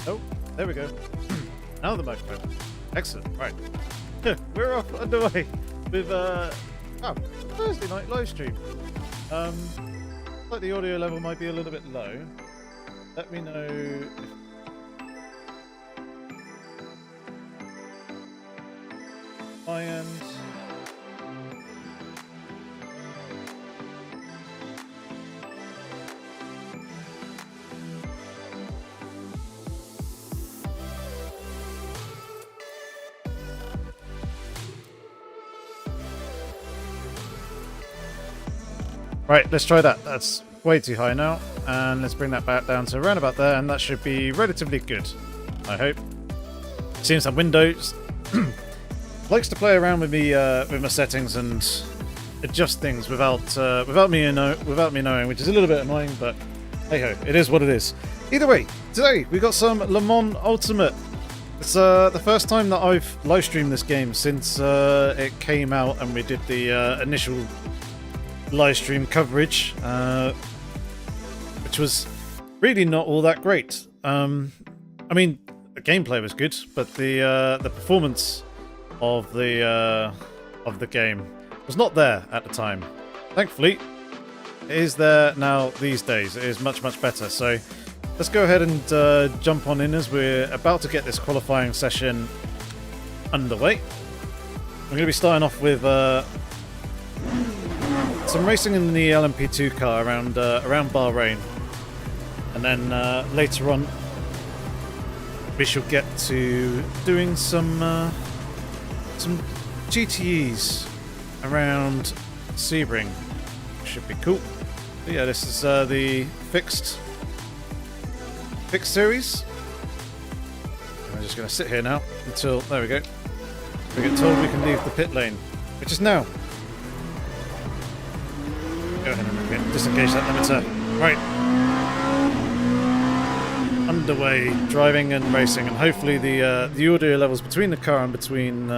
Oh, there we go. Now the microphone. Excellent. Right. We're off underway with Thursday night live stream. Like the audio level might be a little bit low. Let me know if my end. Right, let's try that. That's way too high now. And let's bring that back down to around about there, and that should be relatively good, I hope. Seeing some windows. Likes to play around with me with my settings and adjust things without me knowing, which is a little bit annoying, but hey ho, it is what it is. Either way, today we got some Le Mans Ultimate. It's the first time that I've live streamed this game since it came out, and we did the initial live stream coverage, which was really not all that great. I mean, the gameplay was good, but the performance of the game was not there at the time. Thankfully, it is there now these days. It is much better. So let's go ahead and jump on in as we're about to get this qualifying session underway. I'm going to be starting off with some racing in the LMP2 car around Bahrain, and then later on we shall get to doing some GTEs around Sebring. Should be cool. But yeah, this is the fixed series. I'm just going to sit here now until there we go. We get told we can leave the pit lane, which is now. Go ahead and disengage that limiter. Right. Underway, driving and racing, and hopefully the audio levels between the car and between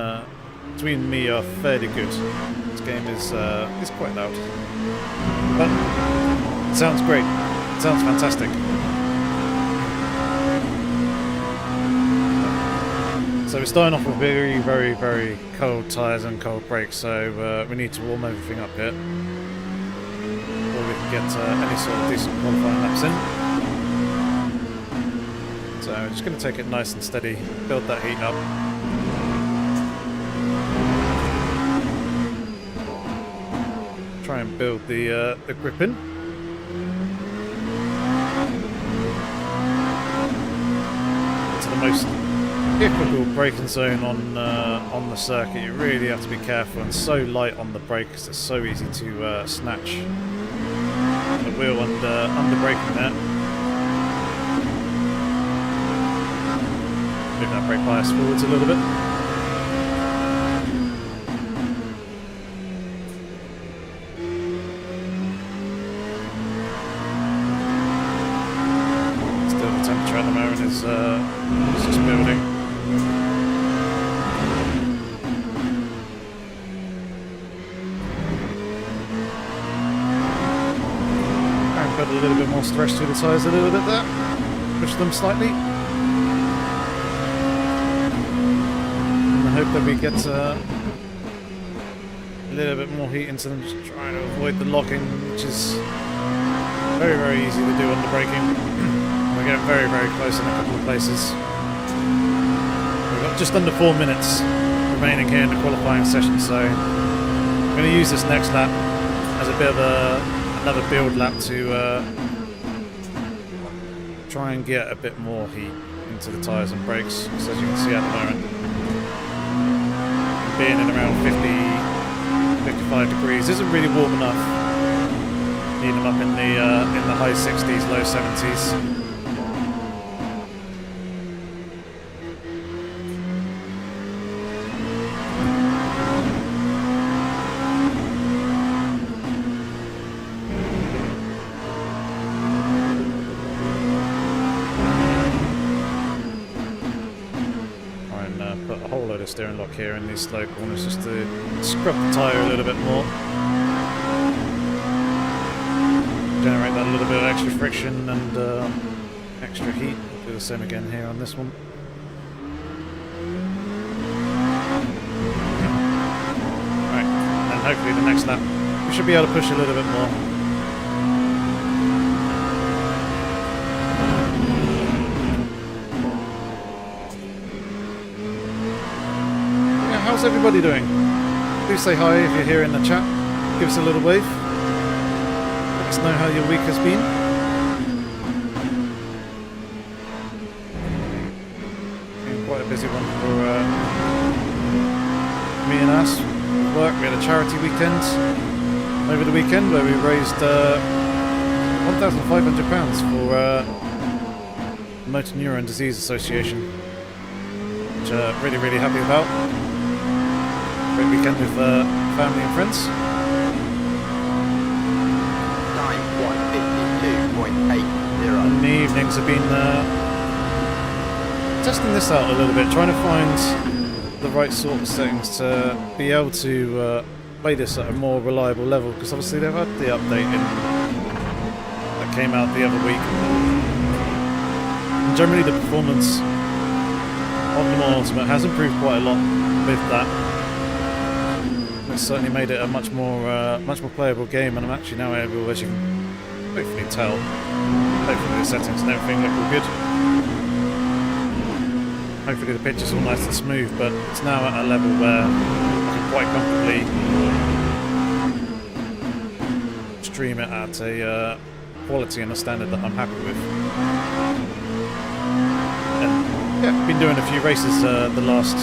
me are fairly good. This game is quite loud, but it sounds great. It sounds fantastic. So we're starting off with very cold tyres and cold brakes, so we need to warm everything up here. We can get any sort of decent qualifying laps in. So I'm just going to take it nice and steady, build that heat up. Try and build the grip in. It's the most difficult braking zone on the circuit. You really have to be careful, and so light on the brakes. It's so easy to snatch the wheel under braking there. Move that brake bias forwards a little bit. Still the temperature at the moment is just building. Got a little bit more stretch through the tyres a little bit there. Push them slightly. And I hope that we get a little bit more heat into them, just trying to avoid the locking, which is very easy to do under braking. We're getting very close in a couple of places. We've got just under 4 minutes remaining here in the qualifying session, so I'm going to use this next lap as a bit of another build lap to try and get a bit more heat into the tyres and brakes, because as you can see at the moment, being in around 55 degrees isn't really warm enough. Need them up in the high 60s, low 70s. Steering lock here in these slow corners just to scrub the tyre a little bit more. Generate that little bit of extra friction and extra heat Do the same again here on this one. Right, and hopefully the next lap we should be able to push a little bit more. Yeah, how's everybody doing? Do say hi if you're here in the chat. Give us a little wave. Let us know how your week has been. Been quite a busy one for me and us. Work. We had a charity weekend over the weekend where we raised £1,500 for the Motor Neurone Disease Association, which really, really happy about. Great weekend with family and friends. 9152.80. And the evenings have been testing this out a little bit, trying to find the right sort of settings to be able to play this at a more reliable level, because obviously they've had the update that came out the other week. And generally the performance of the Moza Ultimate has improved quite a lot with that. It's certainly made it a much more playable game, and I'm actually now able, as you can hopefully tell, hopefully the settings and everything look all good. Hopefully the pitch is all nice and smooth, but it's now at a level where I can quite comfortably stream it at a quality and a standard that I'm happy with. And yeah, been doing a few races the last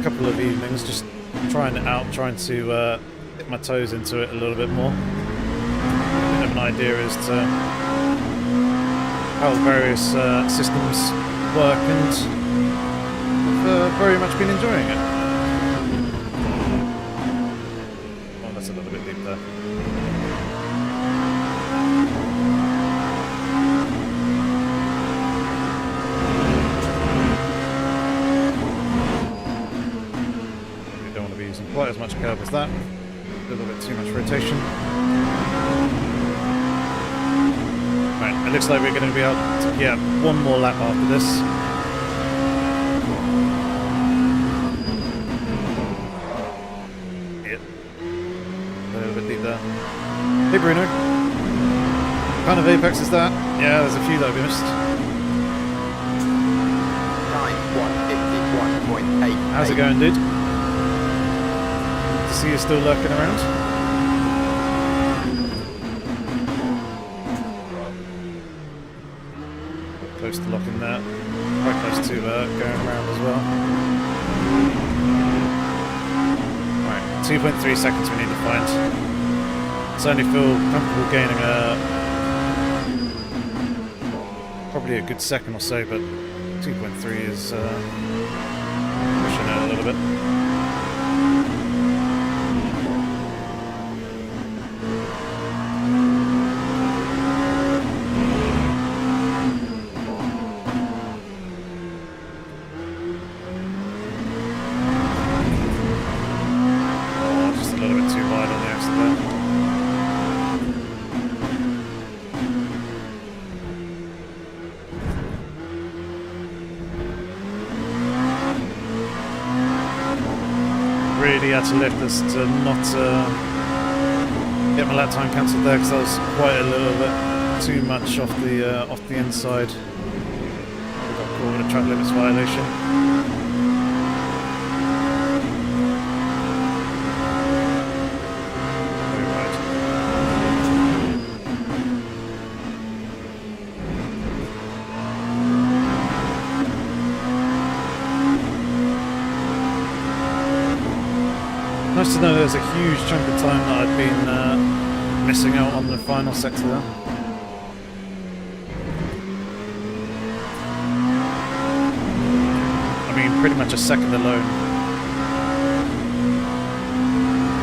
couple of evenings, just trying it out, trying to dip my toes into it a little bit more. A bit of an idea as to how the various systems work, and I've very much been enjoying it. Oh, that's a little bit deep there. You don't want to be using quite as much curve as that. A little bit too much rotation. Right, it looks like we're going to be able to get one more lap after this. Yep. A little bit deep there. Hey Bruno. What kind of Apex is that? Yeah, there's a few that we missed. 9151.8. How's it going, dude? To see you still lurking around. Close to locking there, quite close to going around as well. Right, 2.3 seconds we need to find. Certainly feel comfortable gaining probably a good second or so, but 2.3 is pushing it a little bit. Really had to lift us to not get my lap time cancelled there, because that was quite a little bit too much off the inside. We got caught with a track limits violation. Nice to know there's a huge chunk of time that I've been missing out on the final sector there. I mean, pretty much a second alone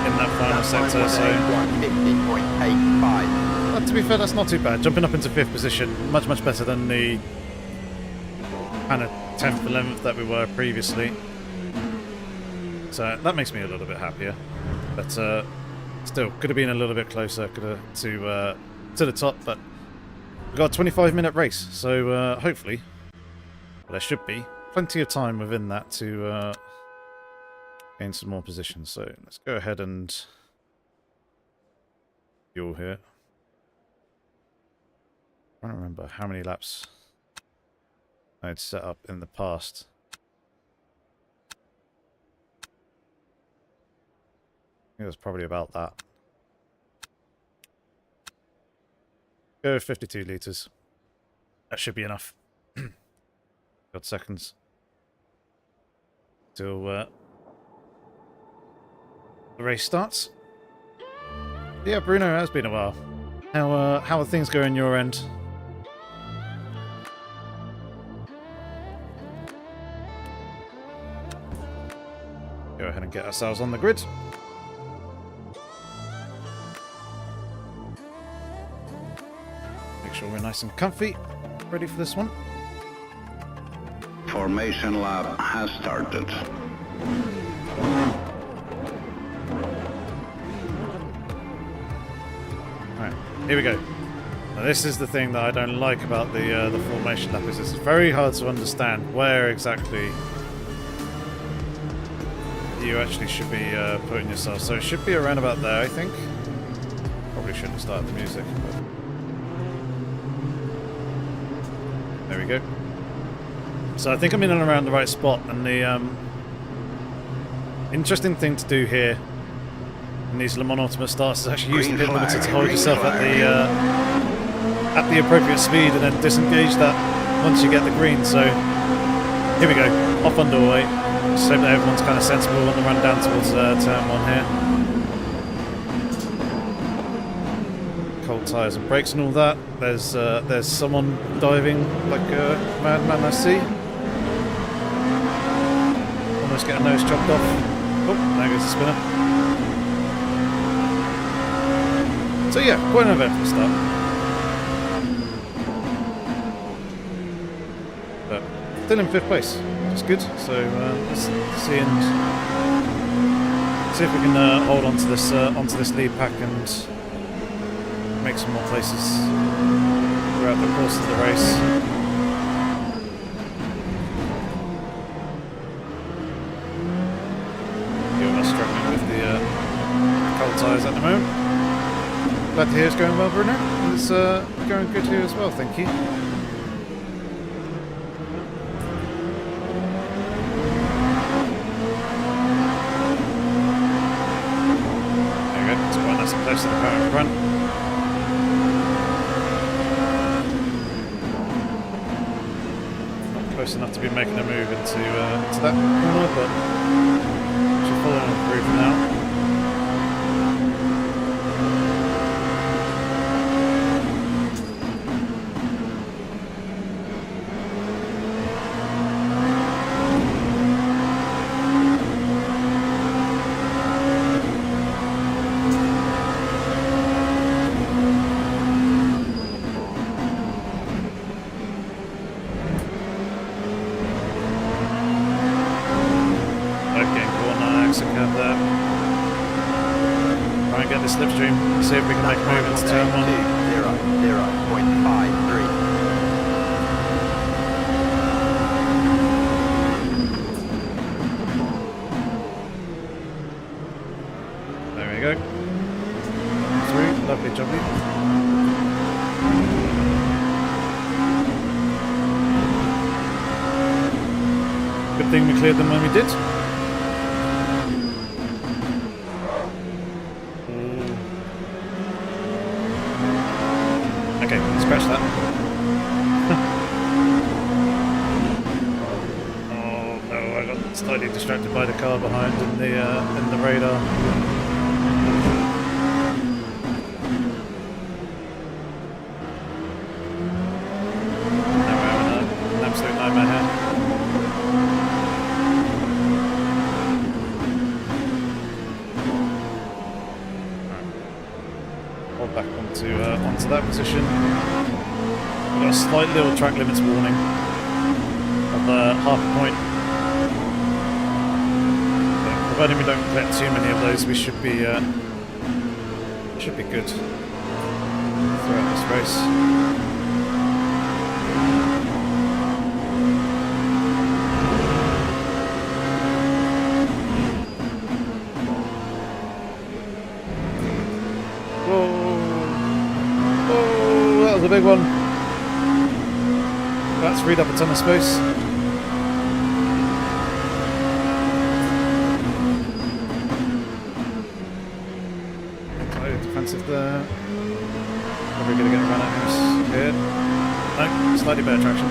in that final sector, so... 150.85. To be fair, that's not too bad. Jumping up into 5th position, much, much better than the kind of 10th, 11th that we were previously. So that makes me a little bit happier, but still could have been a little bit closer, to the top. But We've got a 25-minute race, so hopefully, well, there should be plenty of time within that to gain some more positions. So let's go ahead and fuel here. I don't remember how many laps I had set up in the past. I think it was probably about that. Go with 52 litres. That should be enough. Got seconds till the race starts. Yeah, Bruno, it has been a while. How are things going your end? Go ahead and get ourselves on the grid. Make sure we're nice and comfy, ready for this one. Formation lap has started. Alright, here we go. Now this is the thing that I don't like about the formation lap, is it's very hard to understand where exactly you actually should be putting yourself. So it should be around about there, I think. Probably shouldn't have started the music. But there we go. So I think I'm in and around the right spot, and the interesting thing to do here in these Le Mans Ultimate starts is actually use the pit limiter to hold yourself at the appropriate speed, and then disengage that once you get the green. So here we go, off underway. Just hope that everyone's kind of sensible on the run down towards turn 1 here. Cold tyres and brakes and all that. There's someone diving like a madman, I see. Almost get a nose chopped off. Oh, there goes the spinner. So yeah, quite an eventful start. But still in 5th place, which is good. So let's see if we can hold on to this lead pack and make some more places throughout the course of the race. Struggling with the cold tyres at the moment. Glad to hear it's going well, Bruno. It's going good here as well, thank you. There we go, it's quite nice and close to the car in front. Not close enough to be making a move into that corner, but following through for now. Slipstream, see if we can make a move into turn 1. 0.53. There we go. Through, lovely jubbly. Good thing we cleared them when we did. Okay, scratch that. Oh no, I got slightly distracted by the car behind in the radar. Now we're having an absolute nightmare here. Back onto that position. We've got a slight little track limits warning of half a point. But providing we don't collect too many of those, we should be good throughout this race. big one. That's freed up a ton of space. Defensive there. Probably going to get a run at him here. No, slightly better traction.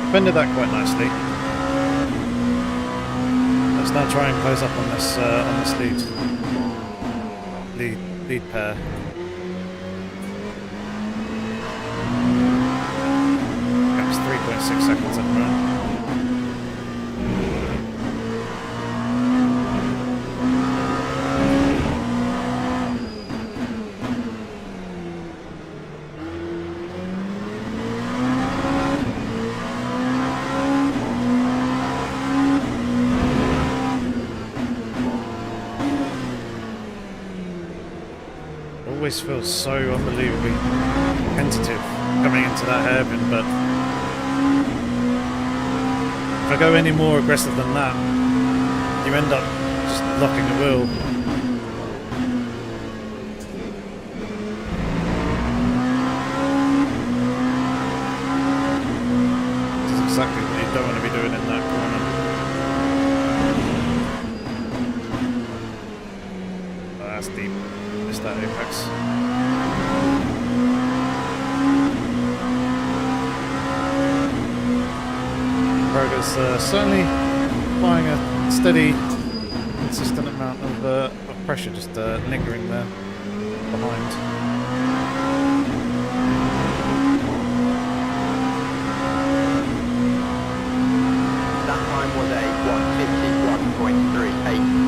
Defended that quite nicely. Let's now try and close up on this lead pair. Gap's 3.6 seconds at the moment. Always feels so unbelievably tentative coming into that hairpin, but if I go any more aggressive than that, you end up just locking the wheel. This is exactly what you don't want to be doing in that corner. Oh, that's deep. Missed that apex. Kroger's certainly applying a steady, consistent amount of pressure, just lingering there behind. That time was a 151.38.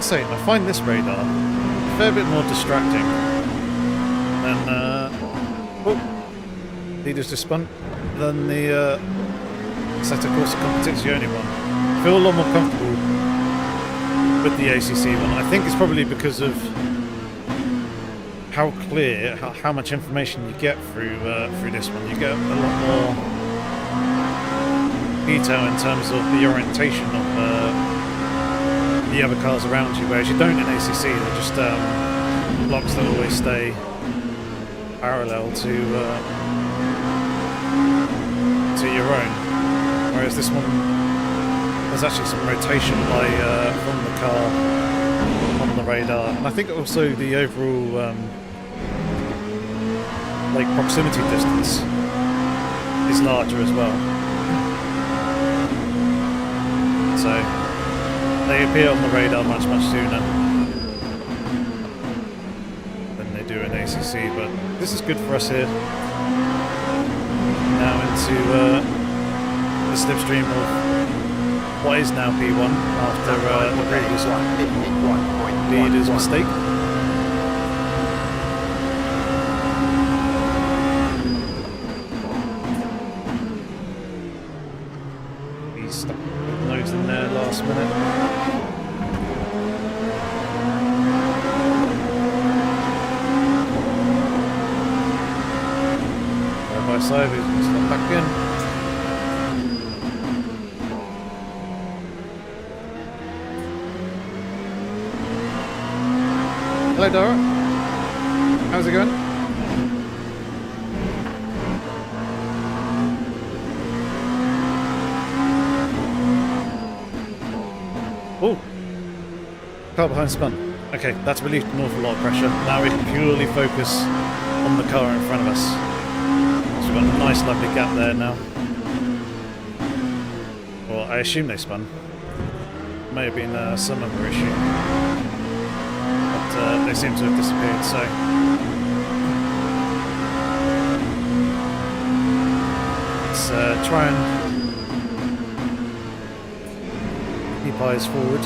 I find this radar a fair bit more distracting than leaders just spun than the Assetto Corsa Competizione one. I feel a lot more comfortable with the ACC one. I think it's probably because of how clear, how much information you get through this one. You get a lot more detail in terms of the orientation of the other cars around you, whereas you don't in ACC. They're just blocks that always stay parallel to your own. Whereas this one, there's actually some rotation from the car on the radar, and I think also the overall like proximity distance is larger as well. So they appear on the radar much sooner than they do in ACC, but this is good for us here. Now into the slipstream of what is now P1 after the previous leader's mistake. He's stuck with nose in there last minute. Side, who's just back in. Hello, Dora. How's it going? Oh, car behind spun. Okay, that's relieved an awful lot of pressure. Now we can purely focus on the car in front of us. We've got a nice lovely gap there now. I assume they spun. May have been some other issue. But they seem to have disappeared, so... Let's try and keep eyes forward.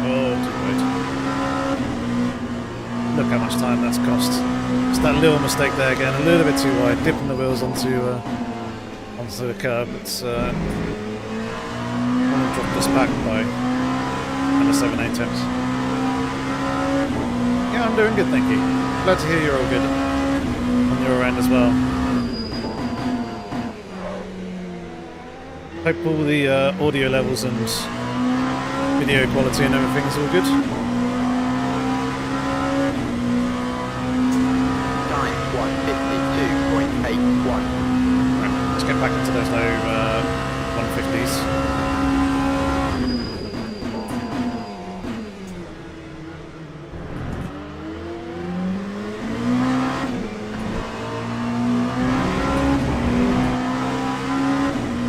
Oh, too late. Look how much time that's cost. Just that little mistake there again, a little bit too wide, dipping the wheels onto the curb. It's dropped us back by number 7/8 attempts. Yeah, I'm doing good, thank you. Glad to hear you're all good on your end as well. Hope all the audio levels and video quality and everything's all good. Time 152.81. Right, let's get back into those low 150s.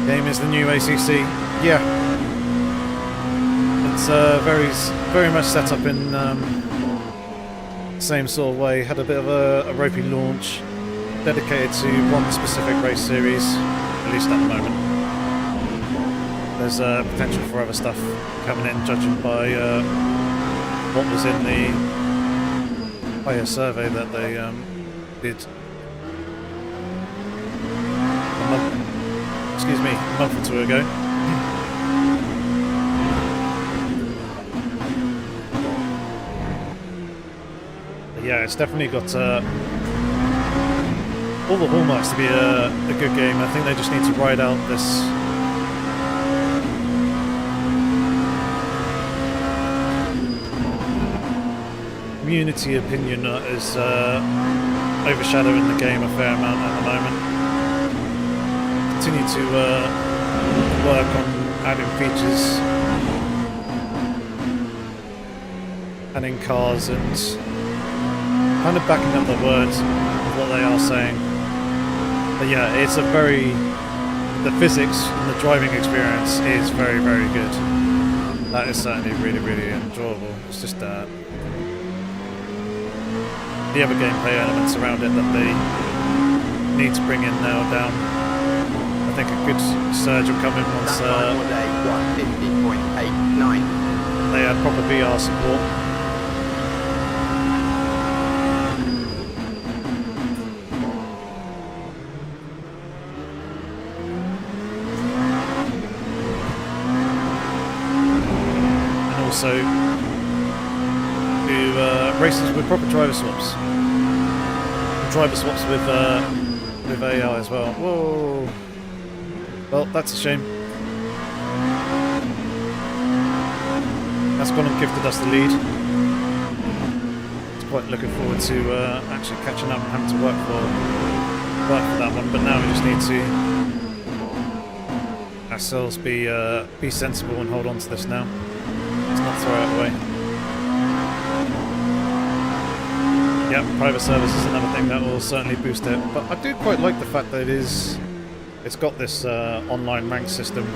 Game is the new ACC. Yeah. It's very much set up in the same sort of way. Had a bit of a ropey launch, dedicated to one specific race series, at least at the moment. There's potential for other stuff coming in, judging by what was in the higher survey that they did a month or two ago. But yeah, it's definitely got all the hallmarks to be a good game. I think they just need to ride out this community opinion that is overshadowing the game a fair amount at the moment. Continue to work on adding features, adding cars, and kind of backing up the words of what they are saying. But yeah, it's the physics and the driving experience is very, very good. That is certainly really, really enjoyable. It's just the other gameplay elements around it that they need to bring in now down. I think a good surge will come in once they had proper VR support. And also do races with proper driver swaps. Driver swaps with AI as well. Whoa. Well, that's a shame. That's gone and gifted us the lead. It's quite looking forward to actually catching up and having to work for that one. But now we just need to ourselves be sensible and hold on to this now. Let's not throw it away. Yep, private service is another thing that will certainly boost it. But I do quite like the fact that it's got this online rank system.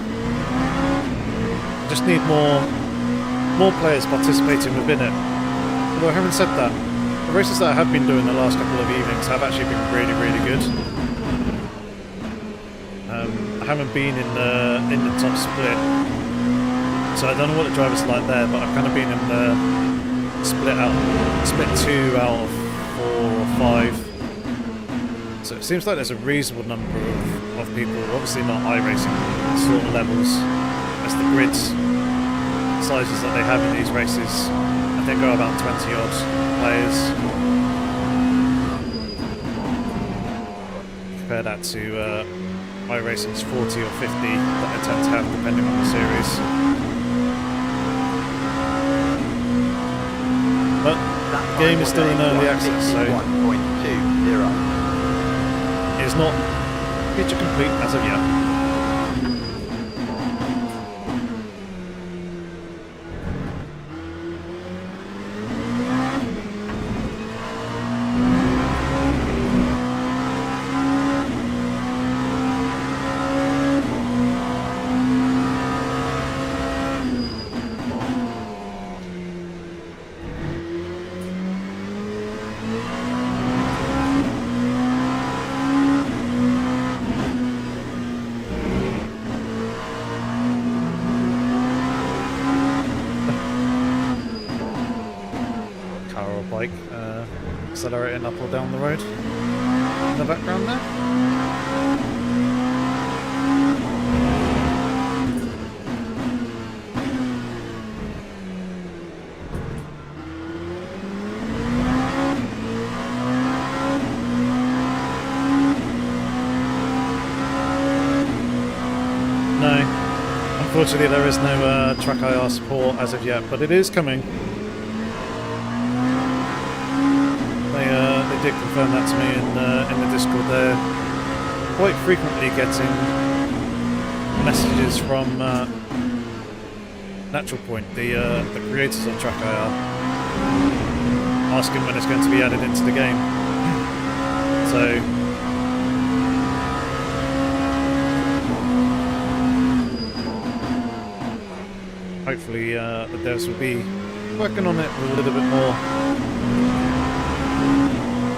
Just need more players participating within it. Although having said that, the races that I have been doing the last couple of evenings have actually been really, really good. I haven't been in the top split, so I don't know what the drivers are like there. But I've kind of been in the split 2 out of 4 or 5. So it seems like there's a reasonable number of people, obviously not iRacing sort of levels, as the grids sizes that they have in these races, I think are about 20 odd players. Compare that to iRacing's 40 or 50 that they tend to have depending on the series. But the game is still in early access, so it is not feature complete as of yet. bike accelerating up or down the road in the background there. Unfortunately, there is no track IR support as of yet, but it is coming. They did confirm that to me in the Discord. They're quite frequently getting messages from Natural Point, the creators of track IR, asking when it's going to be added into the game. So. Hopefully the devs will be working on it with a little bit more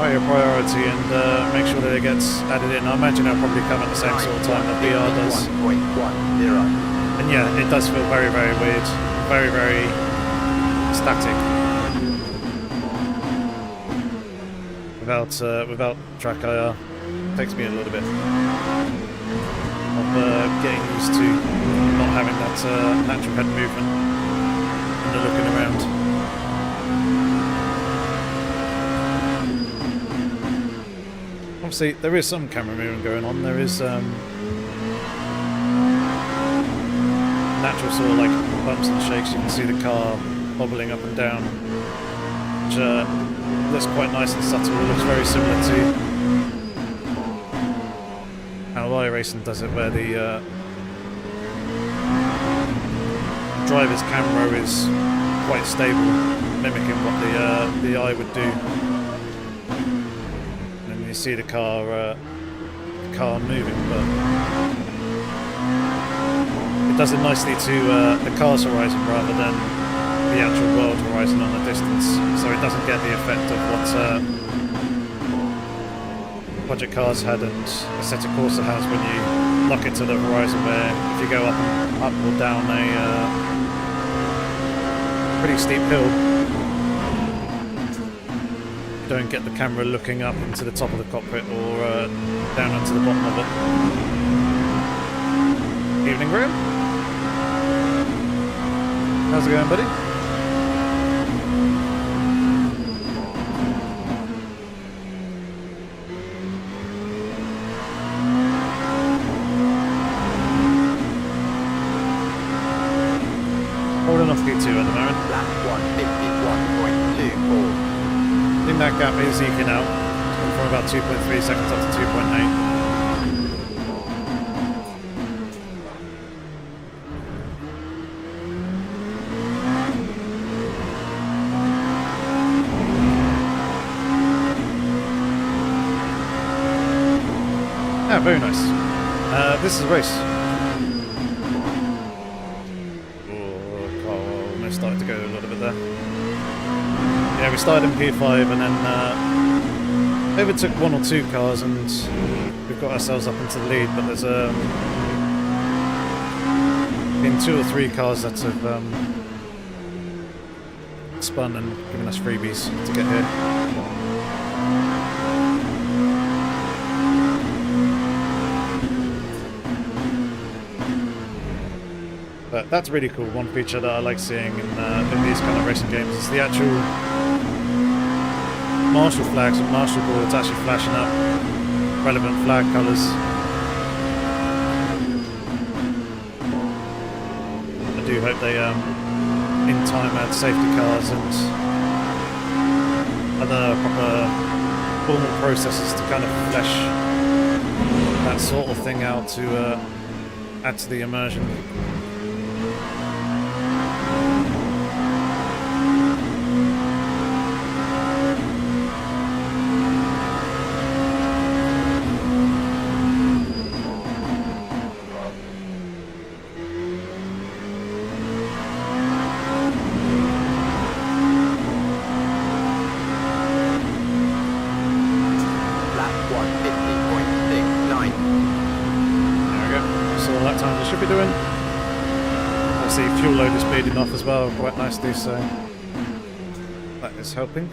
higher priority and make sure that it gets added in. I imagine it'll probably come at the same sort of time that VR does. And yeah, it does feel very, very weird. Very, very static. Without track IR. It takes me a little bit of getting used to not having that natural head movement and the looking around. Obviously, there is some camera movement going on. There is natural sort of like bumps and shakes. You can see the car bobbling up and down, which looks quite nice and subtle. It looks very similar to how iRacing does it, where the driver's camera is quite stable, mimicking what the eye would do. And you see the car moving, but it does it nicely to the car's horizon rather than the actual world horizon on the distance. So it doesn't get the effect of what Project Cars had and Assetto Corsa has when you lock it to the horizon, where if you go up or down a pretty steep hill, you don't get the camera looking up into the top of the cockpit or down into the bottom of it. Evening, Graham. How's it going, buddy? Off P2 at the moment. Lap 151.24. I think that gap is eking out. It's gone from about 2.3 seconds up to 2.8. Yeah, very nice. This is a race. Started to go a little bit there. Yeah, we started in P5 and then overtook one or two cars and we've got ourselves up into the lead, but there's been two or three cars that have spun and given us freebies to get here. But that's really cool. One feature that I like seeing in these kind of racing games is the actual marshal flags and marshal boards actually flashing up relevant flag colours. I do hope they in time add safety cars and other proper formal processes to kind of flesh that sort of thing out to add to the immersion. Fuel load is speeding off as well quite nicely, so that is helping.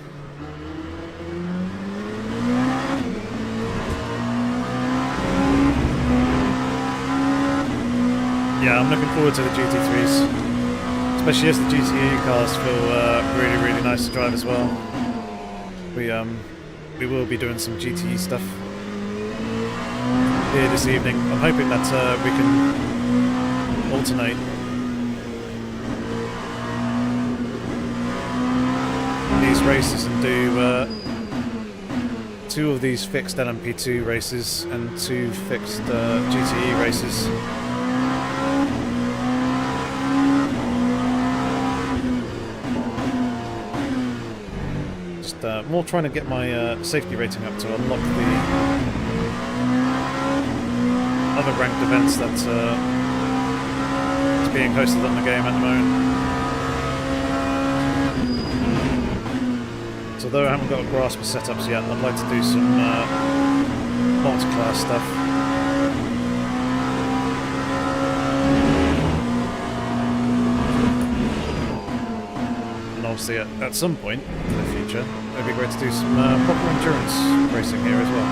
Yeah, I'm looking forward to the GT3s, especially as the GTE cars feel really, really nice to drive as well. We will be doing some GTE stuff here this evening. I'm hoping that we can alternate these races and do 2 of these fixed LMP2 races and 2 fixed GTE races. More trying to get my safety rating up to unlock the other ranked events that is being hosted on the game at the moment. So although I haven't got a grasp of setups yet, I'd like to do some multi-class stuff. And obviously at some point in the future, it'd be great to do some proper endurance racing here as well.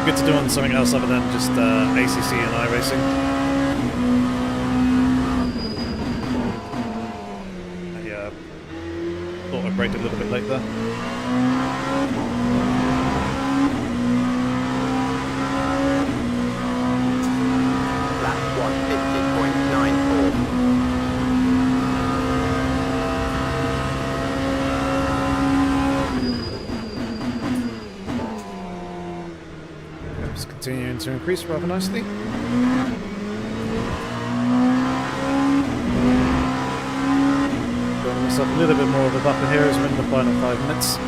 Be good to do on something else other than just ACC and iRacing. Thought I braked a little bit late there. Lap 150.94. It's continuing to increase rather nicely. Building myself a little bit more of a buffer here as we're in the final 5 minutes.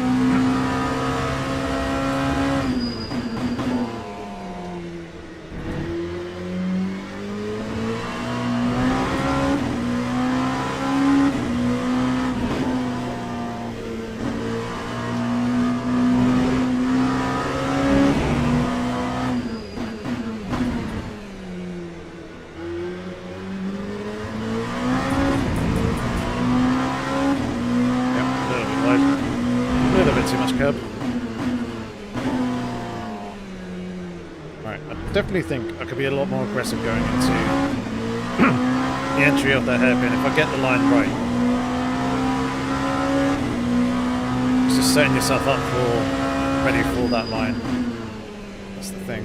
Definitely think I could be a lot more aggressive going into the entry of the hairpin if I get the line right. It's just setting yourself up ready for that line. That's the thing.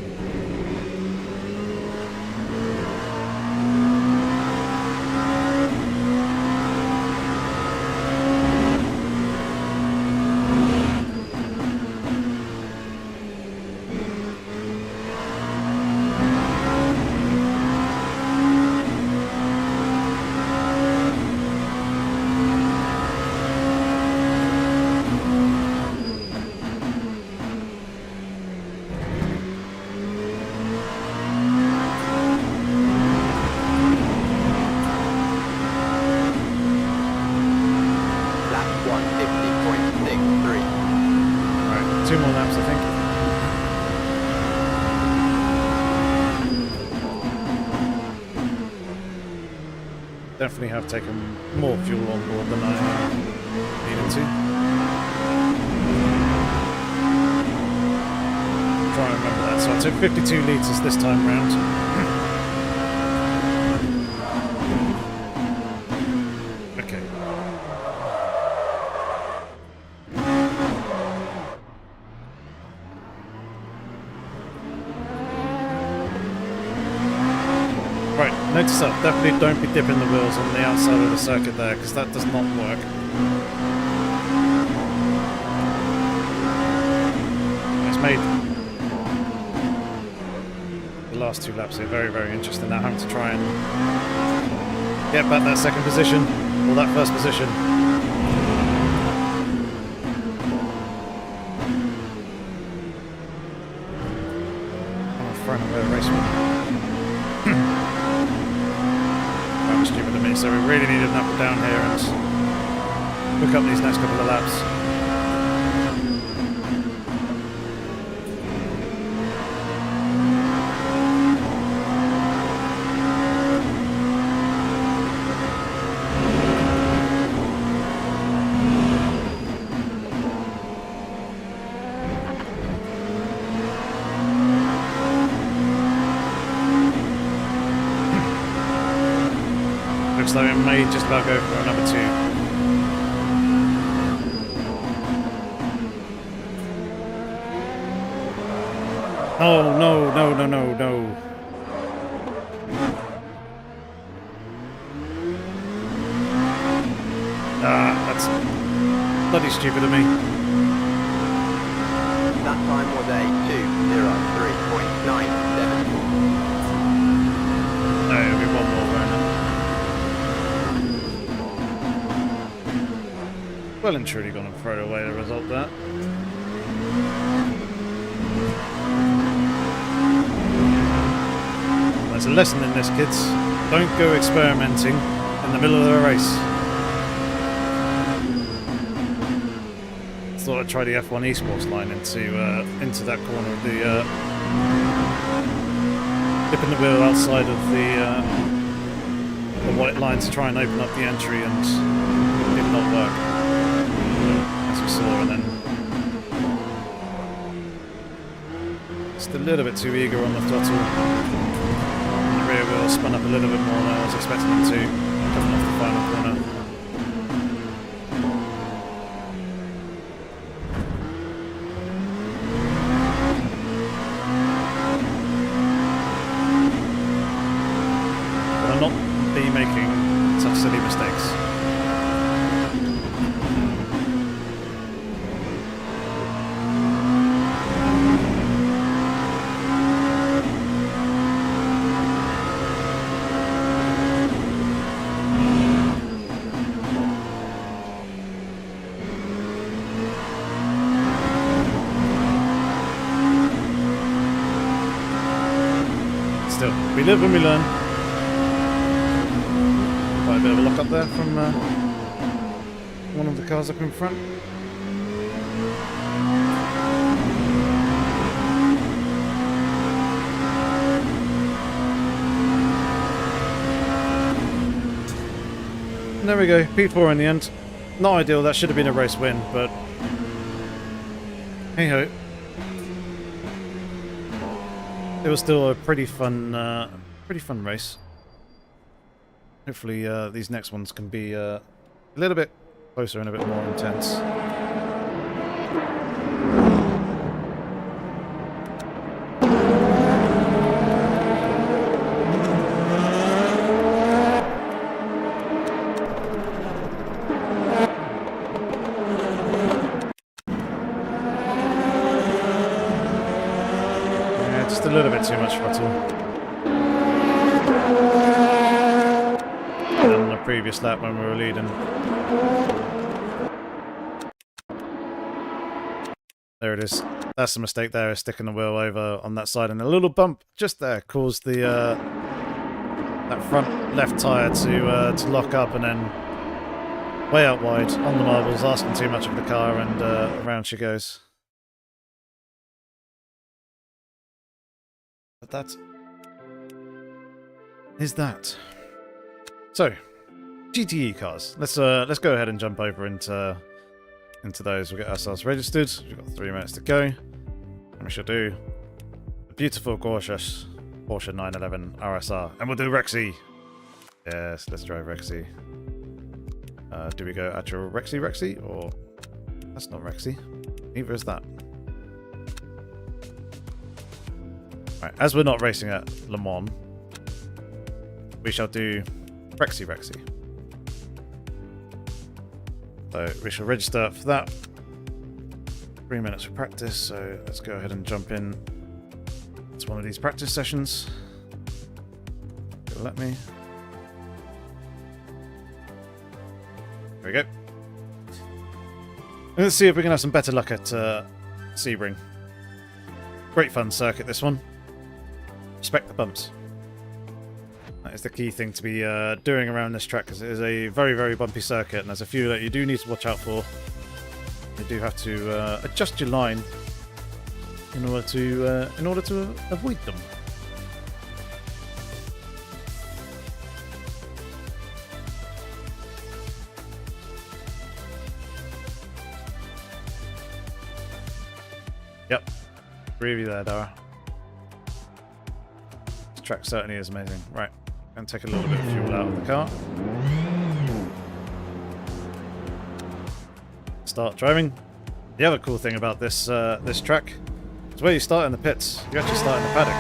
Definitely have taken more fuel on board than I needed to. Try and remember that. So I took 52 litres this time round. Okay. Right, note to self, definitely don't be dipping the wheels on the outside of the circuit there, because that does not work. It's made the last 2 laps here very, very interesting. Now having to try and get back that second position, or that first position. I'm throwing away a race win. Stupid of me, so we really need to knuckle down here and look up these next couple of laps. looks like it may just about go for a number 2. Oh, no, no, no, no, no. Ah, that's bloody stupid of me. That time was a 2:03.97. No, it'll be one more round. Well and truly gone and thrown away the result there. There's a lesson in this, kids. Don't go experimenting in the middle of the race. Thought I'd try the F1 esports line into that corner of the dipping the wheel outside of the white line to try and open up the entry, and it did not work, as we saw. And then just a little bit too eager on the throttle. The rear wheel spun up a little bit more than I was expecting them to, coming off the final corner. Not be making such silly mistakes. Still, we live and we learn. Quite a bit of a lock up there from one of the cars up in front. And there we go, P4 in the end. Not ideal, that should have been a race win, but hey ho. It was still a pretty fun race. Hopefully these next ones can be a little bit closer and a bit more intense. Yeah, just a little bit too much throttle. On the previous lap when we were leading. There it is. That's the mistake there, is sticking the wheel over on that side, and a little bump just there caused the that front left tyre to lock up, and then way out wide on the marbles, asking too much of the car, and around she goes. But that is that. So, GTE cars. Let's go ahead and jump over into those. We'll get ourselves registered. We've got 3 minutes to go, and we shall do the beautiful, gorgeous Porsche 911 RSR, and we'll do Rexy. Yes, let's drive Rexy. Do we go actual Rexy, or that's not Rexy? Neither is that. Right, as we're not racing at Le Mans, we shall do Rexy. So we shall register for that. 3 minutes for practice, so let's go ahead and jump in. It's one of these practice sessions. It'll let me. There we go. And let's see if we can have some better luck at Sebring. Great fun circuit, this one. Respect the bumps. That is the key thing to be doing around this track, because it is a very, very bumpy circuit, and there's a few that you do need to watch out for. You do have to adjust your line in order to avoid them. Yep, agree with you there, Dara. This track certainly is amazing. Right. and take a little bit of fuel out of the car. Start driving. The other cool thing about this this track is where you start in the pits. You actually start in the paddock.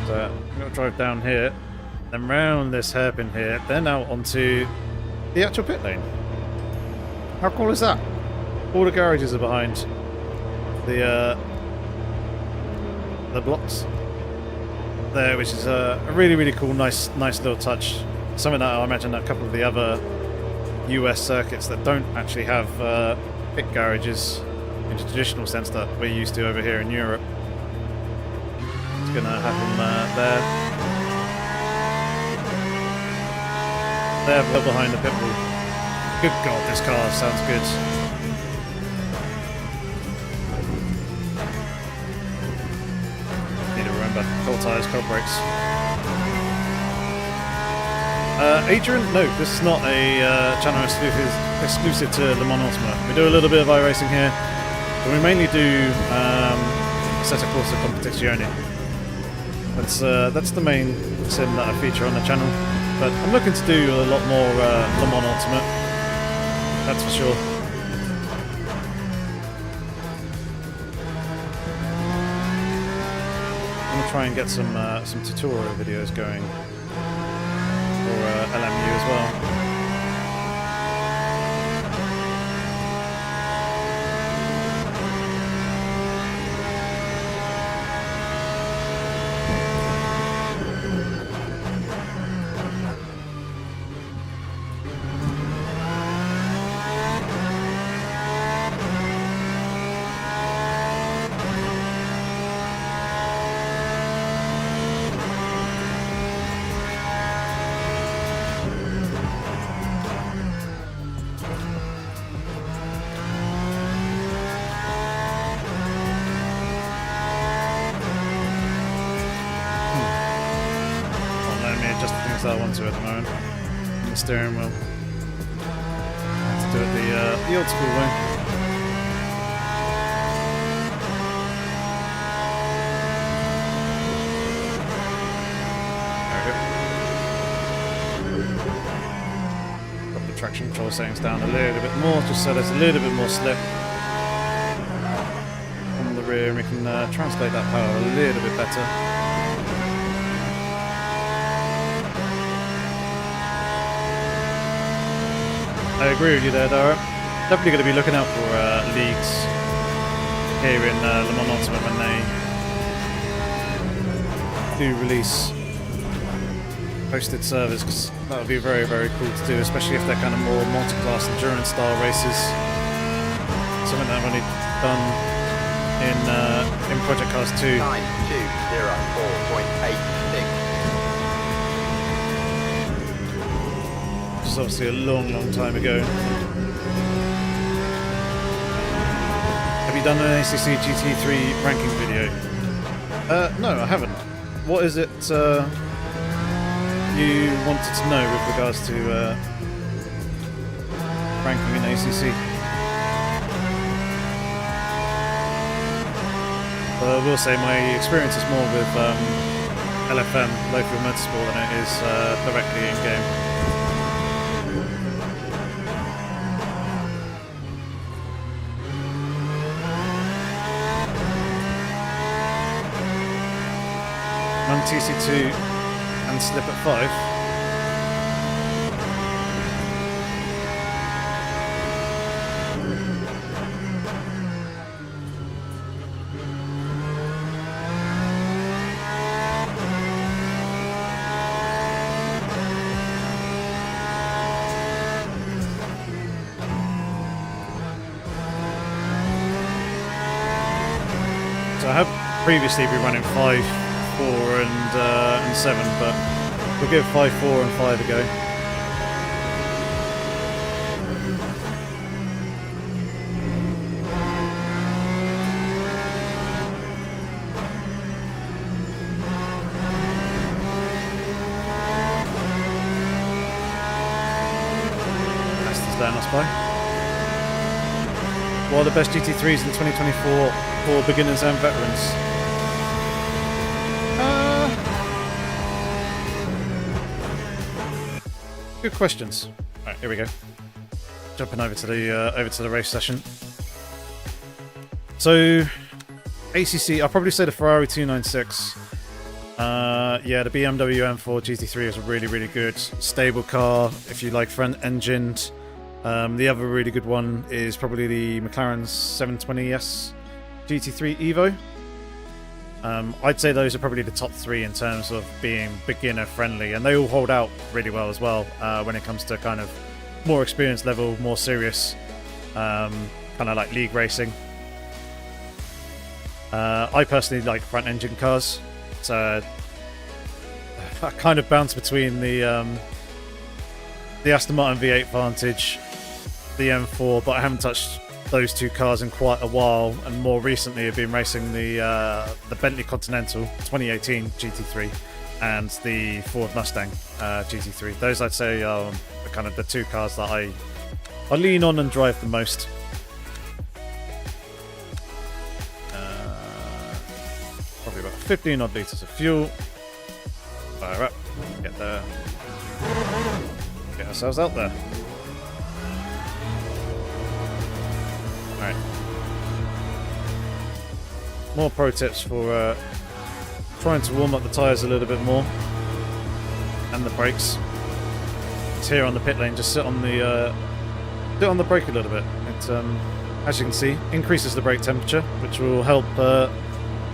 So I'm going to drive down here, then round this hairpin here, then out onto the actual pit lane. How cool is that? All the garages are behind the blocks there, which is a really, really cool, nice little touch. Something that I imagine a couple of the other US circuits that don't actually have pit garages in the traditional sense that we're used to over here in Europe. It's going to happen there. They're behind the pit wall. Good God, this car sounds good. Need to remember, cold tyres, cold brakes. Adrian, no, this is not a channel exclusive to Le Mans Ultimate. We do a little bit of iRacing here, but we mainly do Assetto Corsa Competizione. That's the main sim that I feature on the channel. But I'm looking to do a lot more Le Mans Ultimate, that's for sure. I'm gonna try and get some tutorial videos going. Or LMU as well. I want to at the moment. The steering wheel. Have to do it the old school way. There we go. Got the traction control settings down a little bit more, just so there's a little bit more slip on the rear, and we can translate that power a little bit better. I agree with you there, Dara. Definitely going to be looking out for leagues here in Le Mans Ultimate when they do release hosted servers, because that would be very, very cool to do, especially if they're kind of more multi-class endurance style races. Something that I've only done in Project Cars 2. 9204.86. Obviously a long time ago. Have you done an ACC GT3 ranking video? No, I haven't. What is it you wanted to know with regards to ranking in ACC? I will say my experience is more with LFM, Low Fuel Motorsport, than it is directly in game. TC2 and slip at 5. So I have previously been running 5, 4 and 7, but we'll give 5, 4 and 5 a go. Aston's down us by. What are the best GT3s in 2024 for beginners and veterans? Good questions. All right, here we go. Jumping over to the race session. So, ACC, I'll probably say the Ferrari 296. Yeah, the BMW M4 GT3 is a really, really good, stable car if you like front-engined. The other really good one is probably the McLaren 720S GT3 Evo. I'd say those are probably the top three in terms of being beginner-friendly, and they all hold out really well as well when it comes to kind of more experience level, more serious, kind of like league racing. I personally like front-engine cars, so I kind of bounce between the Aston Martin V8 Vantage, the M4, but I haven't touched those two cars in quite a while, and more recently I've been racing the Bentley Continental 2018 GT3 and the Ford Mustang GT3. Those I'd say are kind of the two cars that I lean on and drive the most. Probably about 15 odd litres of fuel. Fire up, get ourselves out there. Alright. More pro tips for trying to warm up the tyres a little bit more. And the brakes. It's here on the pit lane, just sit on the brake a little bit. It, as you can see, increases the brake temperature, which will help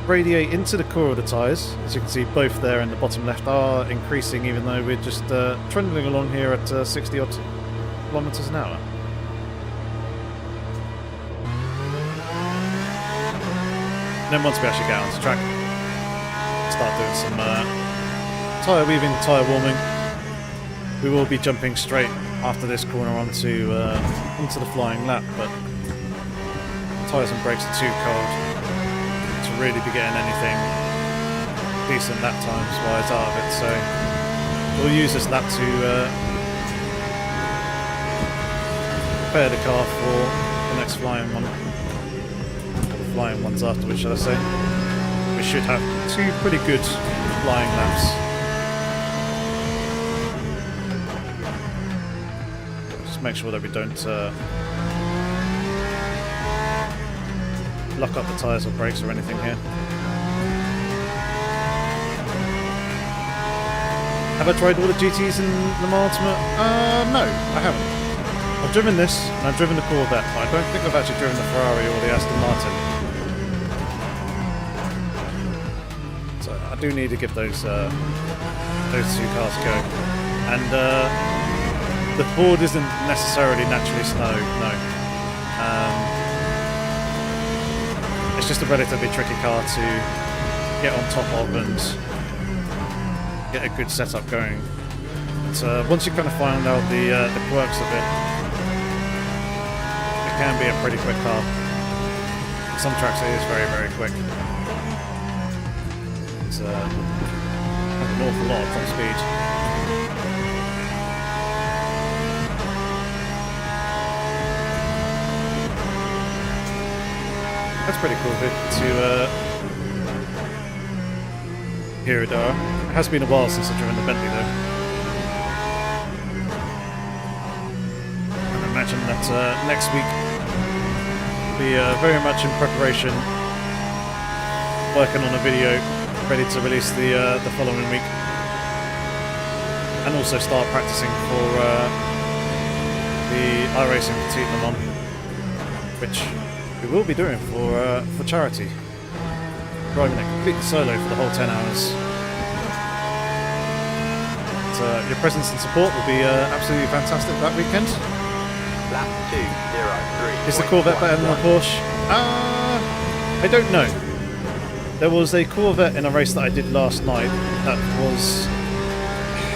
radiate into the core of the tyres. As you can see, both there in the bottom left are increasing, even though we're just trundling along here at 60 odd kilometers an hour. And then once we actually get out onto track, start doing some tyre weaving, tyre warming. We will be jumping straight after this corner onto the flying lap, but tyres and brakes are too cold to really be getting anything decent lap times wise out of it, so we'll use this lap to prepare the car for the next flying one, or the flying ones afterwards, shall I say. We should have two pretty good flying laps. Just make sure that we don't lock up the tyres or brakes or anything here. Have I tried all the GTs in Le Mans Ultimate? No, I haven't. I've driven this, and I've driven the Corvette, but I don't think I've actually driven the Ferrari or the Aston Martin. So I do need to give those two cars a go. And the Ford isn't necessarily naturally slow, no. It's just a relatively tricky car to get on top of and get a good setup going. But once you kind of find out the quirks of it, it can be a pretty quick car. Some tracks it is very, very quick. It's has an awful lot of top speed. That's pretty cool to hear it. It has been a while since I've driven the Bentley though. And I imagine that next week will be very much in preparation, working on a video ready to release the following week, and also start practicing for the iRacing Petite Le Mans, which we will be doing for charity. Driving it completely solo for the whole 10 hours. But, your presence and support will be absolutely fantastic that weekend. Lap 2:03. Is the Corvette better than the Porsche? I don't know. There was a Corvette in a race that I did last night that was a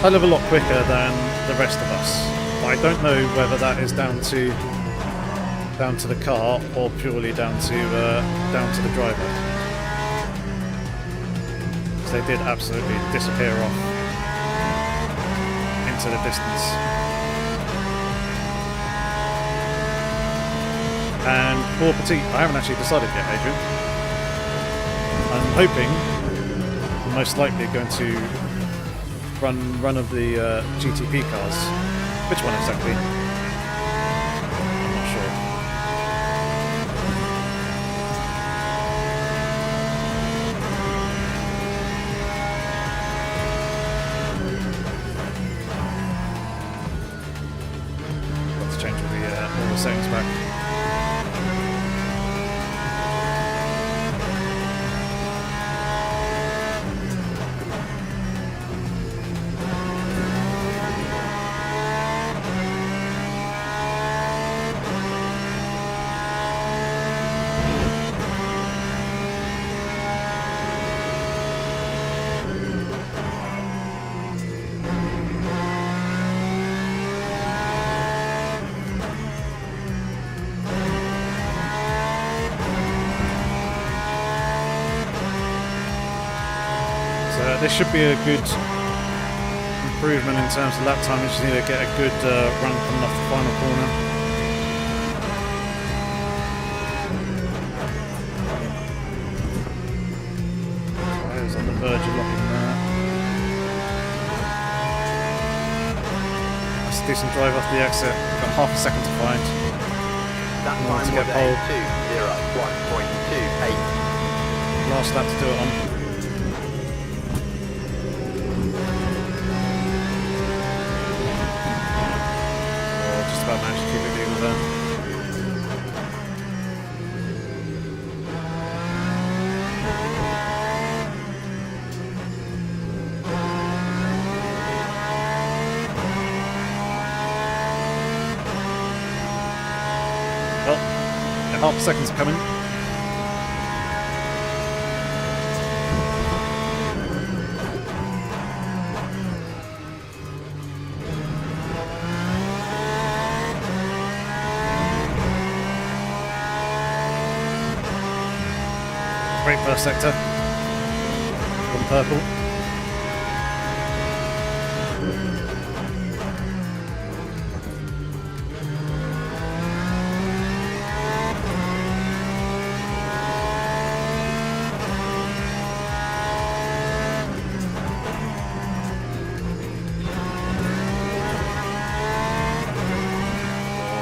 hell of a lot quicker than the rest of us. But I don't know whether that is down to the car or purely down to the driver. Because they did absolutely disappear off into the distance. And for Petite, I haven't actually decided yet, Adrian. I'm hoping, I'm most likely going to run of the GTP cars Which one exactly? I'm not sure. Got to change all the settings back. This should be a good improvement in terms of lap time. We just need to get a good run coming off the final corner. Tyres on the verge of locking there. That's a decent drive off the exit. We've got half a second to find. That More time to get was pole. 2:01.28. Last lap to do it on. About managed to keep it deal there. Well, the half a second's coming. Great first sector. From purple.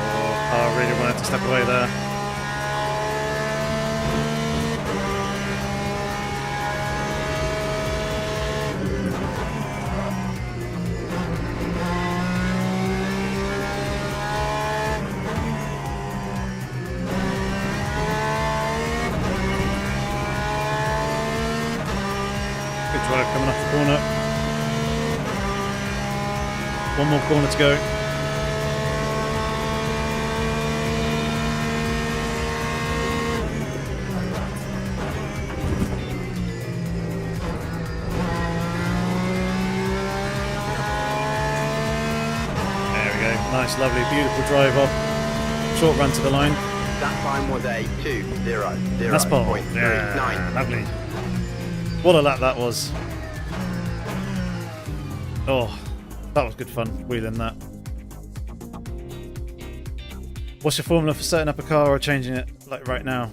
Oh, I really wanted to step away there. Drive coming off the corner. One more corner to go. There we go. Nice, lovely, beautiful drive off. Short run to the line. That time was a 2:00.39. That's pole. Yeah, lovely. What a lap that was. Oh, that was good fun, wheeling that. What's your formula for setting up a car or changing it like right now?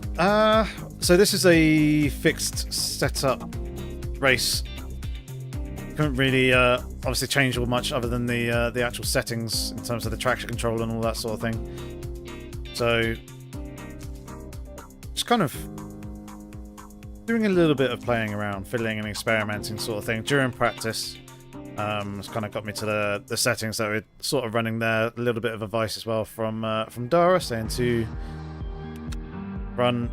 So this is a fixed setup race. Couldn't really obviously change all much other than the actual settings in terms of the traction control and all that sort of thing. So just kind of doing a little bit of playing around, fiddling and experimenting sort of thing during practice. It's kind of got me to the settings that we're sort of running there. A little bit of advice as well from Dara saying to run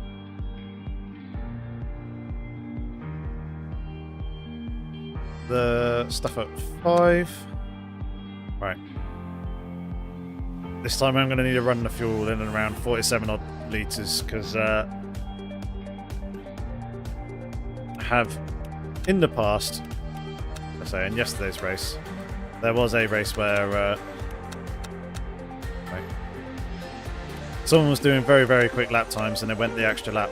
the stuff at 5. Right. This time I'm going to need to run the fuel in and around 47 odd litres because I have in the past, let's say in yesterday's race, there was a race where someone was doing very, very quick lap times and they went the extra lap.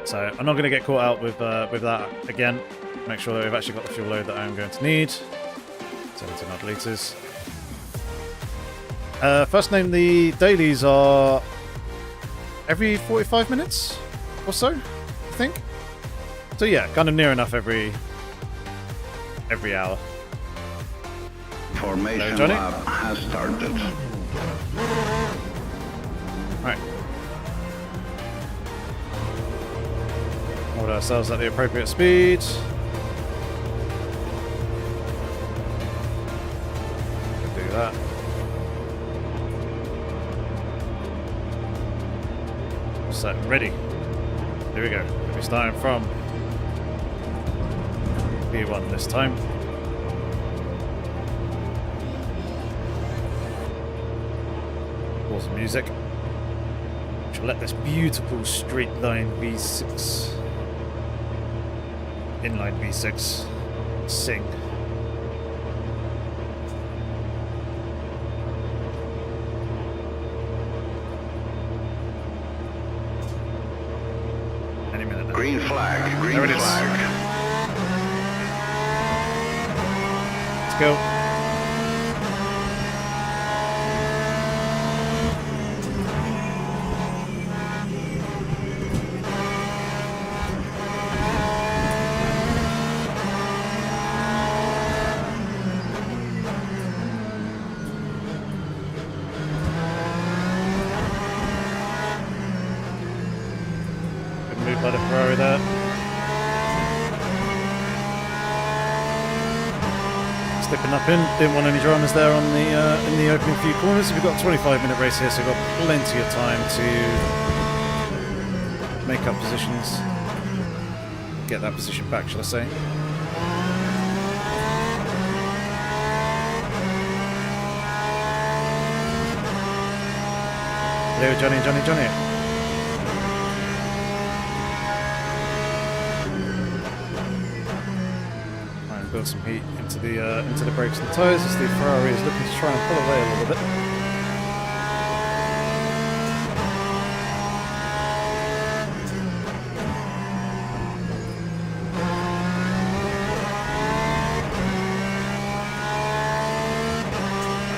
So I'm not going to get caught out with that again. Make sure that we've actually got the fuel load that I'm going to need. 17 odd litres. First name, the dailies are every 45 minutes or so, I think. So yeah, kind of near enough every every hour. Formation Hello, Johnny. lap has started. Right. Hold ourselves at the appropriate speed. Do that. So, ready. Here we go. We're starting from B1 this time. Pause the music. Which will let this beautiful straight line V6, inline V6, sing. Any minute now. Green flag, green There it is. flag. Let's go. Good move by the Ferrari there. Slipping up in, didn't want any dramas there on the in the opening few corners. We've got a 25-minute race here, so we've got plenty of time to make up positions, get that position back, shall I say? Hello, Johnny, Johnny, Johnny. Build some heat into the brakes and tyres as the Ferrari is looking to try and pull away a little bit.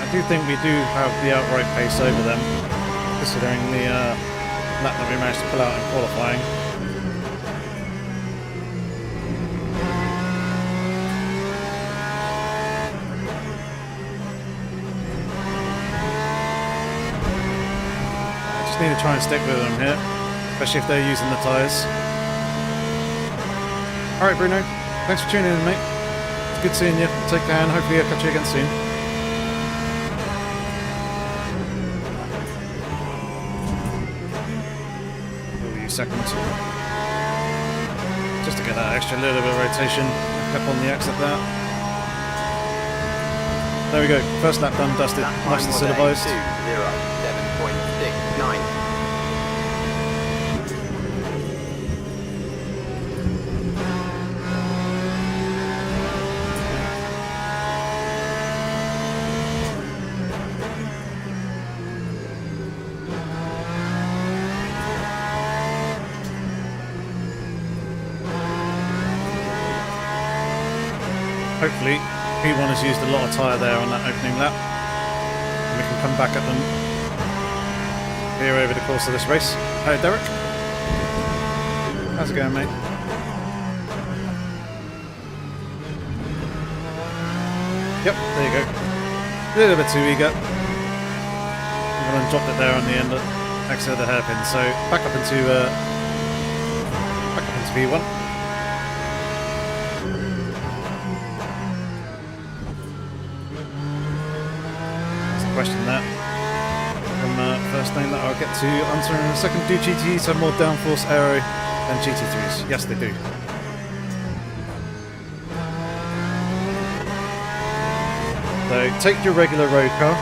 I do think we do have the outright pace over them, considering the lap that we managed to pull out in qualifying. Need to try and stick with them here, especially if they're using the tyres. Alright Bruno, thanks for tuning in mate. It's good seeing you. Take care and hopefully I'll catch you again soon. We'll use second. Just to get that extra little bit of rotation up on the exit there. There we go, first lap done, dusted, nice and civilised. 2:07.69. Hopefully, P1 has used a lot of tyre there on that opening lap, and we can come back at them here over the course of this race. Hey Derek, how's it going mate? Yep, there you go. A little bit too eager. And then dropped it there on the end of exit of the hairpin, so back up into V1. Question that from first name that I'll get to answer in a second. Do GTs have more downforce aero than GT3s? Yes, they do. So take your regular road car,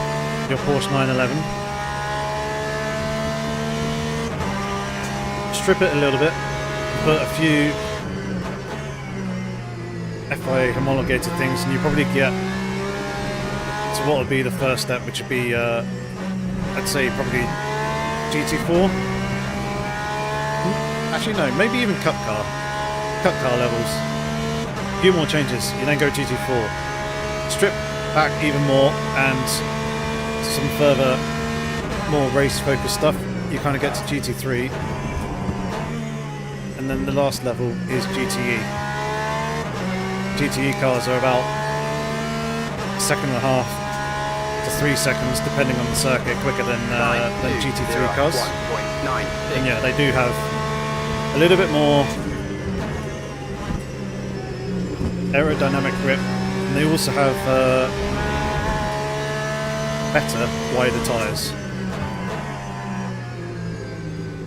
your Porsche 911, strip it a little bit, put a few FIA homologated things, and you probably get to what would be the first step, which would be, I'd say probably GT4. Actually, no, maybe even cut car levels. A few more changes, you then go GT4. Strip back even more, and some further, more race-focused stuff. You kind of get to GT3, and then the last level is GTE. GTE cars are about a second and a half to 3 seconds, depending on the circuit, quicker than GT3 cars. 1.96. And yeah, they do have a little bit more aerodynamic grip, and they also have better, wider tyres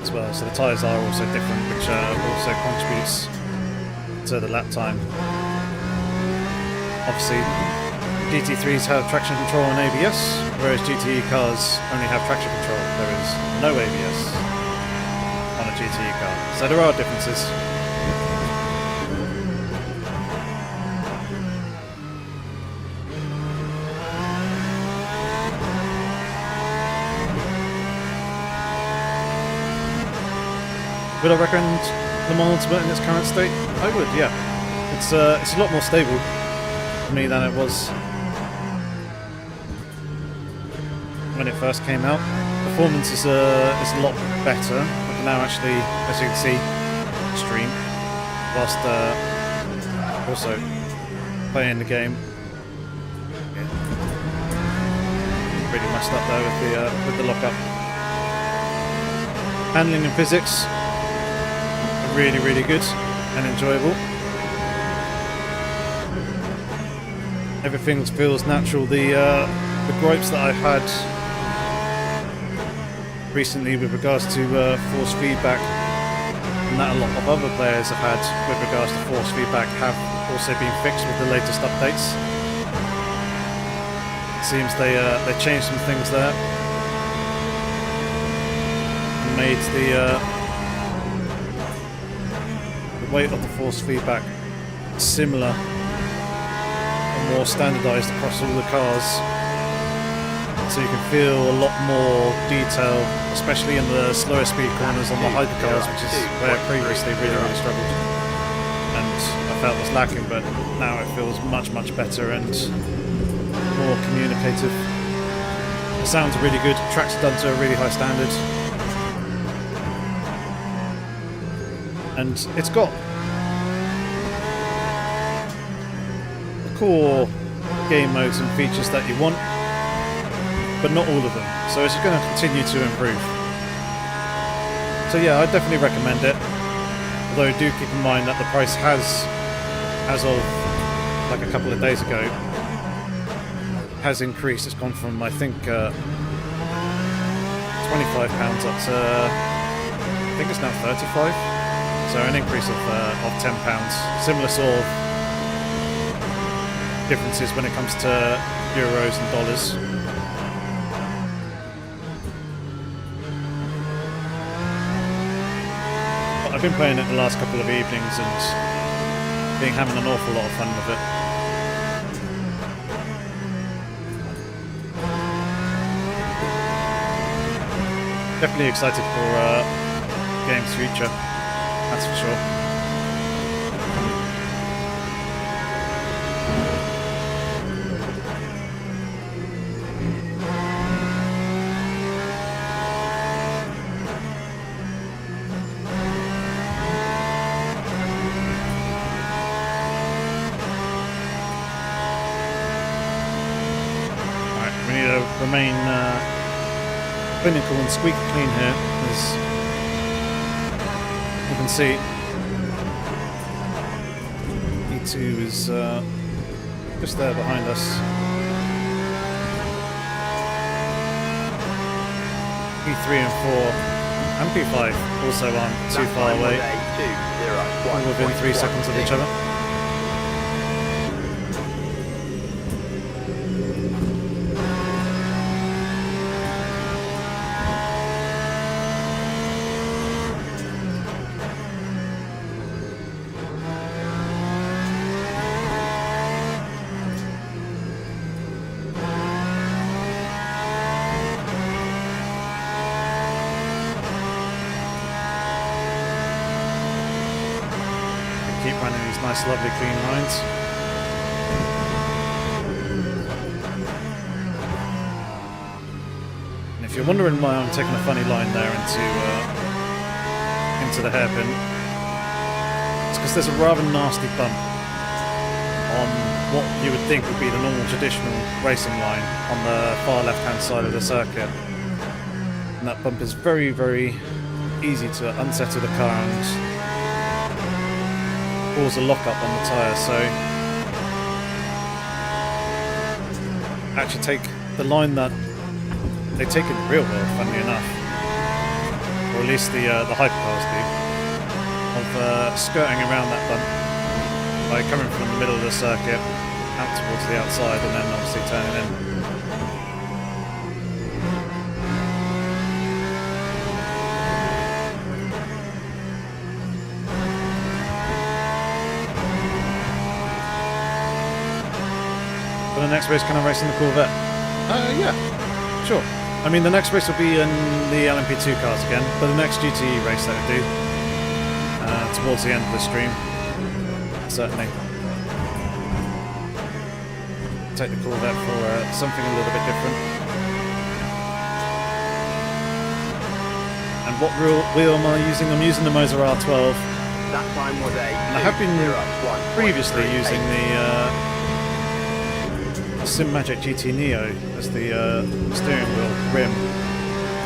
as well. So the tyres are also different, which also contributes to the lap time. Obviously, GT3s have traction control and ABS, whereas GTE cars only have traction control. There is no ABS on a GTE car. So there are differences. Would I recommend Le Mans in its current state? I would, yeah. It's a lot more stable for me than it was when it first came out. Performance is a lot better. I can now actually, as you can see, stream whilst also playing the game. Yeah. Really messed up though with the lockup. Handling and physics are really, really good and enjoyable. Everything feels natural. The gripes that I've had recently with regards to force feedback, and that a lot of other players have had with regards to force feedback, have also been fixed with the latest updates. It seems they changed some things there and made the weight of the force feedback similar and more standardized across all the cars, so you can feel a lot more detail, especially in the slower speed corners on the hypercars, which is where previously really struggled and I felt was lacking, but now it feels much better and more communicative. The sounds are really good, tracks are done to a really high standard, and it's got the core game modes and features that you want, but not all of them, so it's going to continue to improve. So yeah, I definitely recommend it, although do keep in mind that the price has, as of like a couple of days ago, has increased. It's gone from, I think, £25 up to, I think it's now 35, so an increase of £10. Similar sort of differences when it comes to euros and dollars. I've been playing it the last couple of evenings and having an awful lot of fun with it. Definitely excited for the game's future, that's for sure. Remain clinical and squeaky clean here, as you can see. E2 is just there behind us. P3 and 4 and P5 also aren't too far away, all within 3 seconds of each other. Keep running these nice, lovely, clean lines. And if you're wondering why I'm taking a funny line there into the hairpin, it's because there's a rather nasty bump on what you would think would be the normal traditional racing line on the far left-hand side of the circuit. And that bump is very, very easy to unsettle the car and cause a lock-up on the tyre. So actually take the line that they take in the real world, funnily enough, or at least the hypercars do, of skirting around that bump by coming from the middle of the circuit out towards the outside and then obviously turning in. For the next race, can I race in the Corvette? Yeah, sure. I mean, the next race will be in the LMP2 cars again, but the next GTE race that I do, towards the end of the stream, certainly. Take the Corvette for something a little bit different. And what wheel am I using? I'm using the Moza R12. That time was And I have been previously using the SimMagic GT Neo as the steering wheel rim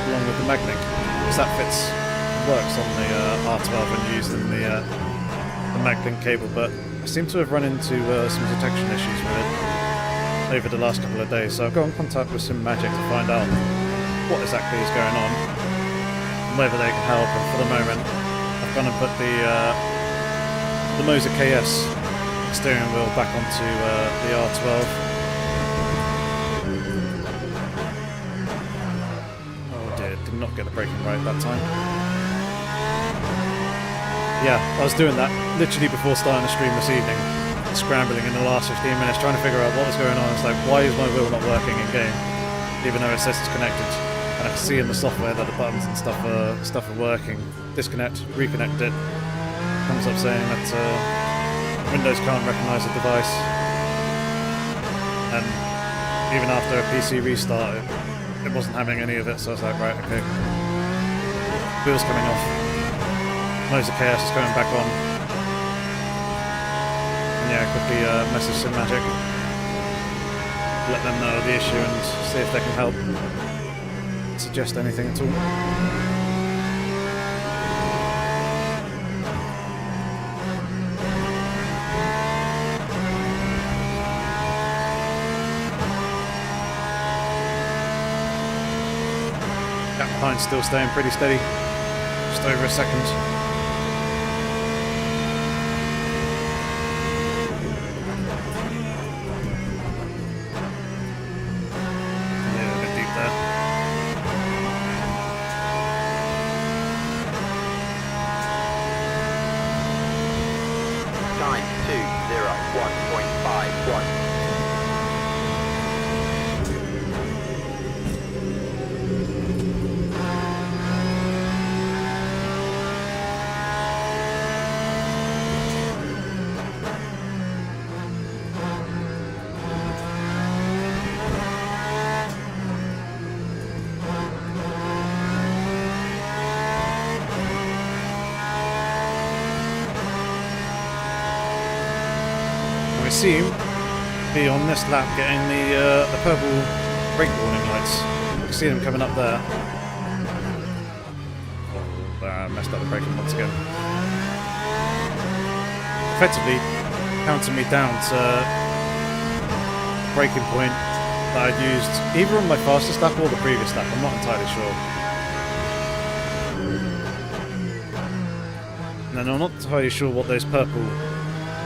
along with the Magnic, because that works on the R12 and using the Magnic cable, but I seem to have run into some detection issues with it over the last couple of days, so I've got in contact with SimMagic to find out what exactly is going on and whether they can help. And for the moment I've gone and put the Moza KS steering wheel back onto the R12. Did not get the braking right that time. Yeah, I was doing that literally before starting the stream this evening, scrambling in the last 15 minutes trying to figure out what was going on. It's like, why is my wheel not working in game, even though it says it's connected? And I can see in the software that the buttons and stuff are working. Disconnect, reconnect it. Comes up saying that Windows can't recognise the device, and even after a PC restart, it wasn't having any of it, so I was like, right, okay. Wheels coming off. Moza KS is going back on. And yeah, quickly message SimMagic. Let them know the issue and see if they can help. Suggest anything at all. Behind still staying pretty steady, just over a second. A little bit deep there. Time 2:01.51. We seem to be on this lap getting the purple brake warning lights. You can see them coming up there. Oh, I messed up the braking once again. Effectively counting me down to the braking point that I'd used either on my fastest lap or the previous lap. I'm not entirely sure. And then I'm not entirely sure what those purple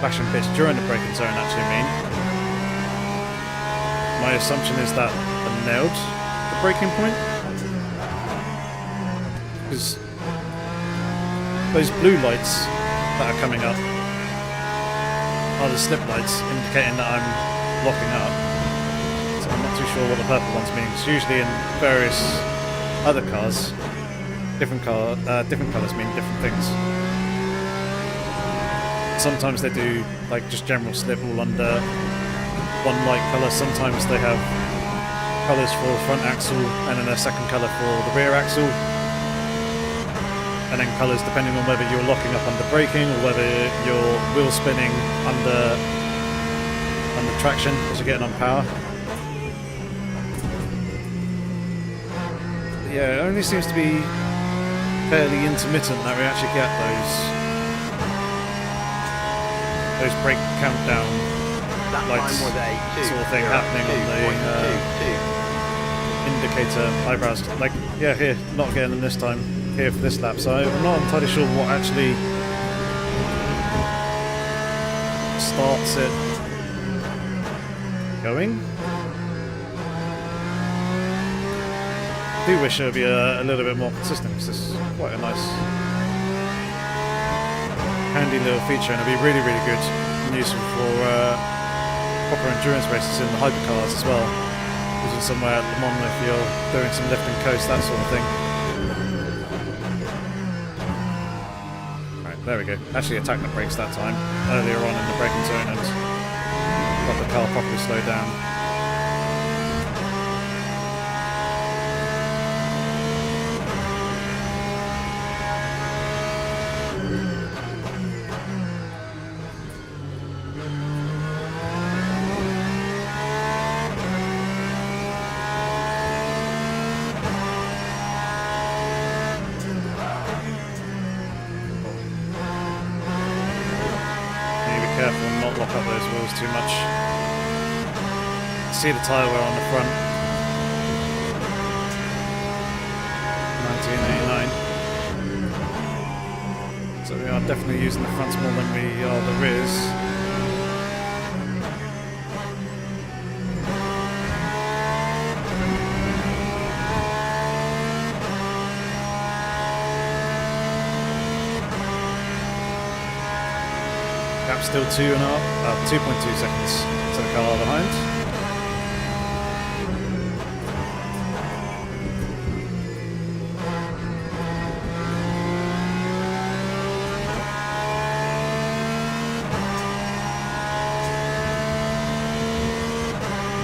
flashing bits during the braking zone actually mean. My assumption is that I nailed the braking point, because those blue lights that are coming up are the slip lights indicating that I'm locking up. So I'm not too sure what the purple ones mean. It's usually in various other cars, different colours mean different things. Sometimes they do like just general slip all under one light colour. Sometimes they have colours for the front axle and then a second colour for the rear axle. And then colours depending on whether you're locking up under braking or whether you're wheel spinning under traction as you're getting on power. But yeah, it only seems to be fairly intermittent that we actually get those brake countdown That lights time was a sort of thing happening on the 2.22. indicator eyebrows. Like, yeah, here, not getting them this time, here for this lap. So I'm not entirely sure what actually starts it going. I do wish it would be a little bit more consistent, because this is quite a nice, handy little feature, and it'd be really, really good and useful for proper endurance races in the hypercars as well. Using somewhere at Le Mans if you're doing some lift and coast, that sort of thing. Right, there we go. Actually attacked the brakes that time, earlier on in the braking zone, and got the car properly slowed down. Careful and not lock up those wheels too much. See the tyre wear on the front. 1989. So we are definitely using the fronts more than we are the rears. Gap still 2.5, 2.2 seconds to the car behind.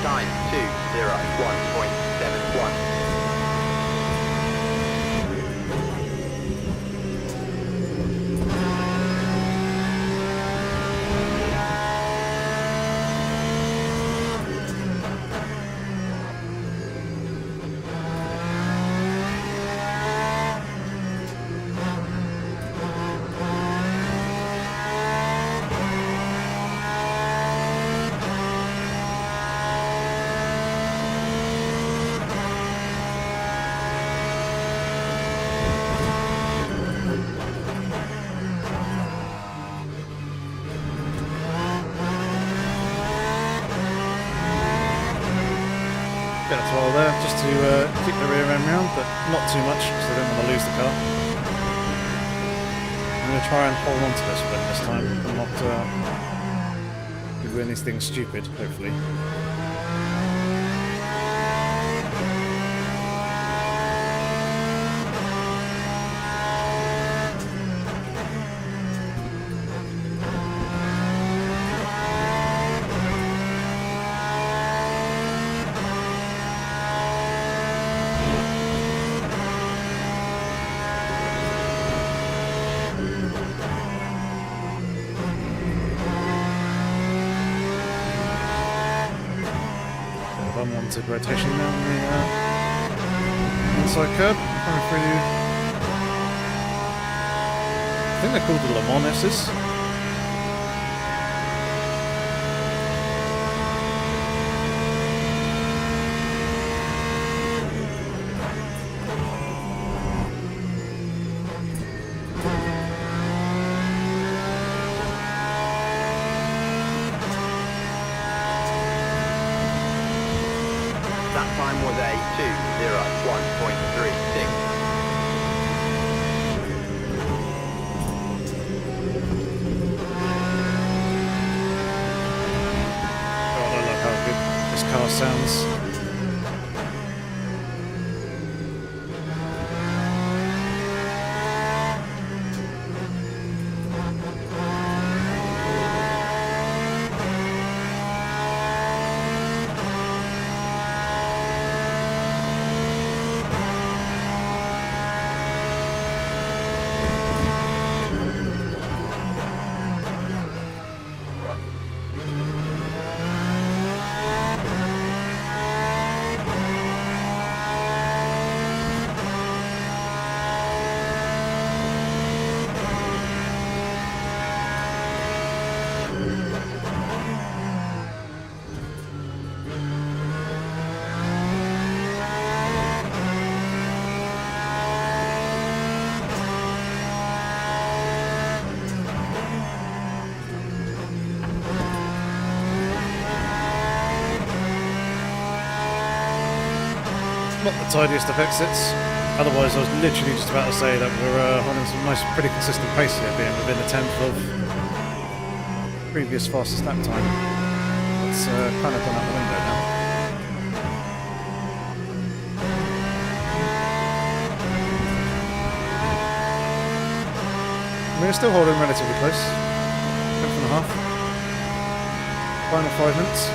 Time 2:01.71. Bit of throttle there, just to keep the rear end round, but not too much, because I don't want to lose the car. I'm going to try and hold on to this bit this time, and not do anything stupid, hopefully. Unwanted rotation now on the inside curb, coming through. I think they're called the Le Mans S's. That time was a 2:01.36. God, I love how good this car sounds. Not the tidiest of exits. Otherwise, I was literally just about to say that we're running some nice, pretty consistent pace here, being within a tenth of previous fastest lap time. It's kind of gone out the window now. We're still holding relatively close. 10th and a half. Final 5 minutes.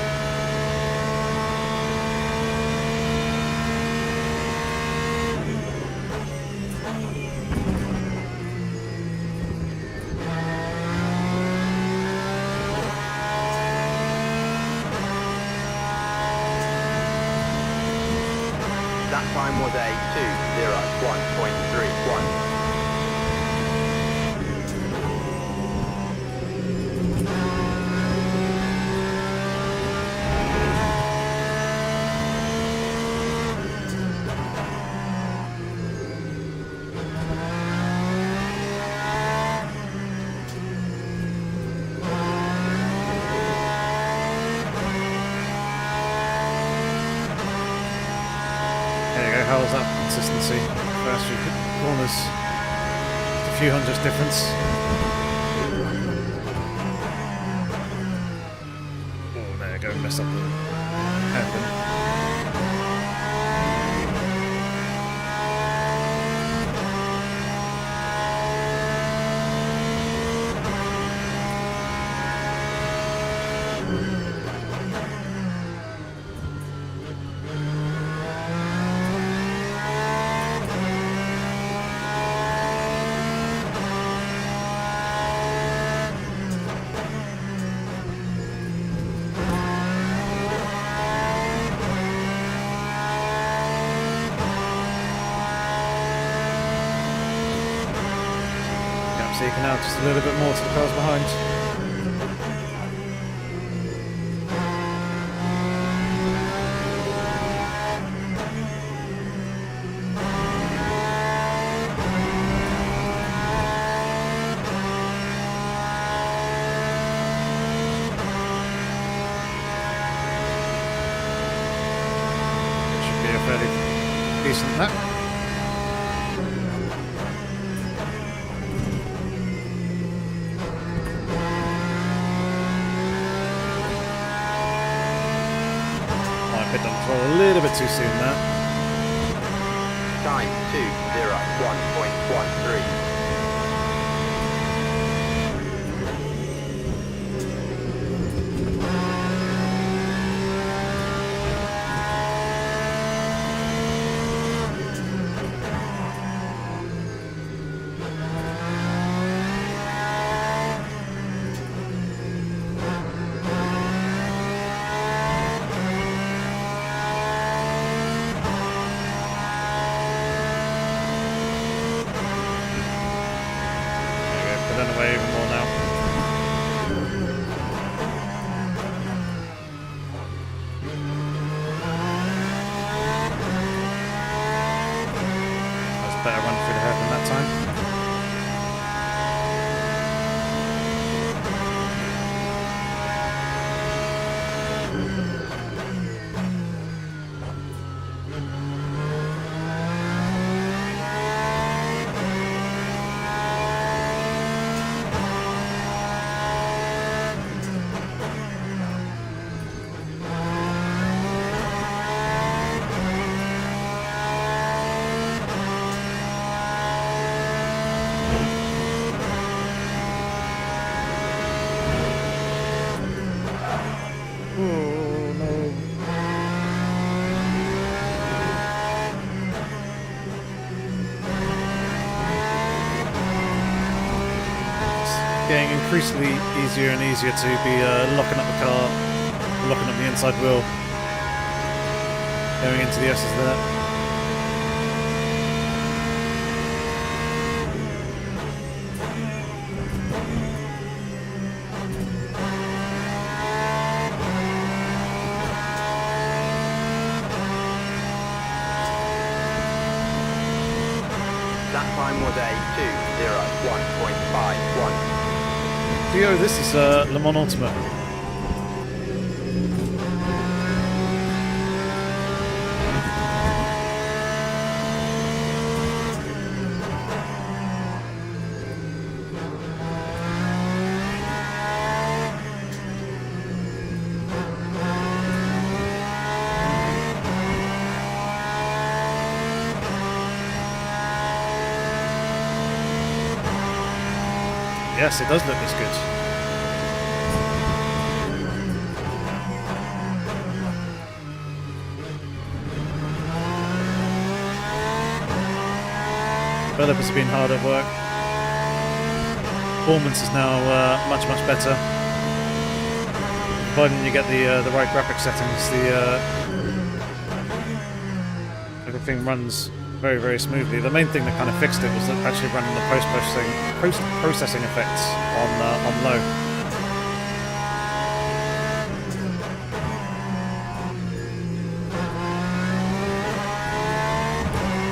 That time was a 2:01.31. How's that consistency? First few corners, a few hundredths difference. Oh, there you go, mess up the hairpin. So you can now just a little bit more to the cars behind. Should be a fairly decent lap. Pit on control a little bit too soon there. Time 2:01.13. Away even more now. That's a better run through the hairpin that time. Getting increasingly easier and easier to be locking up the car, locking up the inside wheel, going into the S's there. That time was a 2:01.51. Theo, this is Le Mans Ultimate. Yes, it does look this good. Developers have been hard at work. Performance is now much better. Providing you get the right graphic settings, everything runs very smoothly. The main thing that kind of fixed it was that actually running the post-processing effects on low.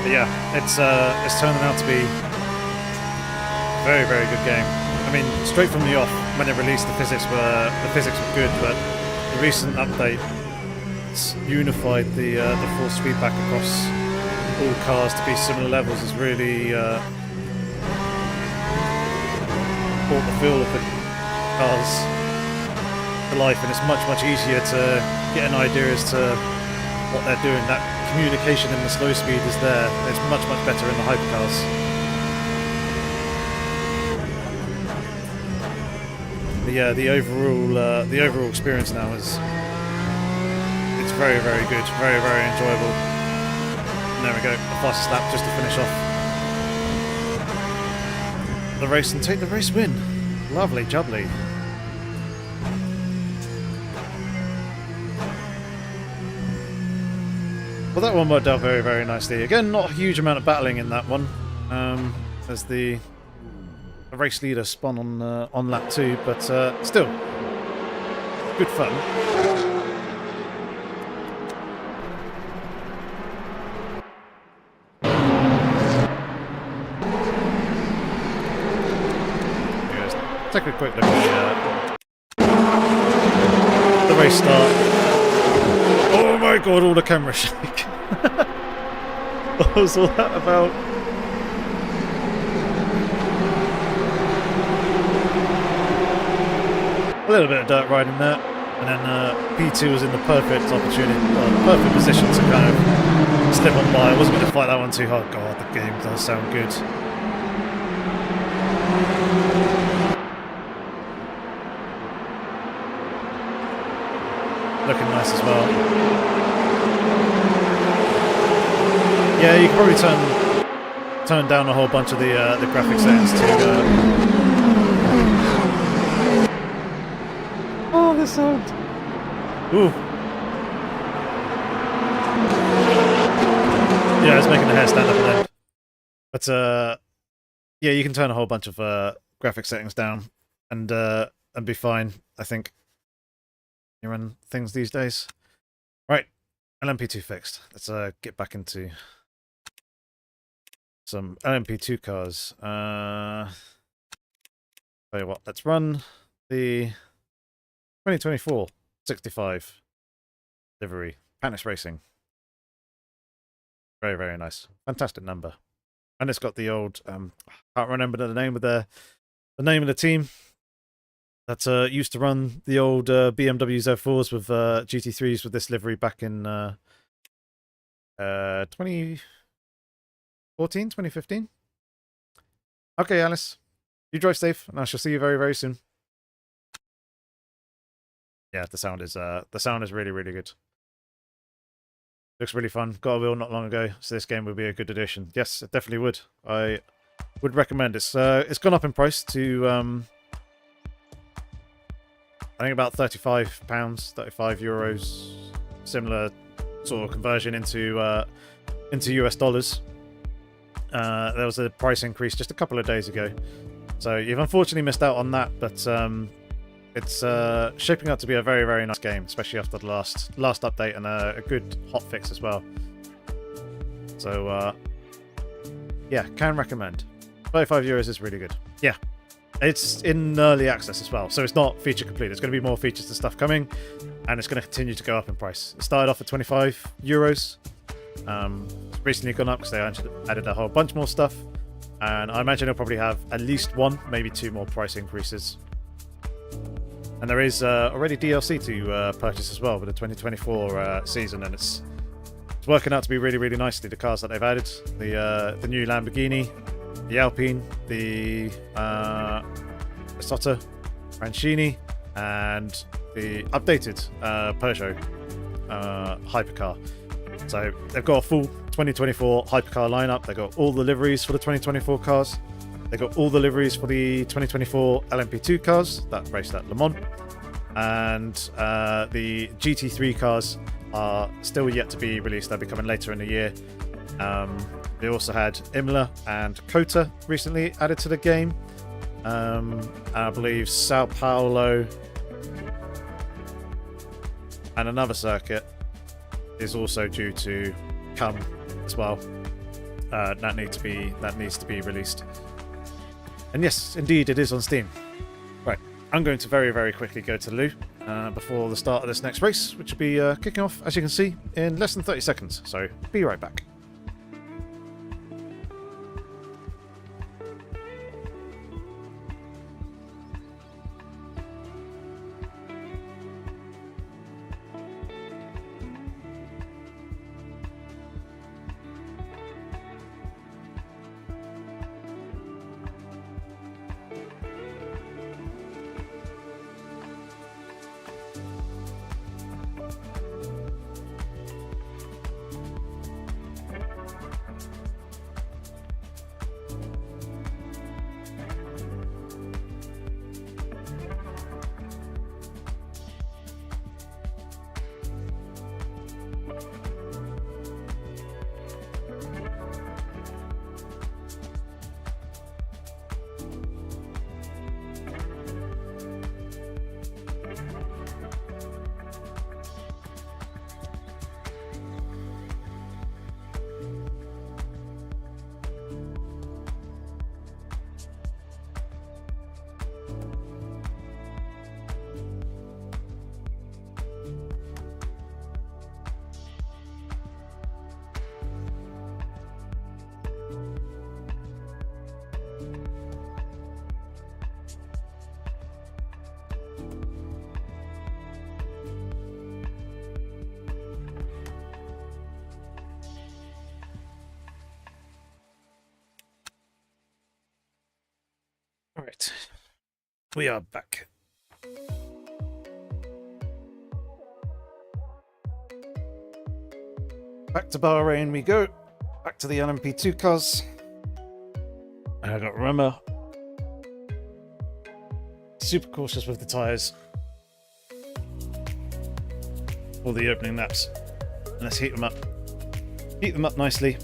But yeah, it's turning out to be a very good game. I mean, straight from the off, when it released, the physics were good, but the recent update unified the force feedback across all cars to be similar levels has really brought the feel of the cars to life, and it's much easier to get an idea as to what they're doing. That communication in the slow speed is there. It's much better in the hypercars. But yeah, the overall experience now is very good, very enjoyable. And there we go, the fastest lap just to finish off the race and take the race win. Lovely jubbly. Well, that one worked out very nicely. Again, not a huge amount of battling in that one, as the race leader spun on lap 2, but still good fun. Take a quick look at the race start. Oh my god, all the camera shake. What was all that about? A little bit of dirt riding there, and then P2 was in the perfect opportunity, perfect position to kind of slip on by. I wasn't going to fight that one too hard. God, the game does sound good. Looking nice as well. Yeah, you can probably turn down a whole bunch of the graphic settings to. Oh, the sound! Ooh. Yeah, it's making the hair stand up and end. But yeah, you can turn a whole bunch of graphic settings down and be fine, I think. You run things these days. Right, LMP2 fixed. Let's get back into some LMP2 cars. Tell you what, let's run the 2024 65 livery. Panis Racing. Very nice. Fantastic number. And it's got the old can't remember the name of the name of the team. That used to run the old BMW Z4s with GT3s with this livery back in 2014, 2015. Okay, Alice, you drive safe, and I shall see you very soon. Yeah, the sound is really good. Looks really fun. Got a wheel not long ago, so this game would be a good addition. Yes, it definitely would. I would recommend it. It's gone up in price to I think about £35, €35, similar sort of conversion into US dollars. There was a price increase just a couple of days ago, so you've unfortunately missed out on that. But it's shaping up to be a very nice game, especially after the last update and a good hotfix as well. So yeah, can recommend. €35 is really good. Yeah. It's in early access as well, so it's not feature complete. There's going to be more features and stuff coming, and it's going to continue to go up in price. It started off at €25. It's recently gone up because they added a whole bunch more stuff, and I imagine they'll probably have at least one, maybe two more price increases. And there is already DLC to purchase as well with the 2024 season, and it's working out to be really nicely. The cars that they've added, the new Lamborghini, the Alpine, the Isotta, Rancini, and the updated Peugeot hypercar. So they've got a full 2024 hypercar lineup. They've got all the liveries for the 2024 cars. They've got all the liveries for the 2024 LMP2 cars that raced at Le Mans. And the GT3 cars are still yet to be released. They'll be coming later in the year. They also had Imola and Kota recently added to the game. I believe Sao Paulo and another circuit is also due to come as well. That needs to be released. And yes, indeed, it is on Steam. Right, I'm going to very, very quickly go to the loo before the start of this next race, which will be kicking off, as you can see, in less than 30 seconds. So, be right back. Alright, we are back. Back to Bahrain we go. Back to the LMP2 cars. And I got to remember, super cautious with the tyres for the opening laps. And let's heat them up. Heat them up nicely.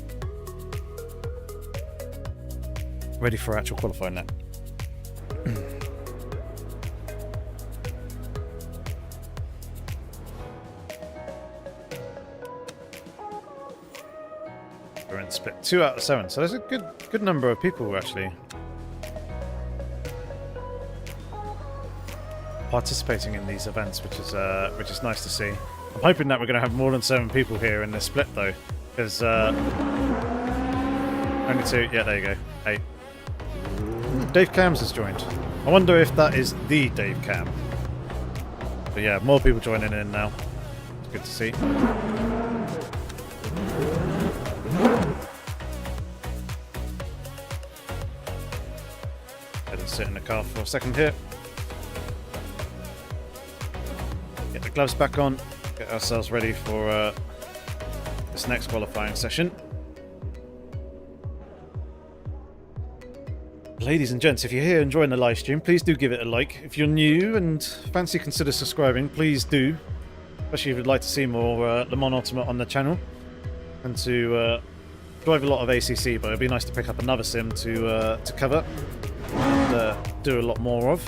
Ready for actual qualifying lap. We're in split 2 out of 7, so there's a good number of people actually participating in these events, which is nice to see. I'm hoping that we're going to have more than 7 people here in this split though, because only 2. Yeah, there you go. 8. Dave Cams has joined. I wonder if that is the Dave Cam. But yeah, more people joining in now. It's good to see. Head and sit in the car for a second here. Get the gloves back on. Get ourselves ready for this next qualifying session. Ladies and gents, if you're here enjoying the live stream, please do give it a like. If you're new and fancy consider subscribing, please do. Especially if you'd like to see more Le Mans Ultimate on the channel. And to drive a lot of ACC, but it'd be nice to pick up another sim to cover and do a lot more of.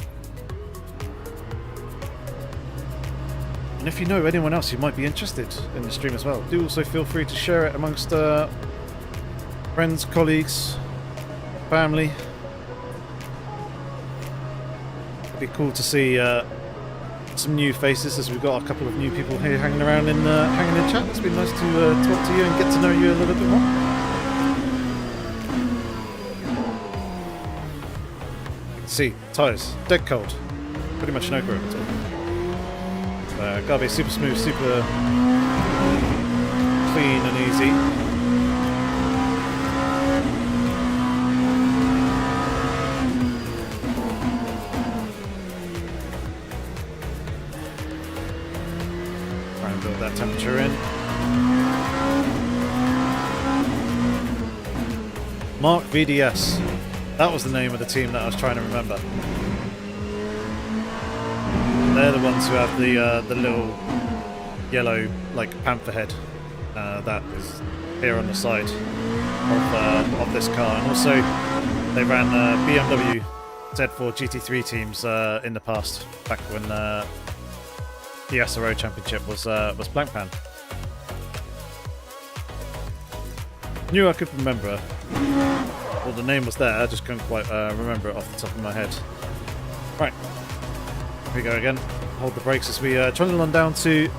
And if you know anyone else who might be interested in the stream as well, do also feel free to share it amongst friends, colleagues, family. It'd be cool to see some new faces, as we've got a couple of new people here hanging around in chat. It's been nice to talk to you and get to know you a little bit more. You can see tyres dead cold, pretty much no grip at all. Gotta be super smooth, super clean and easy. Try and build that temperature in. Mark VDS. That was the name of the team that I was trying to remember. They're the ones who have the little yellow like panther head that is here on the side of this car, and also they ran BMW Z4 GT3 teams in the past, back when the SRO Championship was Blancpan. Knew I could remember. Well, the name was there, I just couldn't quite remember it off the top of my head. Right, here we go again. Hold the brakes as we trundle on down to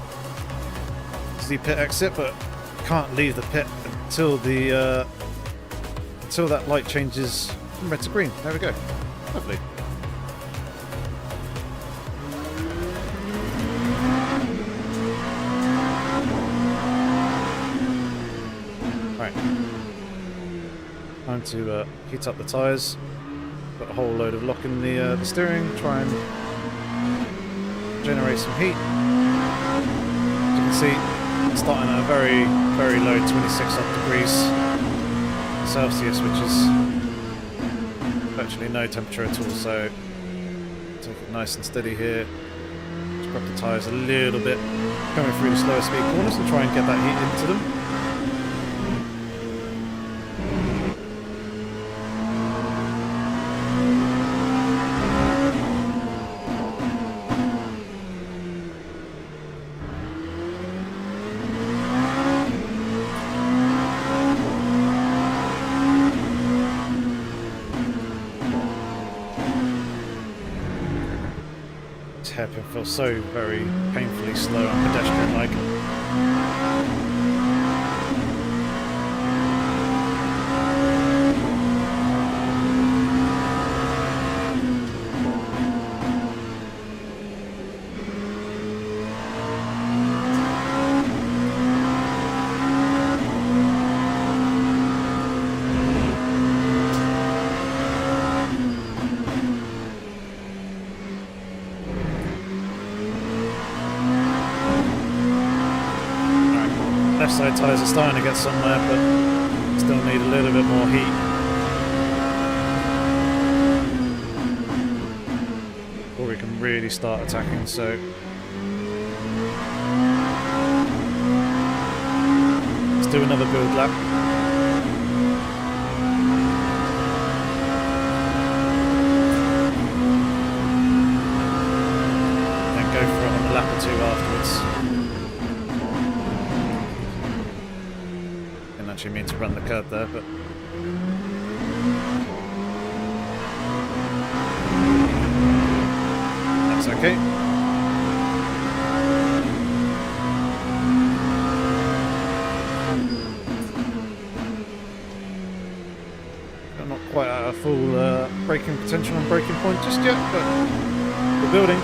the pit exit, but can't leave the pit until the until that light changes from red to green. There we go. Lovely. Right. Time to heat up the tyres. Put a whole load of lock in the steering. Try and generate some heat. As you can see, it's starting at a very, very low 26 odd degrees Celsius, which is virtually no temperature at all. So take it nice and steady here. Just grab the tyres a little bit, coming through the slower speed corners, and try and get that heat into them. Hairpin feels so very painfully slow and pedestrian-like. Left side tyres are starting to get somewhere, but still need a little bit more heat. Before we can really start attacking, so let's do another build lap. Then go for it on a lap or two afterwards. Actually mean to run the curb there, but that's okay. I'm not quite at a full braking potential and braking point just yet, but we're building.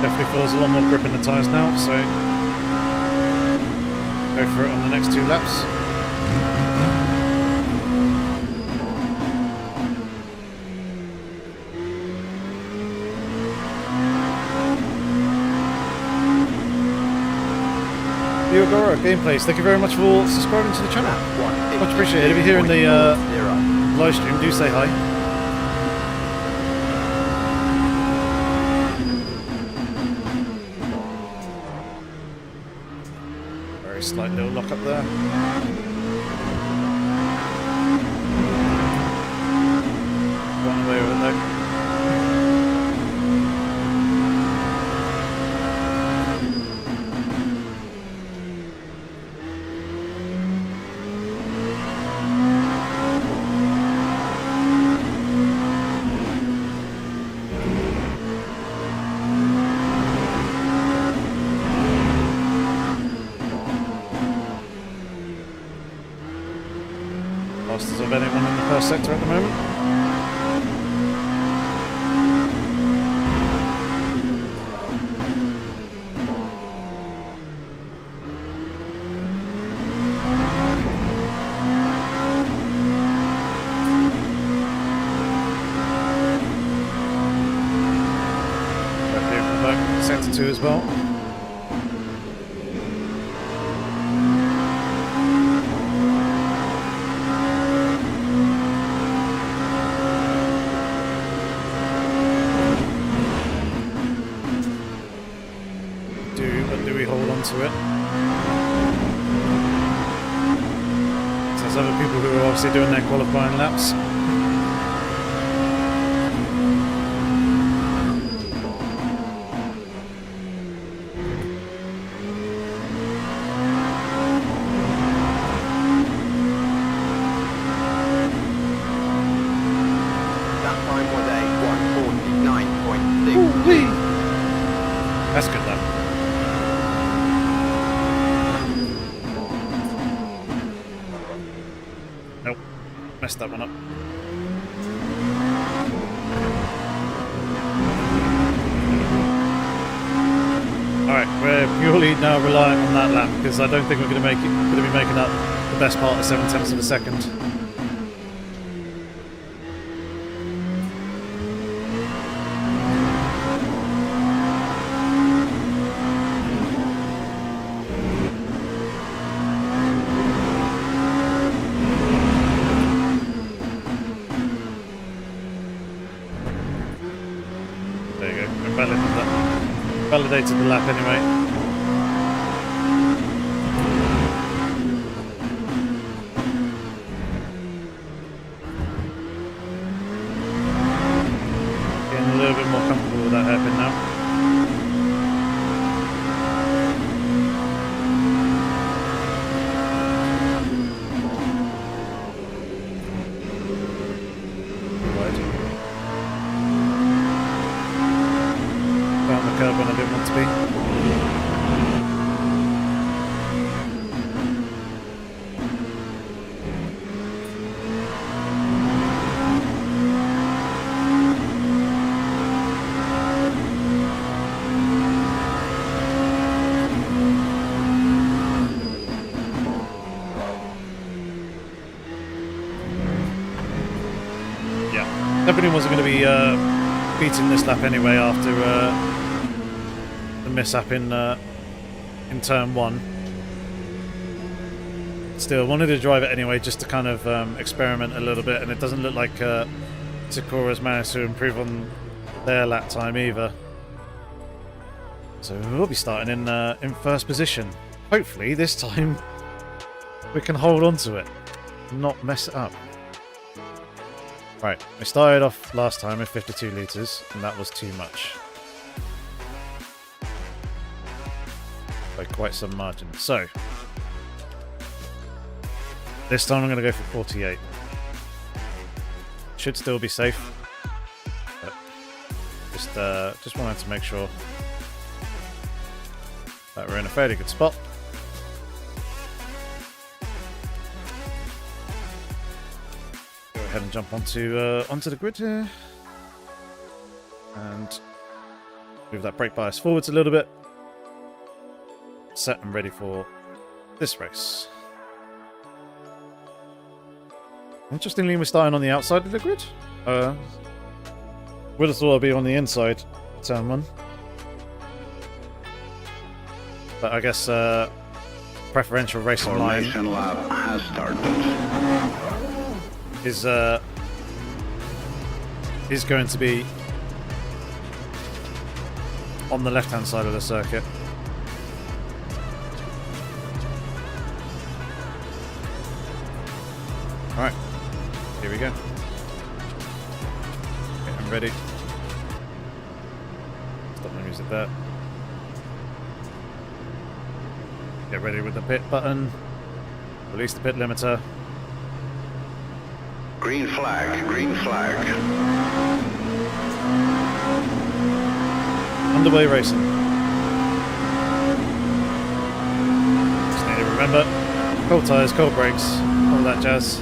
Definitely feels a lot more grip in the tyres now, so go for it on the next two laps. Yogora Gameplays, thank you very much for subscribing to the channel. Much appreciated. If you're here in the live stream, do say hi. Very slight little lock up there. fastest of anyone in the first sector at the moment. Sector 2 as well. But do we hold on to it? So there's other people who are obviously doing their qualifying laps. That's good though. Nope. Messed that one up. Alright, we're purely now relying on that lap because I don't think we're going to be making up the best part of 7/10 of a second. Validated the lap anyway. Getting a little bit more comfortable with that hairpin now. Curb when I didn't want to be. Yeah, definitely wasn't going to be beating this lap anyway after the mishap in turn 1. Still wanted to drive it anyway just to kind of experiment a little bit, and it doesn't look like Sakura's managed to improve on their lap time either. So we'll be starting in first position. Hopefully this time we can hold on to it, not mess it up. Right, we started off last time with 52 litres and that was too much. By quite some margin. So this time I'm going to go for 48. Should still be safe, but just wanted to make sure that we're in a fairly good spot. Go ahead and jump onto the grid here and move that brake bias forwards a little bit. Set and ready for this race. Interestingly, we're starting on the outside of the grid. Would have thought I'd be on the inside, turn 1. But I guess preferential racing line lap has started. Is going to be on the left-hand side of the circuit. Alright, here we go. Okay, I'm ready. Stop the music there. Get ready with the pit button. Release the pit limiter. Green flag, green flag. Underway racing. Just need to remember, cold tyres, cold brakes, all that jazz.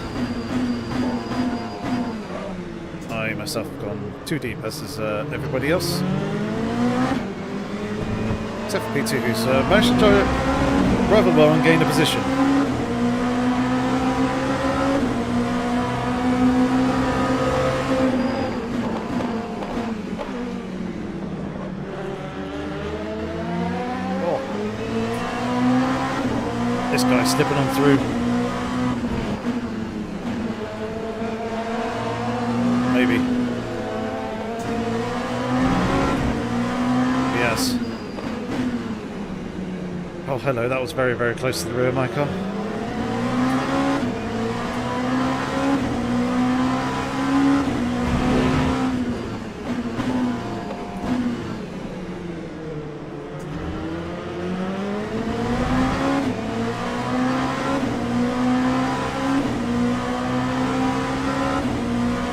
myself have gone too deep, as is everybody else. Except for P2, who's managed to enjoy it rather well and gained a position. Oh. This guy's slipping on through. Maybe. Yes. Oh, hello, that was very, very close to the rear of my car.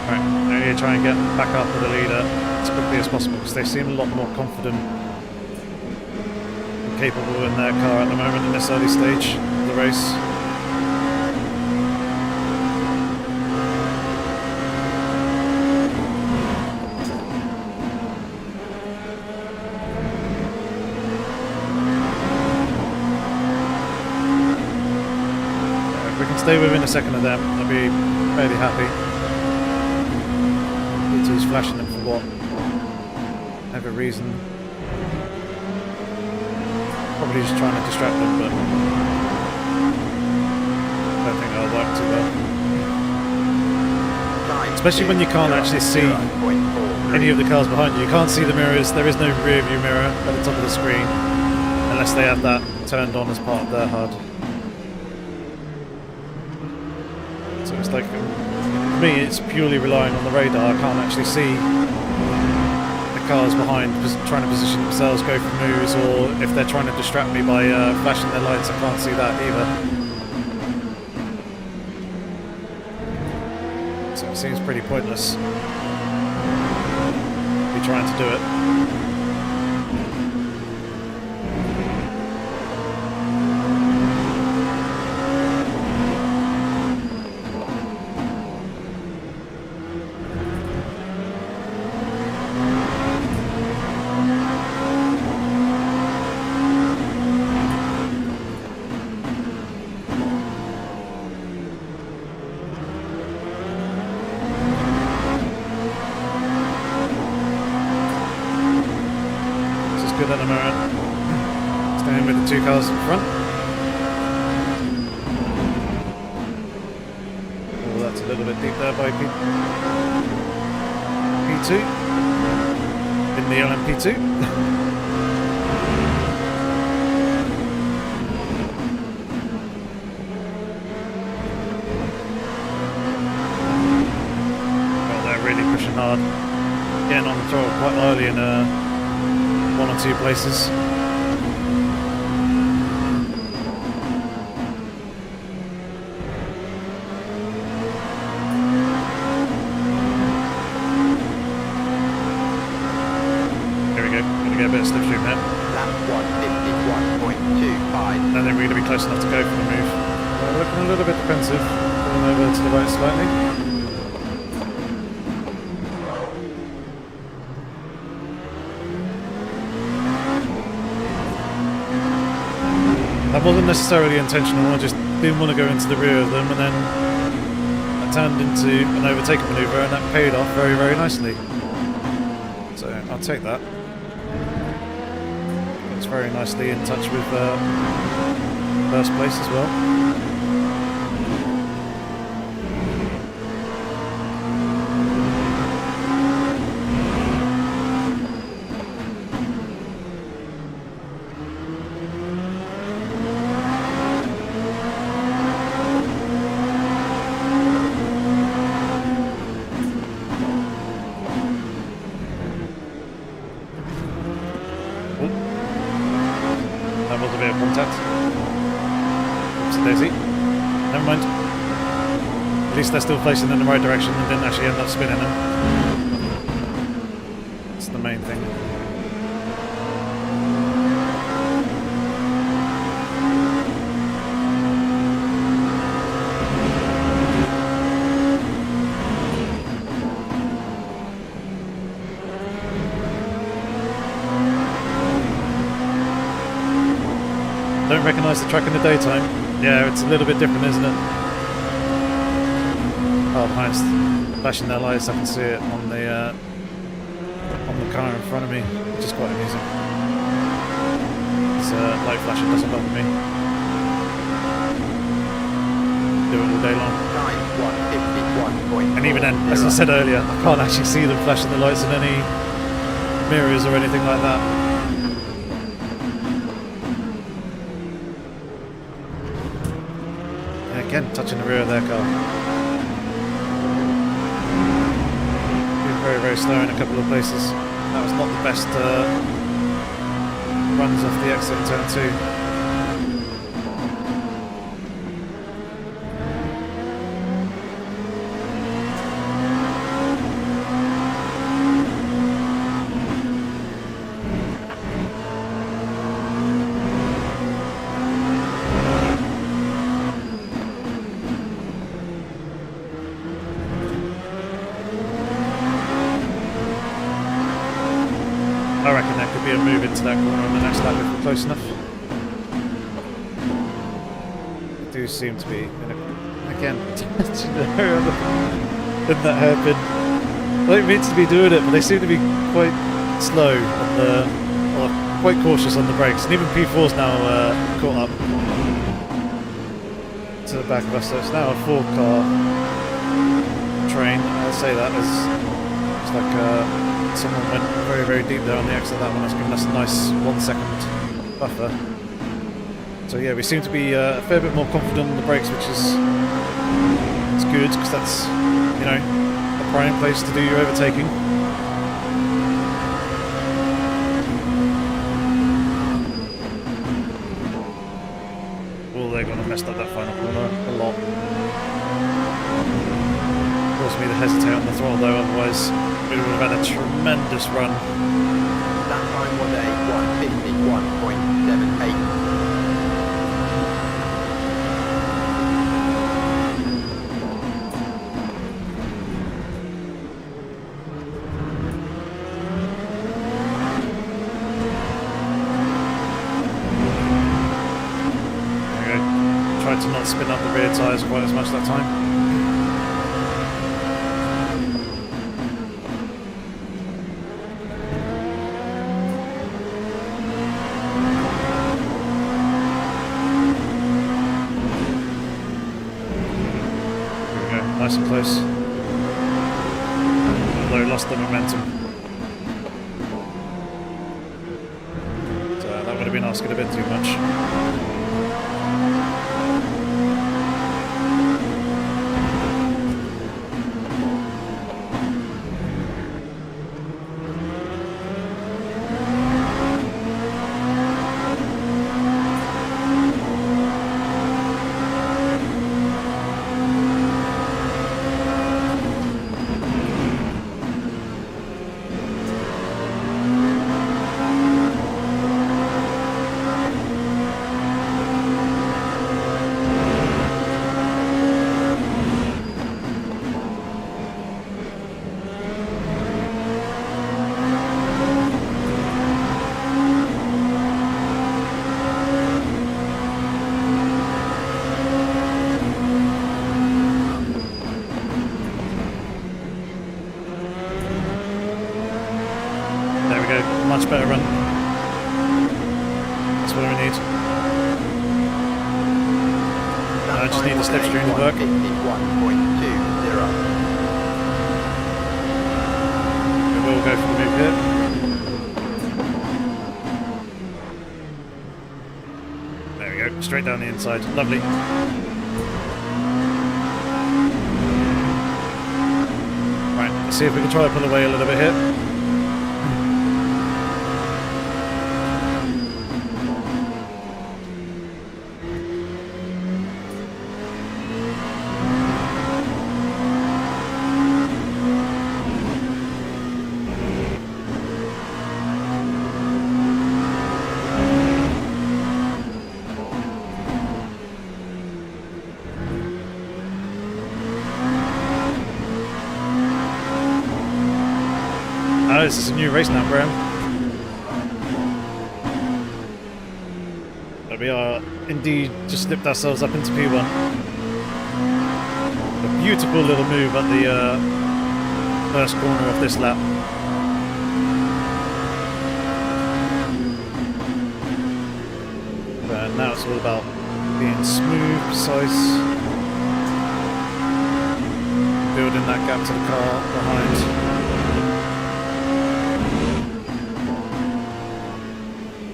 Right, I need to try and get back up with the leader as quickly as possible because they seem a lot more confident capable in their car at the moment in this early stage of the race. If we can stay within a second of them, I'll be fairly happy. P2's flashing them for whatever reason. Probably just trying to distract them, but I don't think that'll work too well. Especially when you can't actually see any of the cars behind you. You can't see the mirrors, there is no rear view mirror at the top of the screen, unless they have that turned on as part of their HUD. So it's like, for me, it's purely relying on the radar. I can't actually see cars behind trying to position themselves, go for moves, or if they're trying to distract me by flashing their lights, I can't see that either. So it seems pretty pointless be trying to do it. Good at the moment. Staying with the two cars in front. Oh, that's a little bit deep there by P2. In the LMP2. Oh, they're really pushing hard. Getting on the throttle quite early in one or two places. Here we go. Gonna get a bit of slipstream there. Lap 151.25. And then we're going to be close enough to go for the move. Looking a little bit defensive. Going over to the right slightly. That wasn't necessarily intentional, I just didn't want to go into the rear of them, and then I turned into an overtaking manoeuvre and that paid off very, very nicely. So I'll take that. It's very nicely in touch with first place as well. That was a bit of contact. Oopsie daisy. Never mind. At least they're still facing in the right direction and didn't actually end up spinning them. That's the main thing. don't recognise the track in the daytime. Yeah, it's a little bit different, isn't it? Oh, behind, flashing their lights, I can see it on the car in front of me, which is quite amusing. This light flashing doesn't bother me. Do it all day long. And even then, as I said earlier, I can't actually see them flashing the lights in any mirrors or anything like that. And again, touching the rear of their car. Been very, very slow in a couple of places. That was not the best runs off the exit in turn 2. I reckon there could be a move into that corner on the next lap if we're close enough. They do seem to be, again, touching the area in that hairpin. I don't mean to be doing it, but they seem to be quite slow on the, or quite cautious on the brakes. And even P4's now caught up to the back of us, so it's now a 4-car train. I'll say that as it's like someone went very, very deep there on the exit of that one. That's given us a nice 1 second buffer. So yeah, we seem to be a fair bit more confident on the brakes, which is it's good because that's, you know, a prime place to do your overtaking. Oh, they're going to mess up that final corner a lot. Forced me to hesitate on the throttle though, otherwise we would have had a tremendous run. That time was a 151.78. There we go. Tried to not spin up the rear tyres quite as much that time. Nice and close. Although lost the momentum. So that would have been asking a bit too much. Much better run. That's what we need. I just need the slipstream to work. 51.20. We will go for the move here. There we go, straight down the inside. Lovely. Right, let's see if we can try to pull away a little bit here. Oh, this is a new race now, Graham. But we are indeed just slipped ourselves up into P1. A beautiful little move at the first corner of this lap. But now it's all about being smooth, precise, building that gap to the car behind.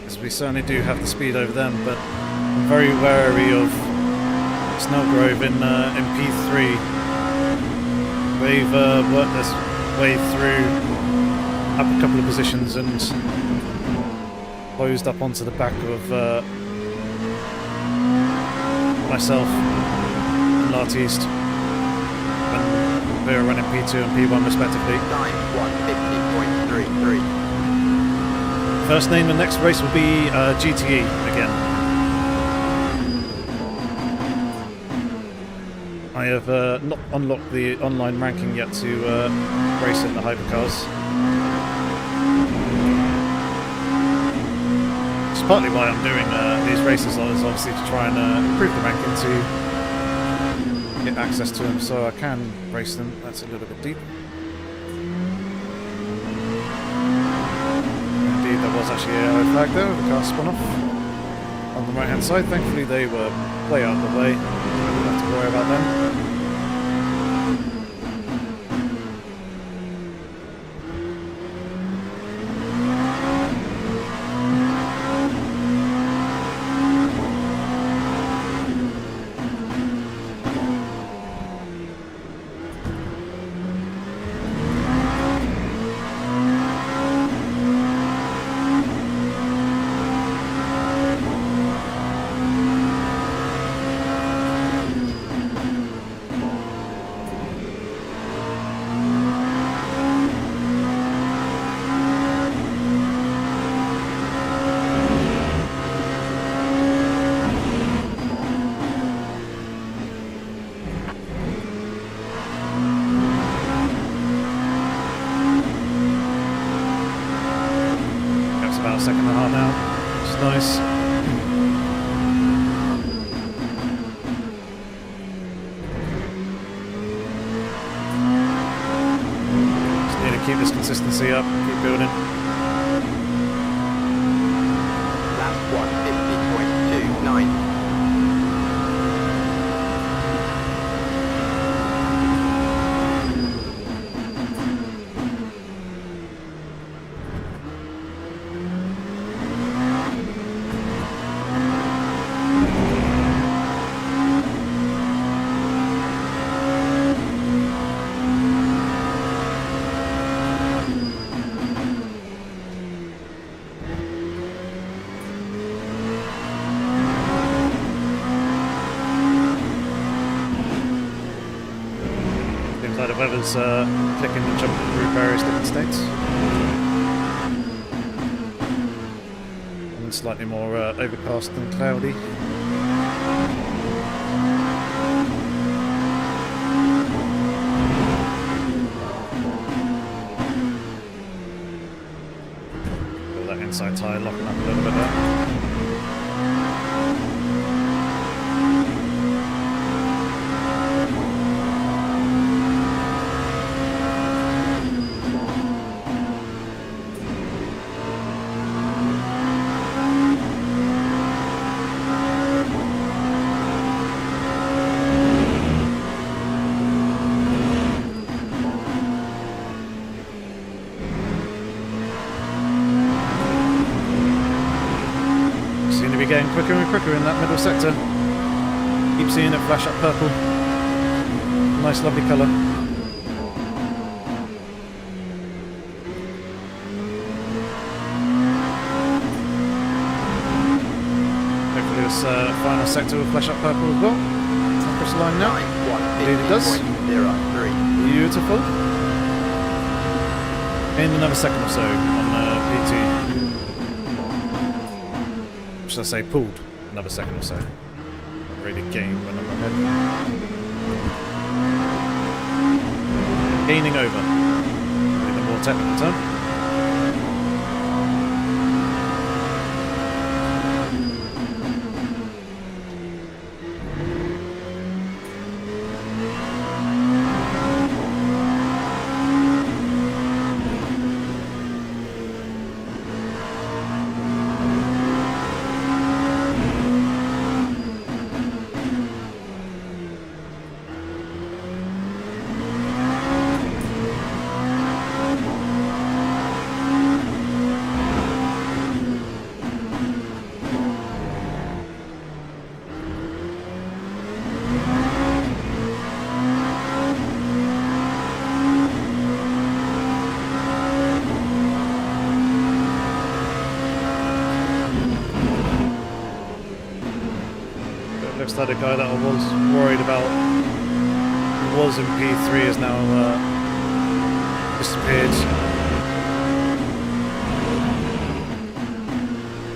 As we certainly do have the speed over them, but I'm very wary of Snellgrove in P3. They've worked this way through up a couple of positions and closed up onto the back of myself and L'artiste when they were running P2 and P1 respectively. Time 150.33. First name the next race will be GTE again. I have not unlocked the online ranking yet to race in the hypercars. It's partly why I'm doing these races, is obviously to try and improve the ranking to get access to them so I can race them. That's a little bit deep. Indeed, there was actually a yellow flag there, the car spun off on the right hand side. Thankfully they were way out of the way. Don't have to worry about them. About a second and a half now, which is nice. Just need to keep this consistency up, keep building. Lap 150.29. Like the weather's clicking and jumping through various different states. And slightly more overcast than cloudy. Feel that inside tyre locking up a little bit there. Getting quicker and quicker in that middle sector. Keep seeing it flash up purple. Nice lovely colour. Hopefully this final sector will flash up purple as well. Across the line now. Indeed it does. Beautiful. In another second or so on PT. Should I say pulled another second or so. Not really gained when I'm ahead. Gaining over. Maybe the more technical term. that a guy that I was worried about was in P3 has now disappeared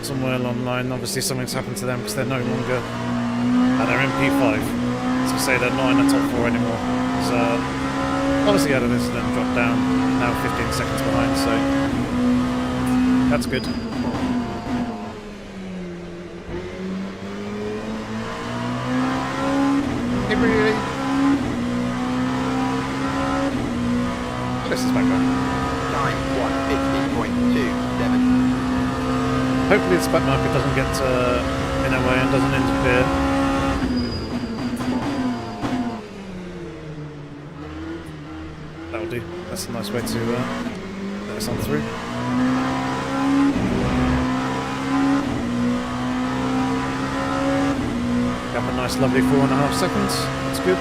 somewhere along the line. Obviously something's happened to them because they're no longer they're in P5, so say they're not in the top 4 anymore. So obviously had an incident, dropped down, now 15 seconds behind, so that's good. Hey, really? This is back on. Time 150.27. Hopefully the spec market doesn't get in our way and doesn't interfere. That'll do. That's a nice way to let us on through. Got a nice lovely 4.5 seconds. That's good.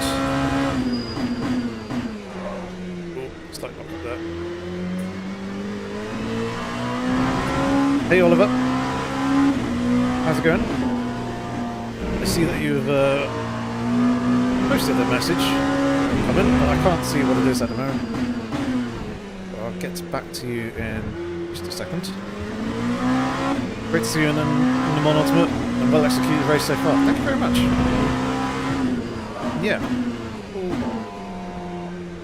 Oh, start up with that. Hey Oliver. How's it going? I see that you've posted a message. But I can't see what it is at the moment. But I'll get back to you in just a second. Great to see you in the Mon Ultimate and well executed race so far. Thank you very much. Yeah.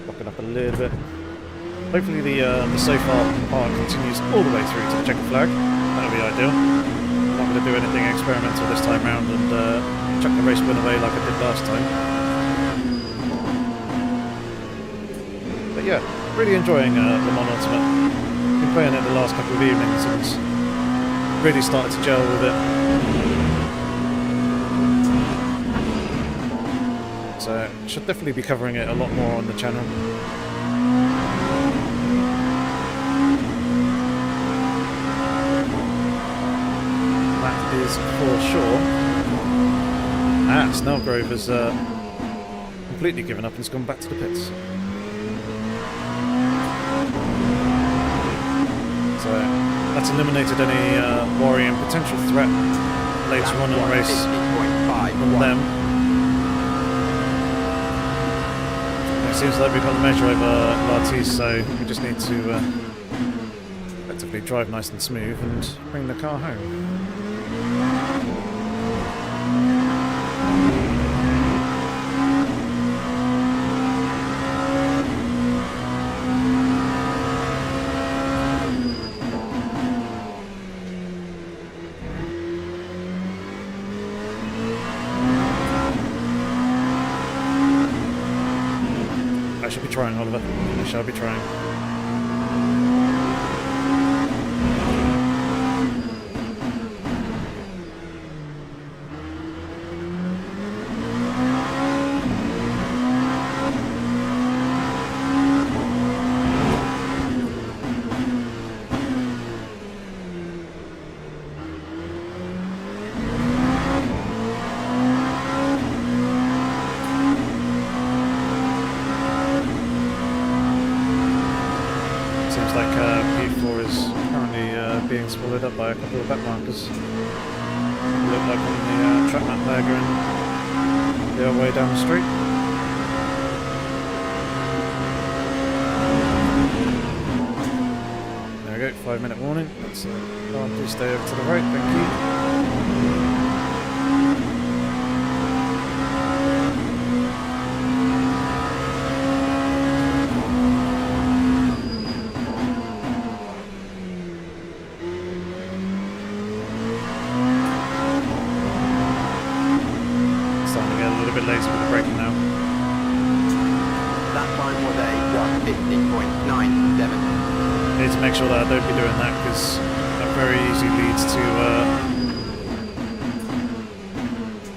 Locking up a little bit. Hopefully the so far part continues all the way through to the checker flag. That'll be ideal. I'm not going to do anything experimental this time round and chuck the race win away like I did last time. But yeah, really enjoying Le Mans Ultimate. Been playing it the last couple of evenings and really started to gel with it. So should definitely be covering it a lot more on the channel. That is for sure. Snellgrove has completely given up and has gone back to the pits. So that's eliminated any worry and potential threat later on in the race from them. It seems like we've got the measure over Lartiz, so we just need to effectively drive nice and smooth and bring the car home. I shall be trying, Oliver. I shall be trying. P4 is currently being swallowed up by a couple of back markers. Look like on the track map there going the other way down the street. There we go, 5-minute warning. That's please stay over to the right, thank you. Later with the braking now. That time was a 150.97. Need to make sure that I don't be doing that because that very easily leads to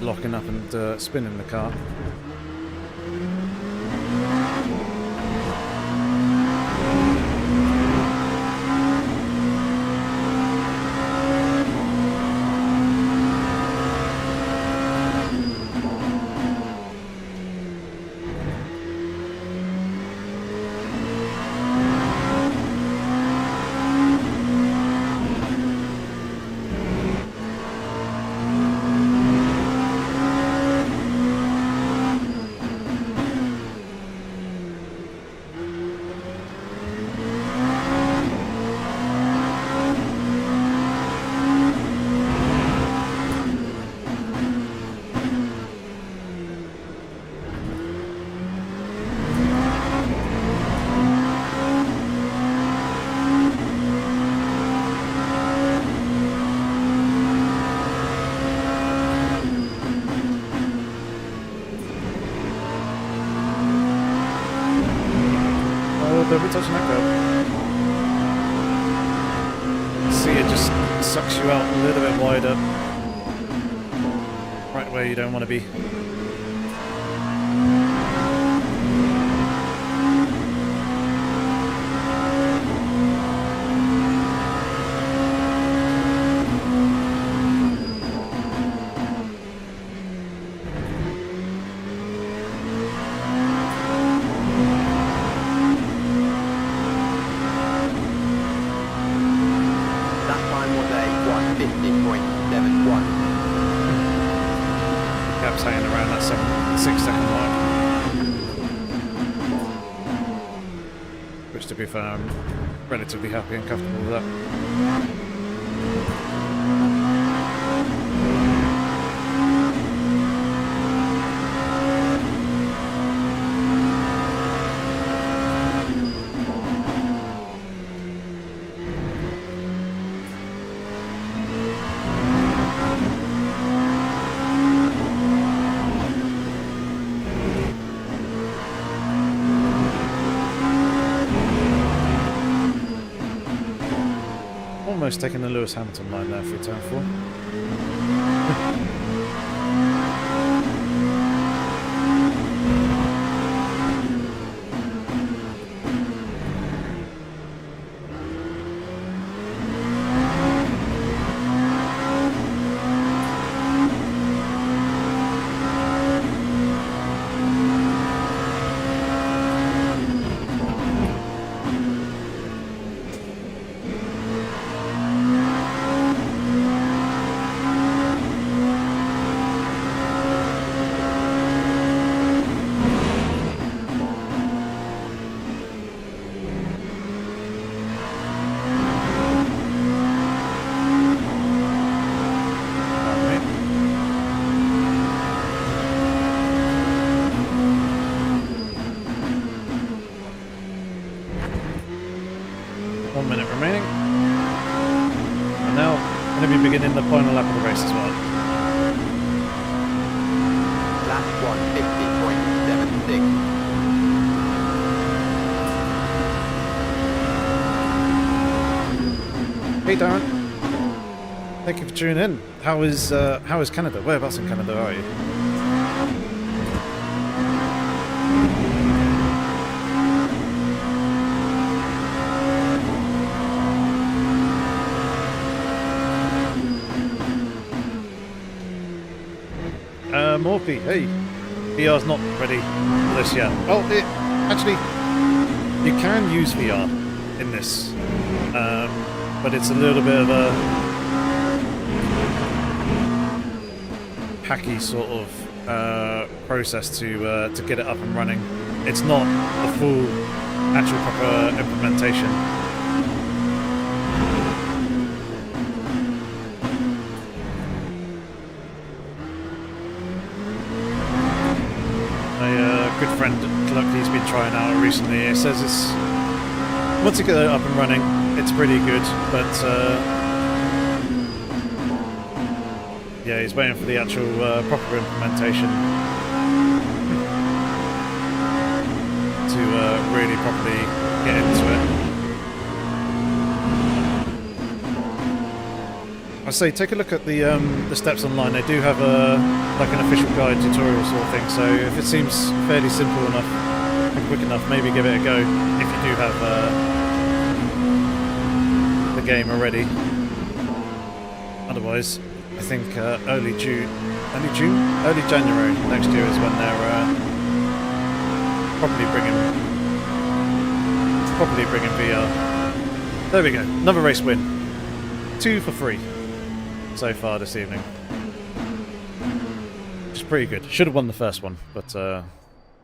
locking up and spinning the car. Don't be touching that curb. See, it just sucks you out a little bit wider. Right where you don't want to be. That time was a 150.71. Gap's hanging around that 6-second mark. Which, to be fair, I'm relatively happy and comfortable with that. Almost taking the Lewis Hamilton line there for turn 4. Beginning the final lap of the race as well. Lap 150.76. Hey Darren, thank you for tuning in. How is Canada? Whereabouts in Canada are you? Morphy, hey, VR's not ready for this yet. Well, actually, you can use VR in this, but it's a little bit of a hacky sort of process to get it up and running. It's not the full, actual proper implementation. Good friend Cluck, he's been trying out recently. He says it's once you get it up and running, it's pretty good, but yeah, he's waiting for the actual proper implementation to really properly get into it. I say take a look at the steps online. They do have like an official guide tutorial sort of thing, so if it seems fairly simple enough and quick enough, maybe give it a go if you do have the game already. Otherwise, I think early January next year is when they're probably bringing VR. There we go, another race win. 2 for 3 so far this evening, which is pretty good. Should have won the first one, but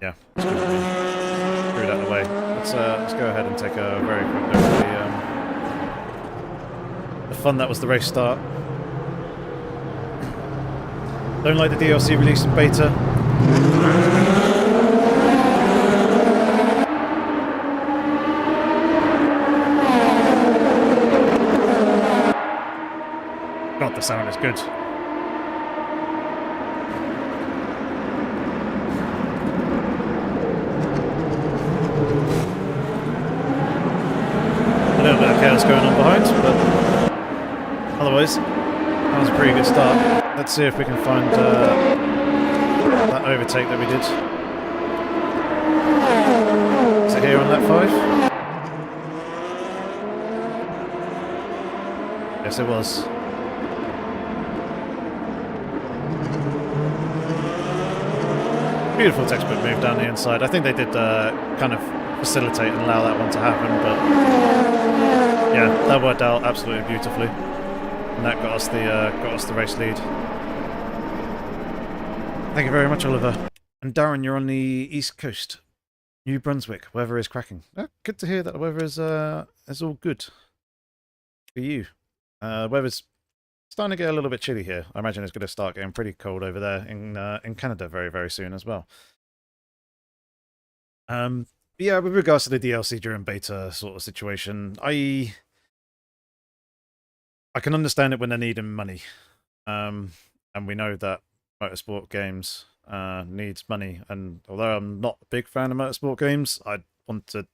yeah, screwed out of the way. Let's go ahead and take a very quick look at the fun that was the race start. Don't like the DLC release in beta. God, the sound is good. else going on behind, but otherwise, that was a pretty good start. Let's see if we can find that overtake that we did. Is it here on lap 5? Yes, it was. Beautiful textbook move down the inside. I think they did kind of facilitate and allow that one to happen, but yeah, that worked out absolutely beautifully, and that got us the race lead. Thank you very much, Oliver. And Darren, you're on the East Coast, New Brunswick. Weather is cracking. Good to hear that the weather is all good for you. Weather's starting to get a little bit chilly here. I imagine it's going to start getting pretty cold over there in Canada very, very soon as well. Yeah, with regards to the DLC during beta sort of situation, I can understand it when they're needing money. And we know that motorsport games needs money. And although I'm not a big fan of motorsport games, I want to...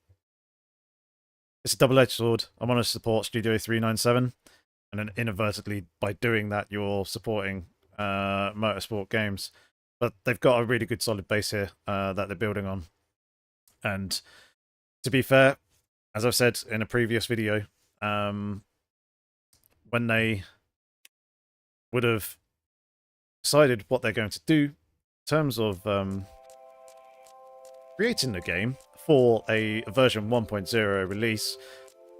It's a double-edged sword. I want to support Studio 397. And then inadvertently, by doing that, you're supporting motorsport games. But they've got a really good solid base here that they're building on. And to be fair, as I've said in a previous video, when they would have decided what they're going to do in terms of creating the game for a version 1.0 release,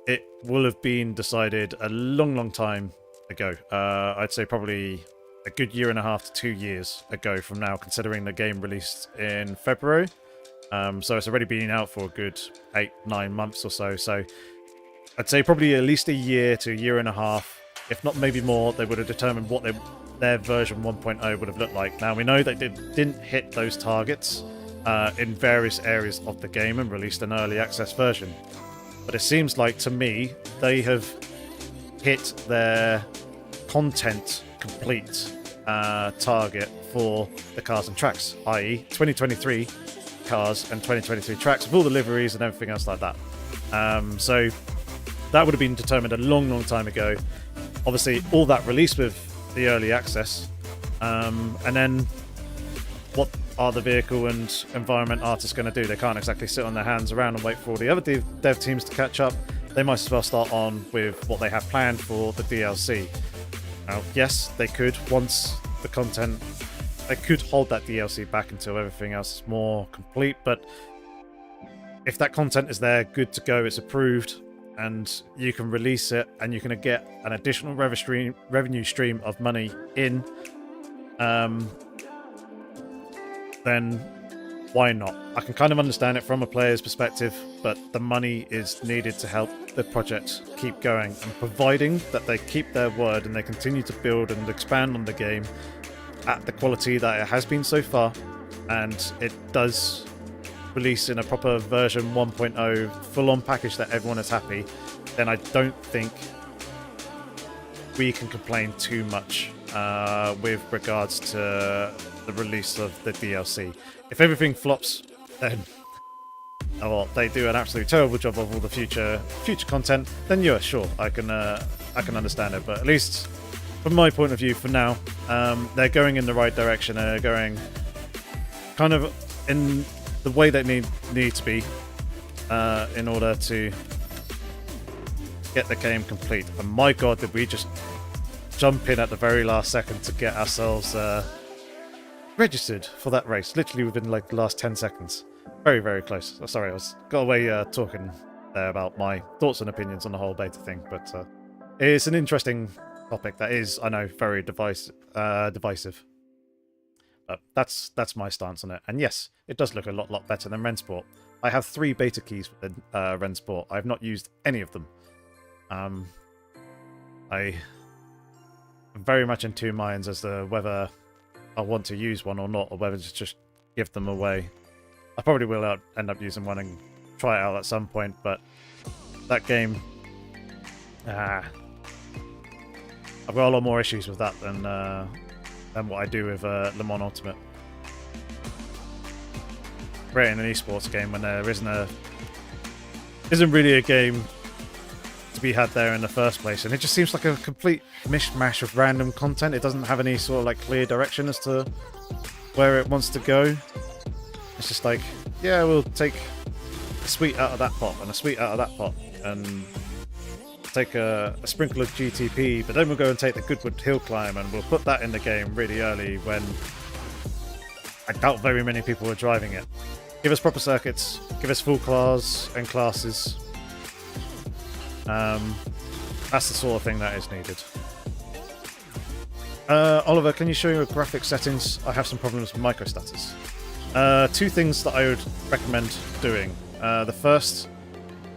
it will have been decided a long, long time ago. I'd say probably a good 1.5 to 2 years ago from now, considering the game released in February. So it's already been out for a good 8-9 months or so. So I'd say probably at least a year to 1.5 years, if not maybe more, they would have determined what their version 1.0 would have looked like. Now, we know that they didn't hit those targets in various areas of the game and released an early access version. But it seems like, to me, they have hit their content complete target for the cars and tracks, i.e. 2023 cars and 2023 tracks with all the liveries and everything else like that. So that would have been determined a long, long time ago. Obviously, all that released with the early access. And then what are the vehicle and environment artists going to do? They can't exactly sit on their hands around and wait for all the other dev teams to catch up. They might as well start on with what they have planned for the DLC. Now, yes, they could, once the content... They could hold that DLC back until everything else is more complete, but if that content is there, good to go, it's approved, and you can release it, and you can get an additional revenue stream of money in, then why not? I can kind of understand it from a player's perspective, but the money is needed to help the project keep going, and providing that they keep their word and they continue to build and expand on the game at the quality that it has been so far, and it does release in a proper version 1.0 full-on package that everyone is happy, then I don't think we can complain too much with regards to the release of the DLC. If everything flops, then they do an absolutely terrible job of all the future content, then yeah, sure, I can understand it. But at least from my point of view, for now, they're going in the right direction. They're going kind of in the way they need to be in order to get the game complete. And my god, did we just jump in at the very last second to get ourselves registered for that race, literally within like the last 10 seconds. Very, very close. Oh, sorry, I got away talking there about my thoughts and opinions on the whole beta thing, but it's an interesting topic that is, I know, very divisive. But that's my stance on it. And yes, it does look a lot better than Rensport. I have 3 beta keys for Rensport. I have not used any of them. I am very much in two minds as to whether I want to use one or not, or whether to just give them away. I probably will end up using one and try it out at some point, but that game... I've got a lot more issues with that than what I do with Le Mans Ultimate. Creating an esports game when there isn't really a game to be had there in the first place, and it just seems like a complete mishmash of random content. It doesn't have any sort of like clear direction as to where it wants to go. It's just like, yeah, we'll take a sweet out of that pot and a sweet out of that pot and take a sprinkle of GTP, but then we'll go and take the Goodwood Hill Climb and we'll put that in the game really early when I doubt very many people are driving it. Give us proper circuits, give us full class and classes. That's the sort of thing that is needed. Oliver, can you show your graphic settings? I have some problems with microstatus. Two things that I would recommend doing. The first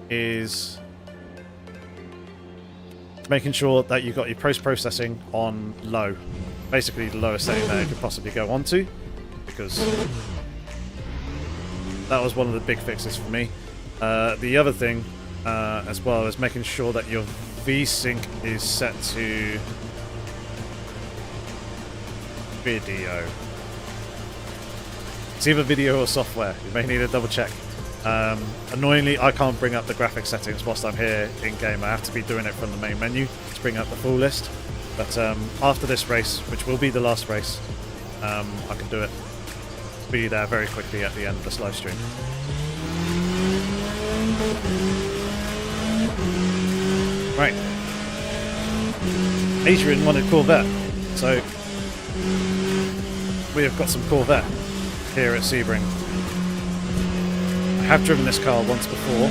is making sure that you've got your post-processing on low. Basically the lowest setting that it could possibly go onto, because that was one of the big fixes for me. The other thing as well is making sure that your VSync is set to video. It's either video or software. You may need to double check. Annoyingly, I can't bring up the graphic settings whilst I'm here in-game. I have to be doing it from the main menu to bring up the full list. But after this race, which will be the last race, I can do it. Be there very quickly at the end of this live stream. Right. Adrian wanted Corvette, so we have got some Corvette here at Sebring. I have driven this car once before.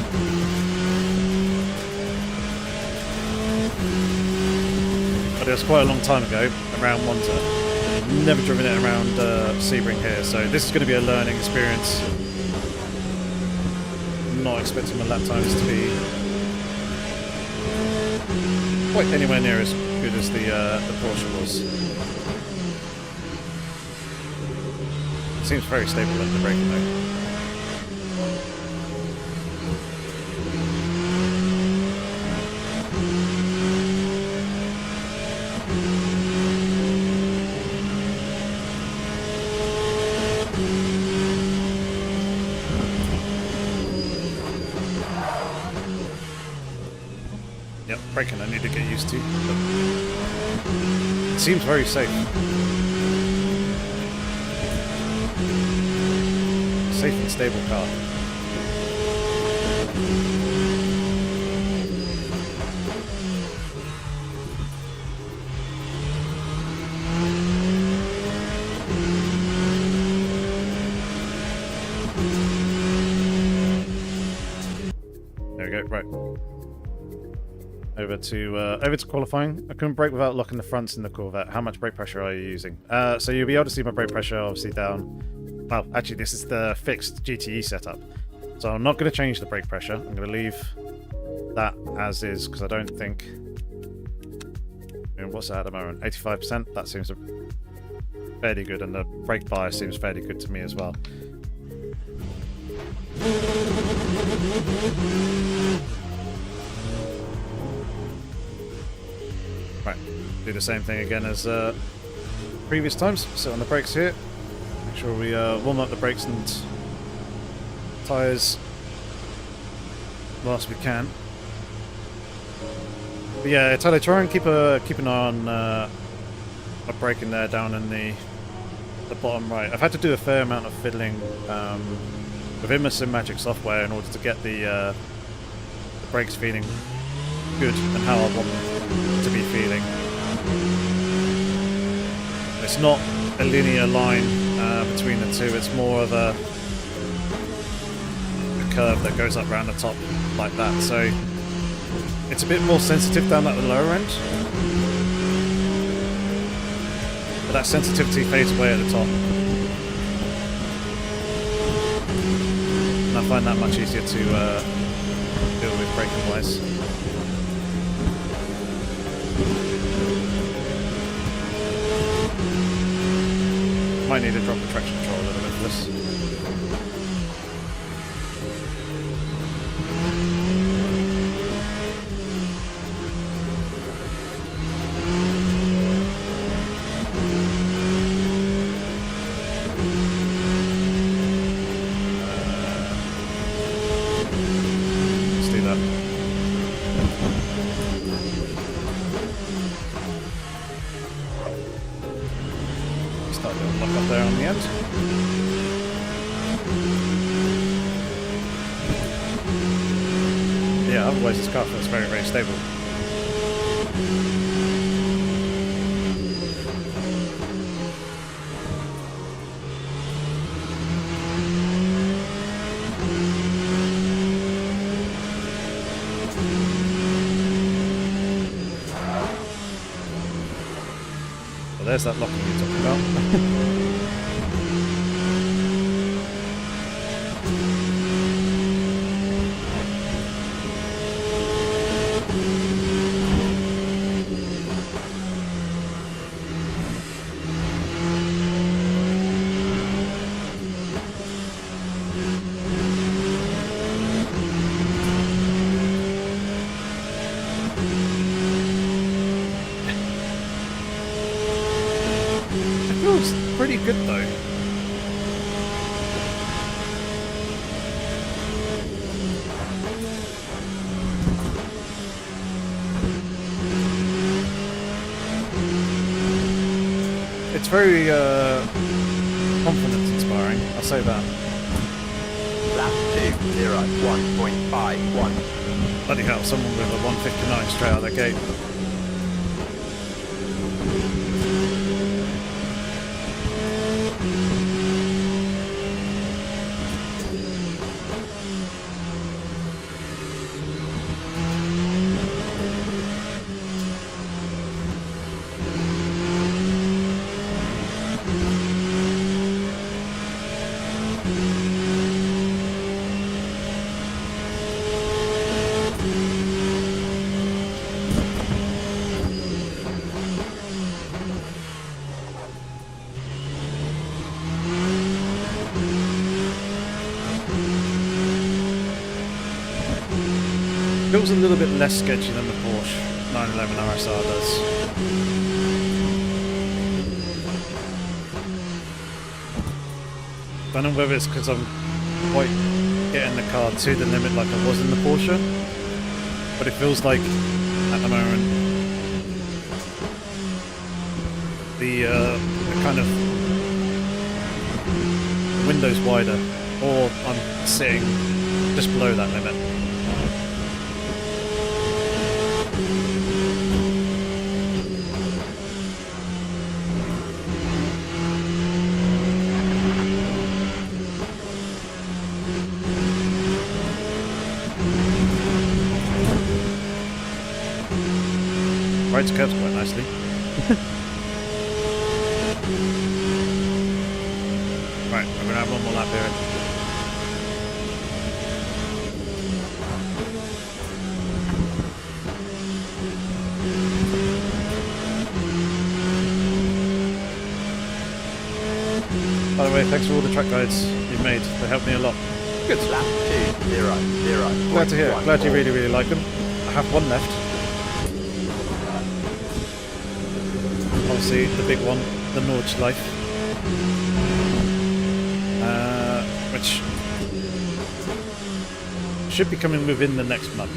But it was quite a long time ago, around Monza. Never driven it around Sebring here, so this is going to be a learning experience. I'm not expecting my lap times to be quite anywhere near as good as the Porsche was. It seems very stable under braking though. Yep, braking I need to get used to, but it seems very safe. Safe and stable car. There we go, right. Over to qualifying. I couldn't brake without locking the fronts in the Corvette. How much brake pressure are you using? So you'll be able to see my brake pressure obviously down. Well, actually this is the fixed GTE setup. So I'm not going to change the brake pressure. I'm going to leave that as is because I don't think... I mean, what's that at the moment? 85%? That seems fairly good, and the brake bias seems fairly good to me as well. Right, do the same thing again as previous times. Sit on the brakes here. Make sure we warm up the brakes and tyres whilst we can. But yeah, Tyler, try and keep an eye on a braking there down in the bottom right. I've had to do a fair amount of fiddling within my SimMagic software in order to get the brakes feeling good and how I want them to be feeling. It's not a linear line between the two, it's more of a curve that goes up around the top like that, so it's a bit more sensitive down at the lower end, but that sensitivity fades away at the top, and I find that much easier to deal with braking wise. Might need to drop the traction control a little bit for this. Let's do that. Yeah, otherwise this car feels very, very stable. Well, there's that locking you're talking about. Pretty good though. It's very confidence inspiring, I'll say that. Lap 2:01.51. Bloody hell, someone with a 159 straight out of the gate. Feels a little bit less sketchy than the Porsche 911 RSR does. Don't know whether it's because I'm quite getting the car to the limit like I was in the Porsche, but it feels like at the moment the kind of window's wider, or I'm sitting just below that limit. Rides curves quite nicely. Right, we're gonna have one more lap here. By the way, thanks for all the track guides you've made. They helped me a lot. Good. Lap 2:00. Glad to hear it. Glad you really, really like them. I have one left. Obviously, the big one, the Nordge Life, which should be coming within the next month,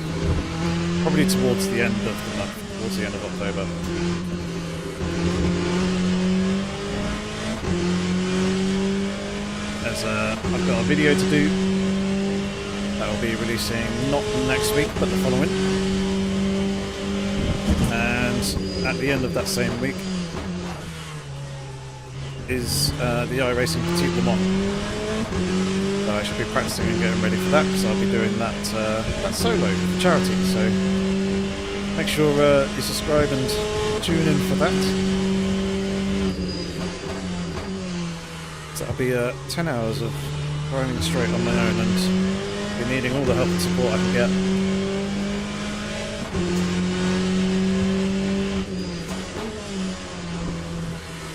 probably towards the end of the month, towards the end of October. As I've got a video to do that will be releasing not next week, but the following, and at the end of that same week is the iRacing Petite Le Mans. So I should be practicing and getting ready for that, because I'll be doing that that solo for charity. So make sure you subscribe and tune in for that. So that'll be 10 hours of driving straight on my own, and be needing all the help and support I can get.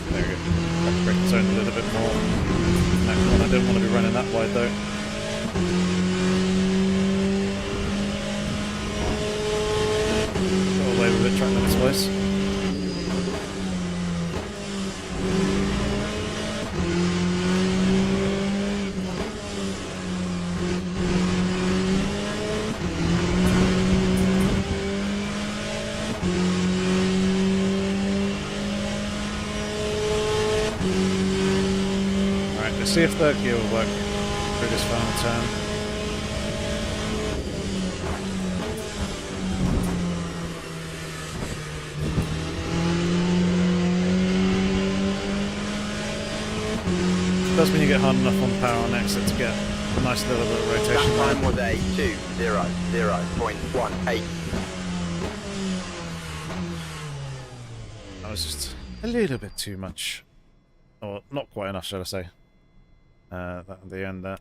There we go. Brake zone a little bit more. Next one, I don't want to be running that wide though. Got away with it track limits wise. See if third gear will work through this final turn. does when you get hard enough on power on exit to get a nice little bit of rotation. Lap time was 8:20.18. That was just a little bit too much. Or not quite enough, shall I say. That at the end there.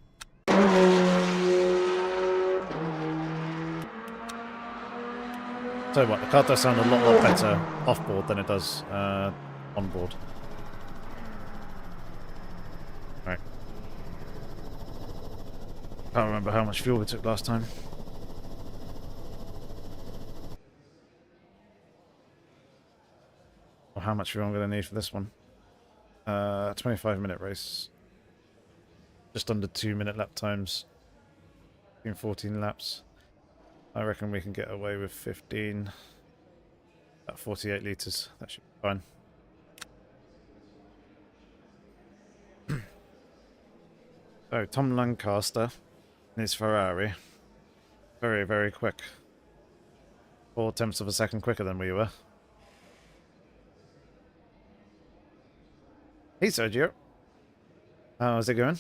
So what, the car does sound a lot better off-board than it does on-board. Right. Can't remember how much fuel we took last time. Or how much fuel I'm going to need for this one. 25-minute race. Just under 2-minute lap times. 14 laps. I reckon we can get away with 15. About 48 litres. That should be fine. So, Tom Lancaster and his Ferrari. Very, very quick. 4/10 of a second quicker than we were. Hey Sergio. How's it going?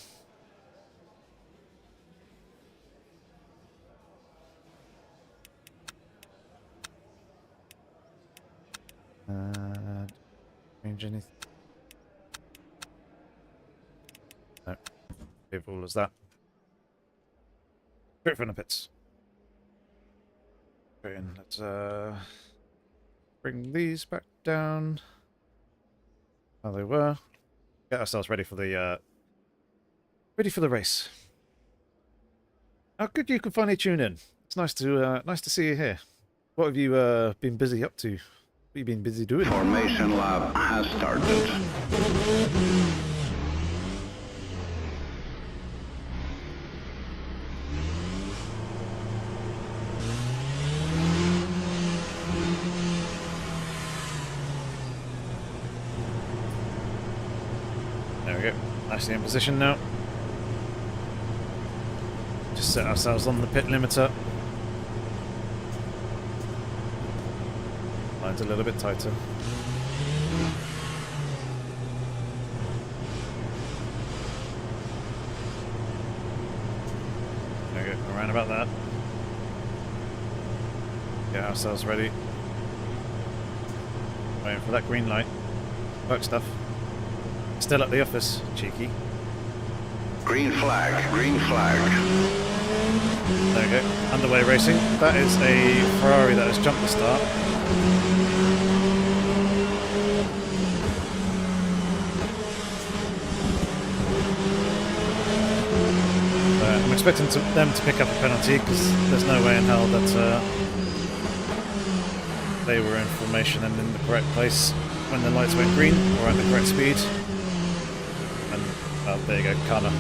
Change anything? No. Leave all as that. Straight from the pits. Okay, and let's bring these back down. How they were. Get ourselves ready for the race. How good you can finally tune in. It's nice to see you here. What have you been busy up to? What have you been busy doing? Formation lap has started. There we go. Nicely in position now. Just set ourselves on the pit limiter. Line's a little bit tighter. There we go. Around about that. Get ourselves ready. Waiting for that green light. Work stuff. Still at the office, cheeky. Green flag, green flag. There we go. Underway racing. That is a Ferrari that has jumped the start. I'm expecting them to pick up a penalty because there's no way in hell that they were in formation and in the correct place when the lights went green or at the correct speed. And there you go, Kana.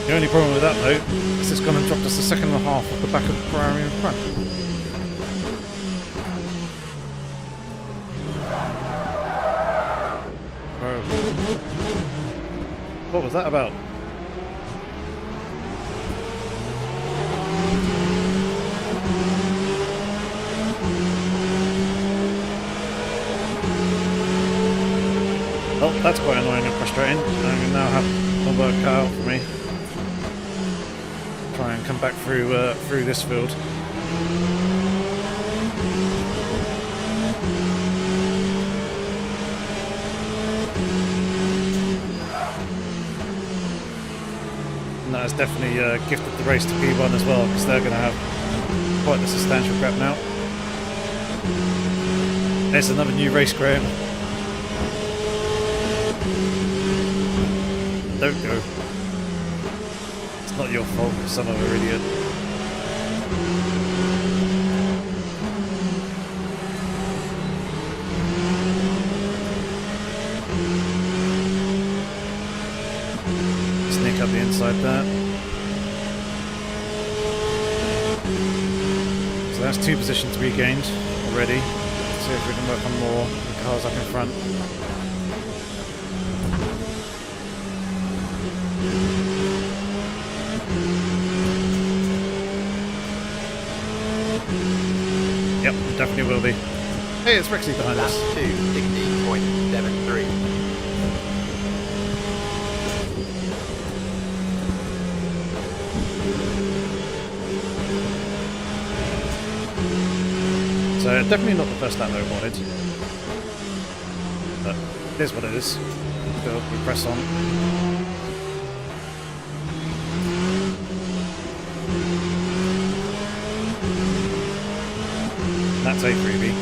The only problem with that though is it's gone and dropped us a second and a half off the back of the Ferrari in front. What was that about? Well, that's quite annoying and frustrating. I now have the work cut out for me. Try and come back through this field. And that has definitely gifted the race to P1 as well, because they're going to have quite the substantial grab now. There's another new race, Graham. Don't go. It's not your fault, it's some other idiot. Sneak up the inside there. So that's 2 positions regained already. Let's see if we can work on more of the cars up in front. definitely will be. Hey, it's Rexy behind Lap us. 2, 16.73. So definitely not the first lap I wanted. But it is what it is. We press on. That's a freebie.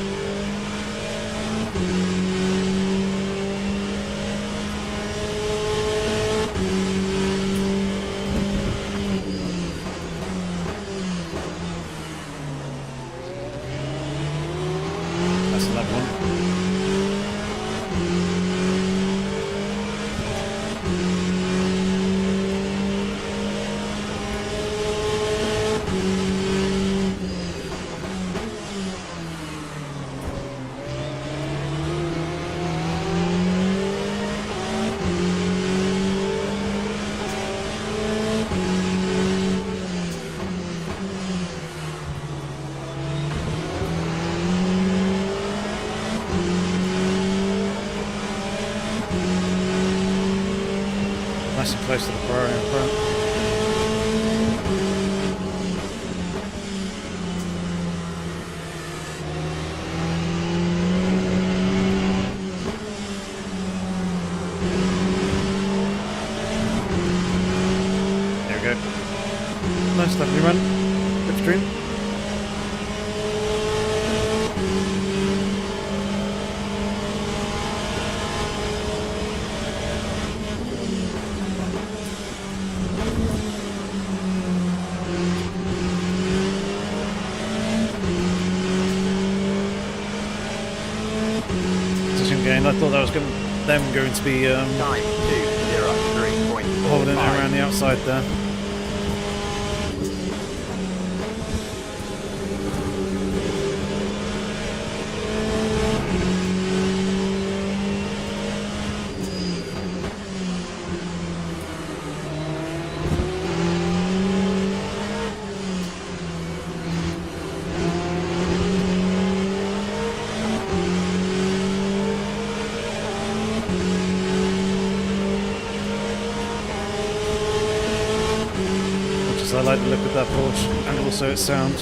That's another one. Nice and close to the Ferrari in front. There we go. Nice, lovely run. Slipstream. Again, I thought that was going to be Time 2:03.45. holding it around the outside there. I like the look of that Porsche and also its sound.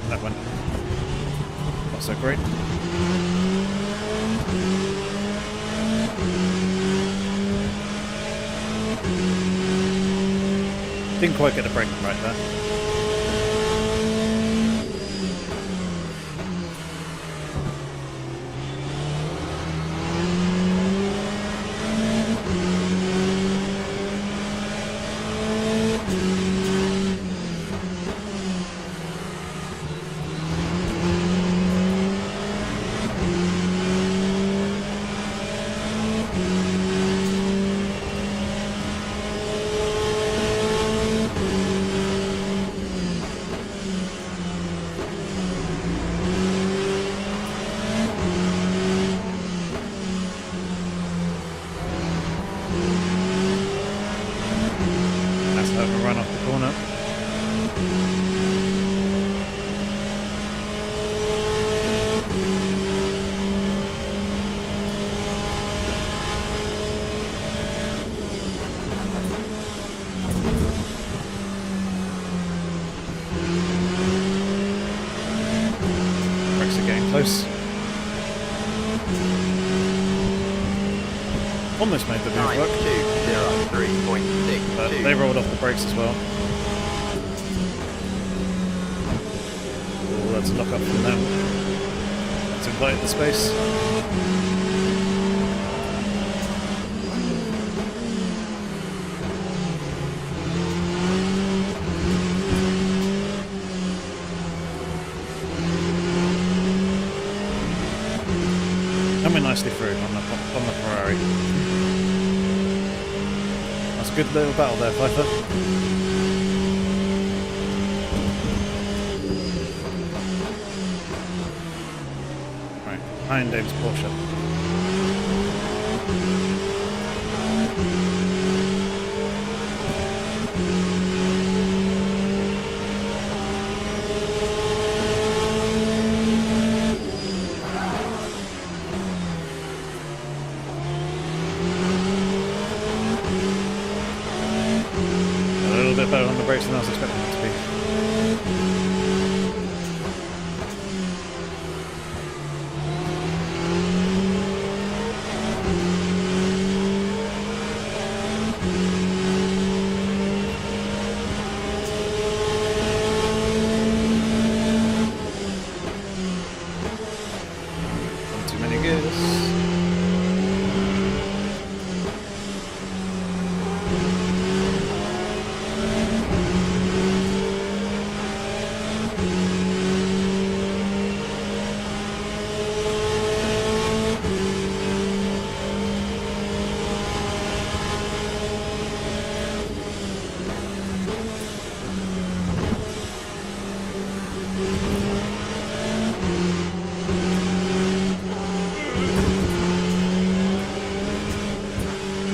That one. Not so great. Didn't quite get the braking right there. Run off the corner. Brakes are getting close. Almost made the move work. 2:03.62. But they rolled off the brakes as well. Oh, that's a lock up from them. Let's invite the space. Coming nicely through on the Ferrari. That's a good little battle there, Pfeiffer. Right, behind Dave's Porsche.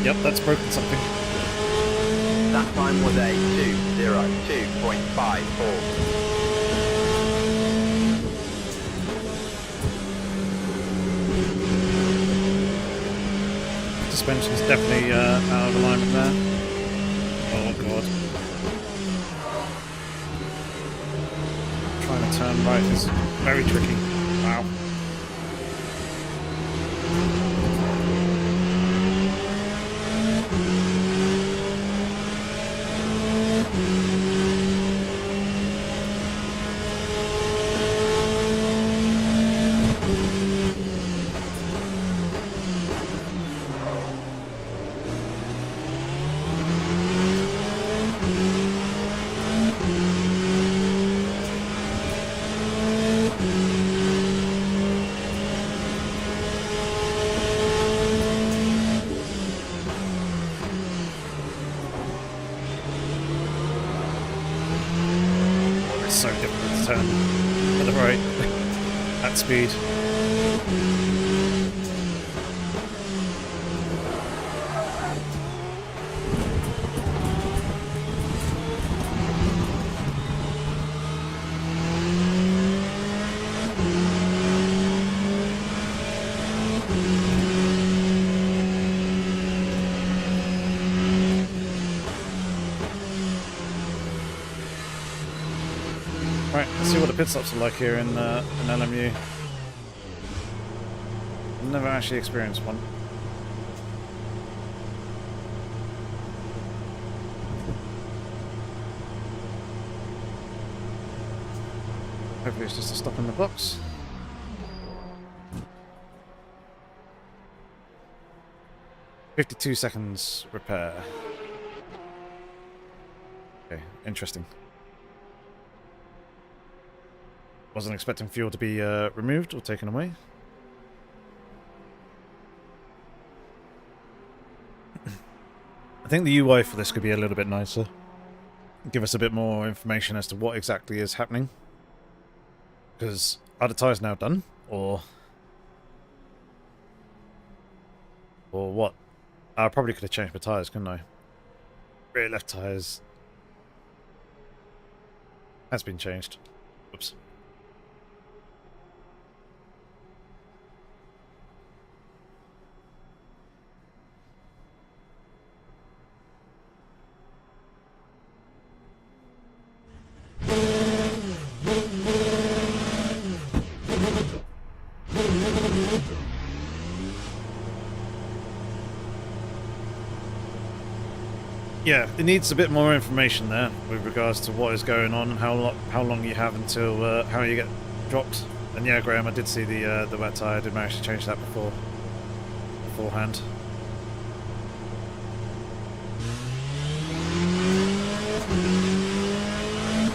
Yep, that's broken something. That time was a 2:02.54. Suspension's definitely out of alignment there. Oh god. Trying to turn right is very tricky. Wow. It's so difficult to turn to the right at speed. Right, let's see what the pit stops are like here in LMU. Never actually experienced one. Hopefully it's just a stop in the box. $52 repair. Okay, interesting. Wasn't expecting fuel to be removed or taken away. I think the UI for this could be a little bit nicer. Give us a bit more information as to what exactly is happening. Because are the tyres now done? Or what? I probably could have changed my tyres, couldn't I? Rear left tyres has been changed. Oops. Yeah, it needs a bit more information there with regards to what is going on and how long you have until how you get dropped. And yeah, Graham, I did see the wet tyre. I did manage to change that beforehand.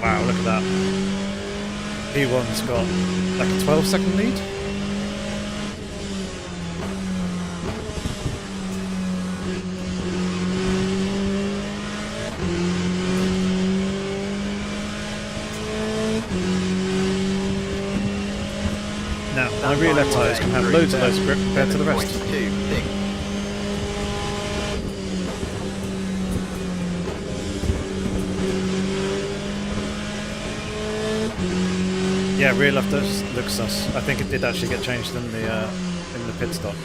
Wow, look at that. P1's got like a 12-second lead. Now, my rear left tyres can have loads of loads of grip compared to the rest. 7.26. Yeah, rear left does look sus. I think it did actually get changed in the pit stop.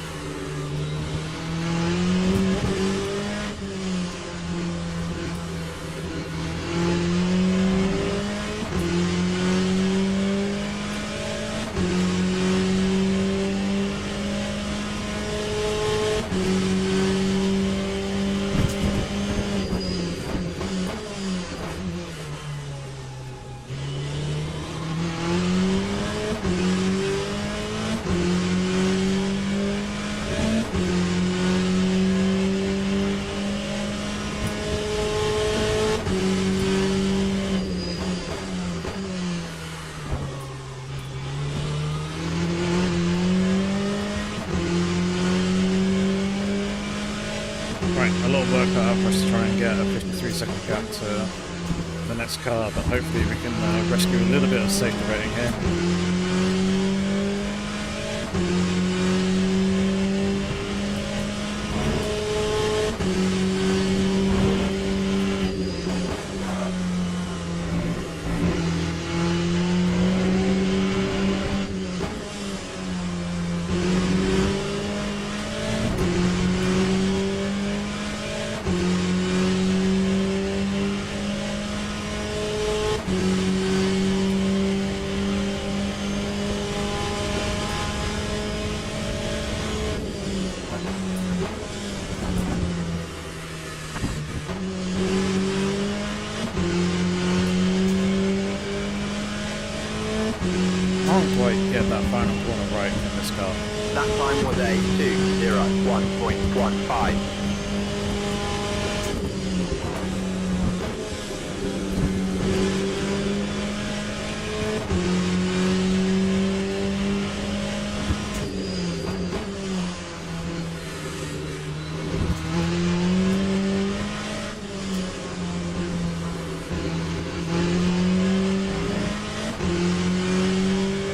Right, a lot of work cut out for us to try and get a 53-second gap to the next car, but hopefully we can rescue a little bit of safety rating here. Can't quite get that final corner right in this car. That time was a 2:01.15.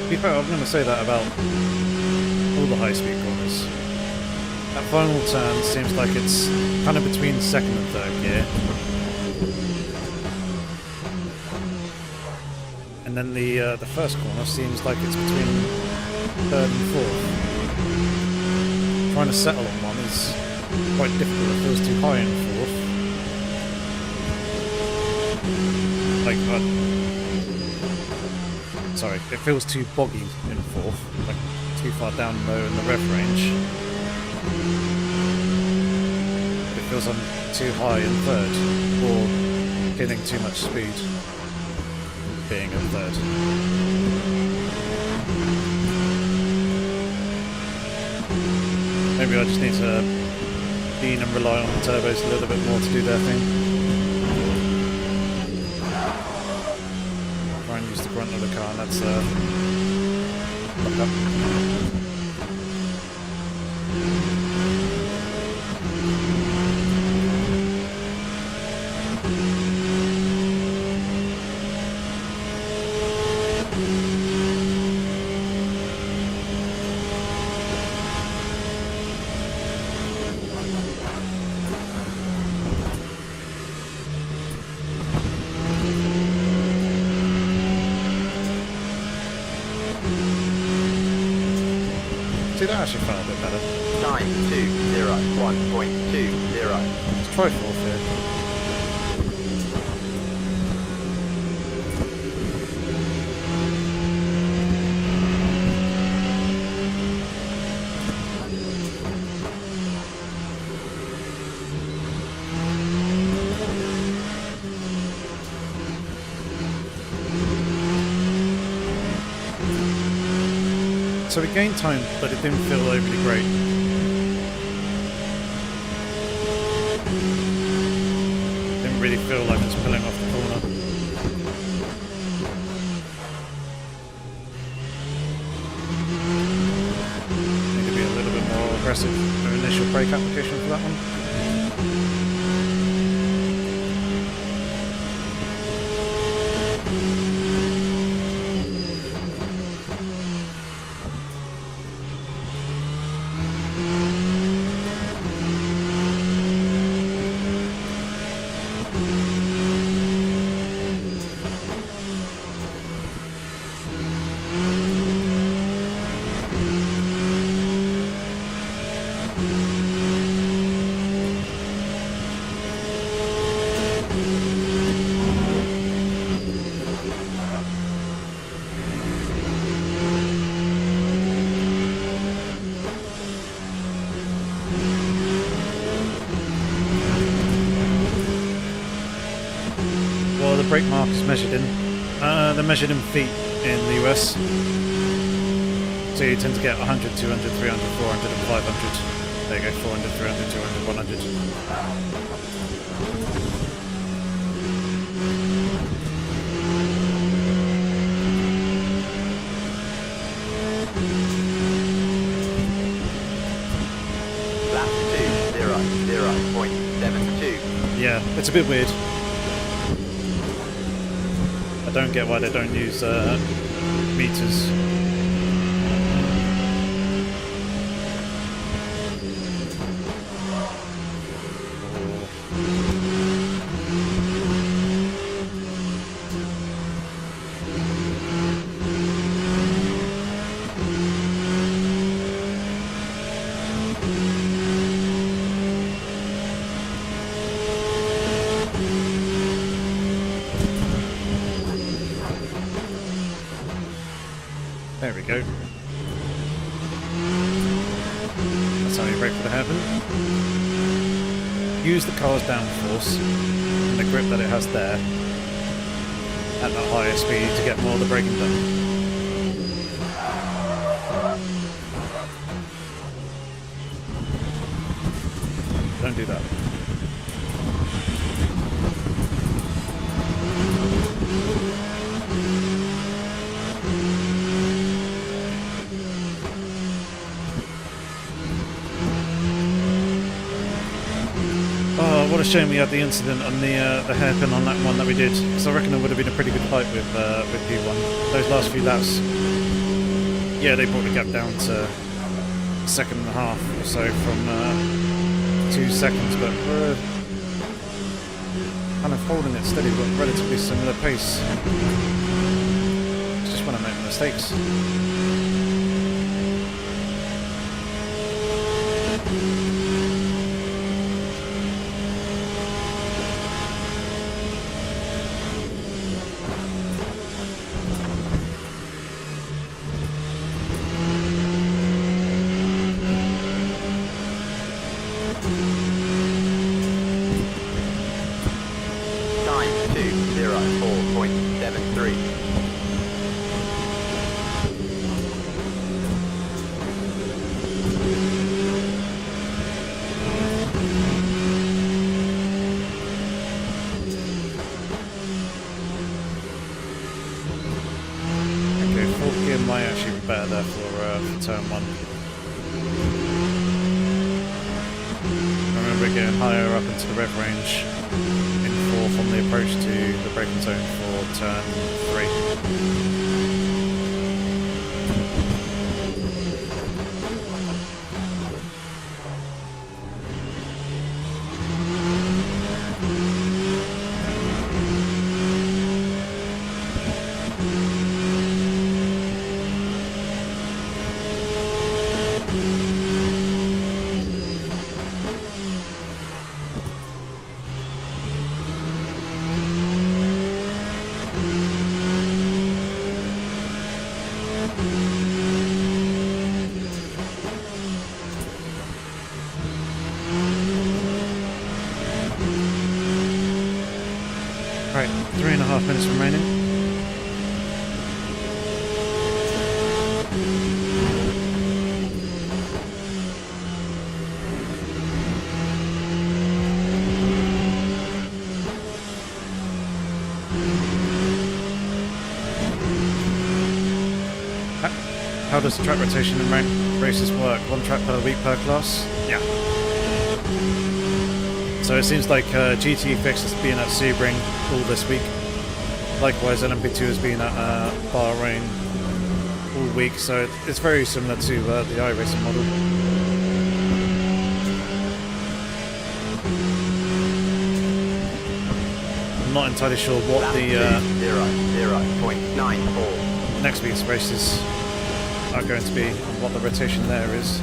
To be fair, I'm going to say that about all the high-speed corners. That final turn seems like it's kind of between second and third gear. And then the first corner seems like it's between third and fourth. Trying to settle on one is quite difficult. It feels too high in fourth. Like, sorry, it feels too boggy in fourth, like too far down low in the rev range. It feels I'm too high in third, or getting too much speed being in third. Maybe I just need to lean and rely on the turbos a little bit more to do their thing. Try and use the grunt of the car, and that's lock up. See, that actually felt a bit better. 9:2:01.20. Let's try fourth here. So we gained time, but it didn't feel overly great. Didn't really feel like it was pulling off the corner. Need to be a little bit more aggressive with initial brake application for that one. Brake mark is measured in. They're measured in feet in the US. So you tend to get 100, 200, 300, 400 and 500. There you go, 400, 300, 200, 100. Lap 2:00.72. Yeah, it's a bit weird. don't get why they don't use meters. There we go. That's how you brake for the hairpin. Use the car's downforce and the grip that it has there at that higher speed to get more of the braking done. Don't do that. Oh, what a shame we had the incident on the hairpin on that one that we did, because I reckon it would have been a pretty good fight with P1. Those last few laps, yeah, they brought the gap down to a second and a half or so from 2 seconds, but we're kind of holding it steady but relatively similar pace. Just want to make mistakes. Time 2:04.73. Okay, fourth gear might actually be better there for turn 1. I remember getting higher up into the rev range in 4th on the approach to the braking zone for turn 3. Right, 3.5 minutes remaining. How does the track rotation in rank races work? 1 track per week per class? Yeah. So it seems like GT Fix has been at Sebring all this week. Likewise, LMP2 has been at Bahrain all week, so it's very similar to the iRacing model. I'm not entirely sure what the 0.94. next week's races are going to be and what the rotation there is.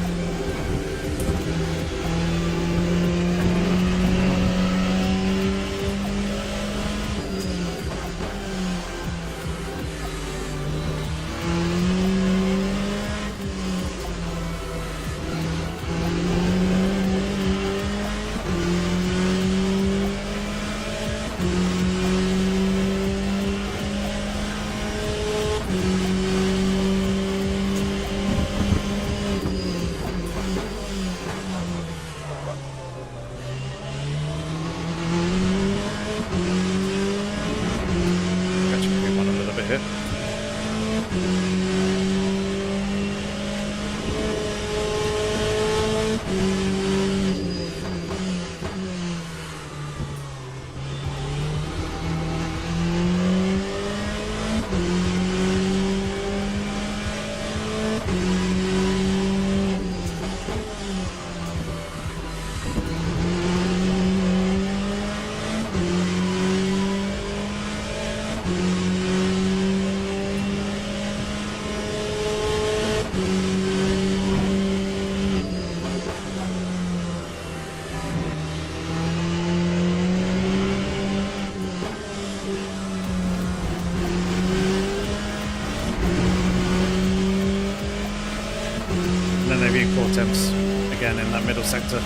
maybe equal attempts again in that middle sector.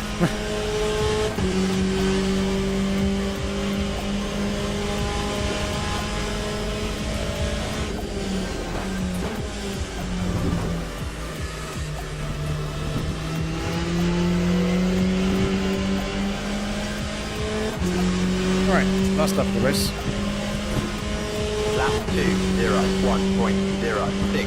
Right, last lap of the race. Lap 2:01.06.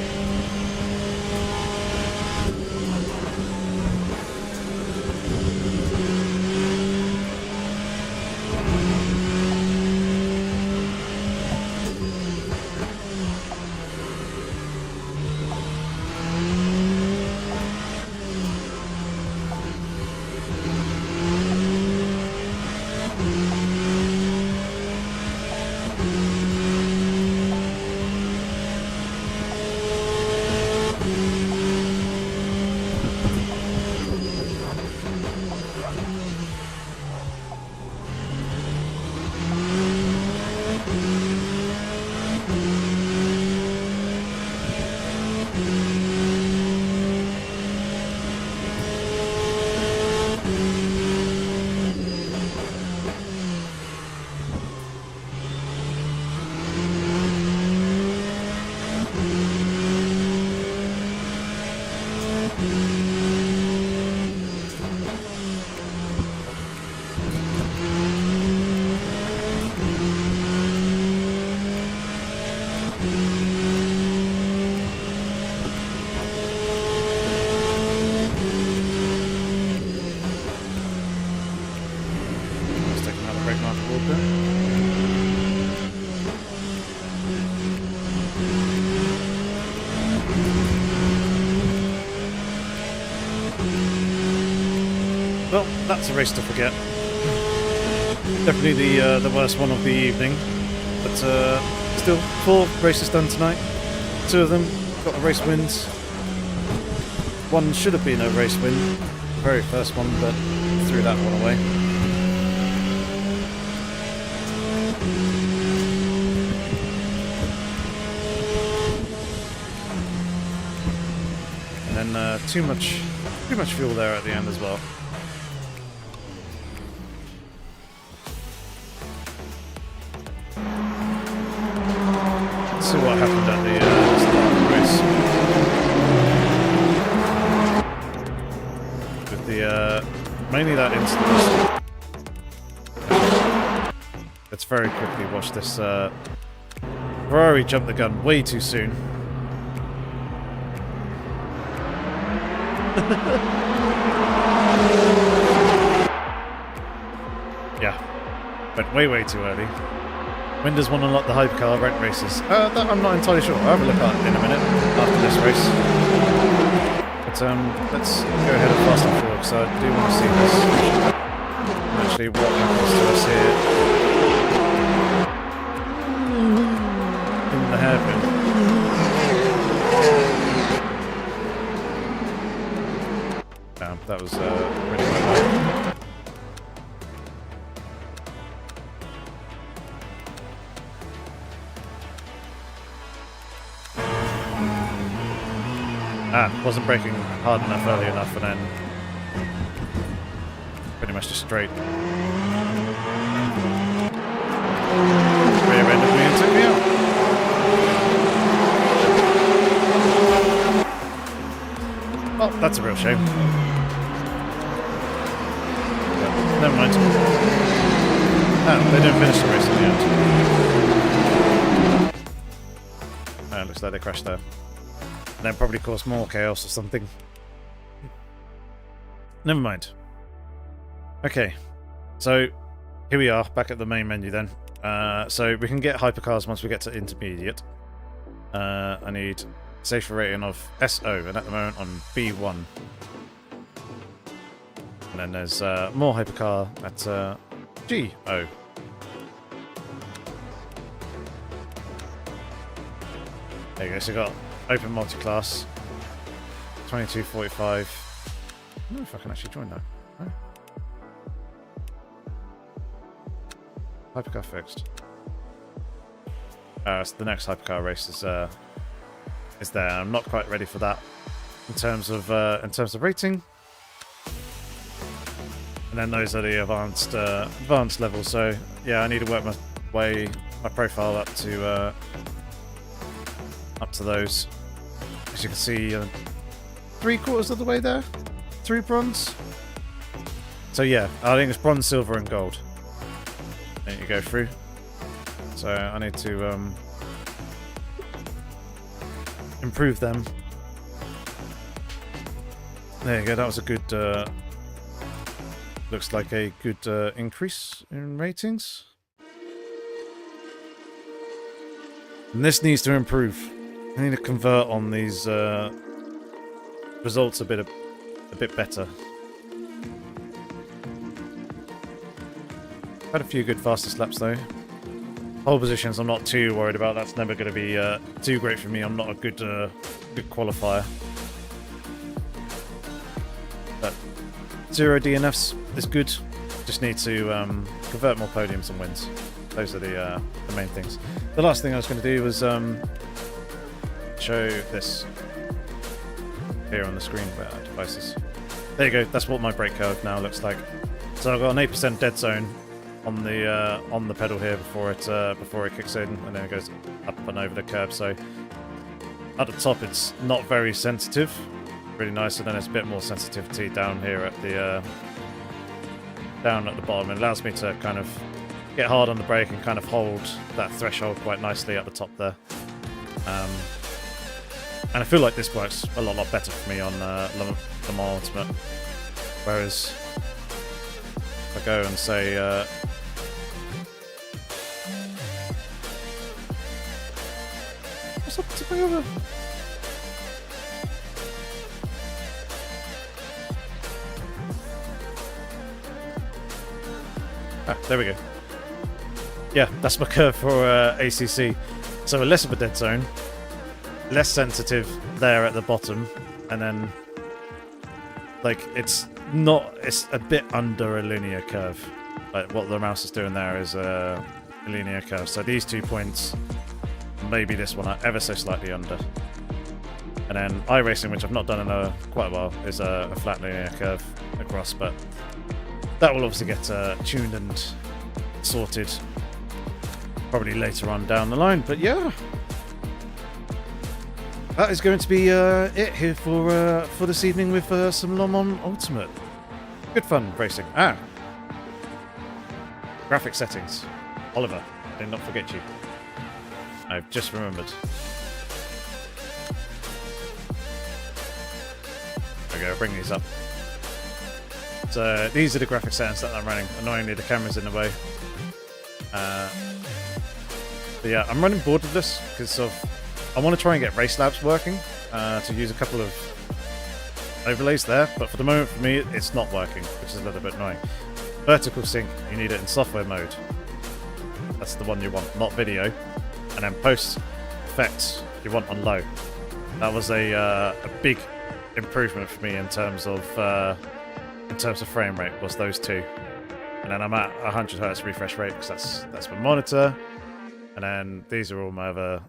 Let's take another break mark forward then. Well, that's a race to forget. Definitely the worst one of the evening, but still 4 races done tonight. 2 of them got a race wins. One should have been a race win, the very first one, but threw that one away. And then too much fuel there at the end as well. Let's see what happened at the start of the race. With the mainly that incident. Let's very quickly watch this. Ferrari jumped the gun way too soon. Yeah, went way too early. When does one unlock the hypercar rent races? That I'm not entirely sure. I'll have a look at it in a minute after this race. But let's go ahead and fast and forward because I do want to see this. Actually, what happens to us here in the hairpin? Damn, that was really quite high. Wasn't braking hard enough early enough, and then pretty much just straight rear ended me and took me out. Well, that's a real shame. But never mind. They didn't finish the race in the end. Looks like they crashed there. And then probably cause more chaos or something. Never mind. Okay, so here we are back at the main menu then. So we can get hypercars once we get to intermediate. I need safety rating of SO, and at the moment on B1. And then there's more hypercar at GO. There you go, so we got open multi-class, 2245. I don't know if I can actually join that. No. Hypercar fixed. So the next hypercar race is there. I'm not quite ready for that in terms of rating. And then those are the advanced levels. So yeah, I need to work my profile up to those. As you can see, 3/4 of the way there through bronze. So yeah, I think it's bronze, silver, and gold. There you go through. So I need to improve them. There you go. That was a good. Looks like a good increase in ratings. And this needs to improve. I need to convert on these results a bit better. Had a few good fastest laps though. Pole positions I'm not too worried about. That's never going to be too great for me. I'm not a good qualifier. But 0 DNFs is good. Just need to convert more podiums and wins. Those are the main things. The last thing I was going to do was show this here on the screen where our devices. There you go. That's what my brake curve now looks like. So I've got an 8% dead zone on the pedal here before it kicks in, and then it goes up and over the curb. So at the top it's not very sensitive, really nice, and then it's a bit more sensitivity down here at the bottom. It allows me to kind of get hard on the brake and kind of hold that threshold quite nicely at the top there. And I feel like this works a lot better for me on Le Mans Ultimate. Whereas if I go and say what's up to me over? Ah, there we go. Yeah, that's my curve for ACC. So a less of a dead zone, less sensitive there at the bottom, and then like it's a bit under a linear curve. Like what the mouse is doing there is a linear curve. So these 2 points, maybe this one are ever so slightly under. And then iRacing, which I've not done in quite a while, is a flat linear curve across, but that will obviously get tuned and sorted probably later on down the line. But yeah, that is going to be it here for this evening with some Le Mans Ultimate. Good fun racing. Graphic settings. Oliver, I did not forget you. I've just remembered. There we go, bring these up. So these are the graphic settings that I'm running. Annoyingly, the camera's in the way. But yeah, I'm running borderless because I want to try and get race labs working to use a couple of overlays there. But for the moment, for me, it's not working, which is a little bit annoying. Vertical sync, you need it in software mode. That's the one you want, not video. And then post effects, you want on low. That was a big improvement for me in terms of frame rate. Was those two, and then I'm at 100 Hz refresh rate because that's my monitor. And then these are all my other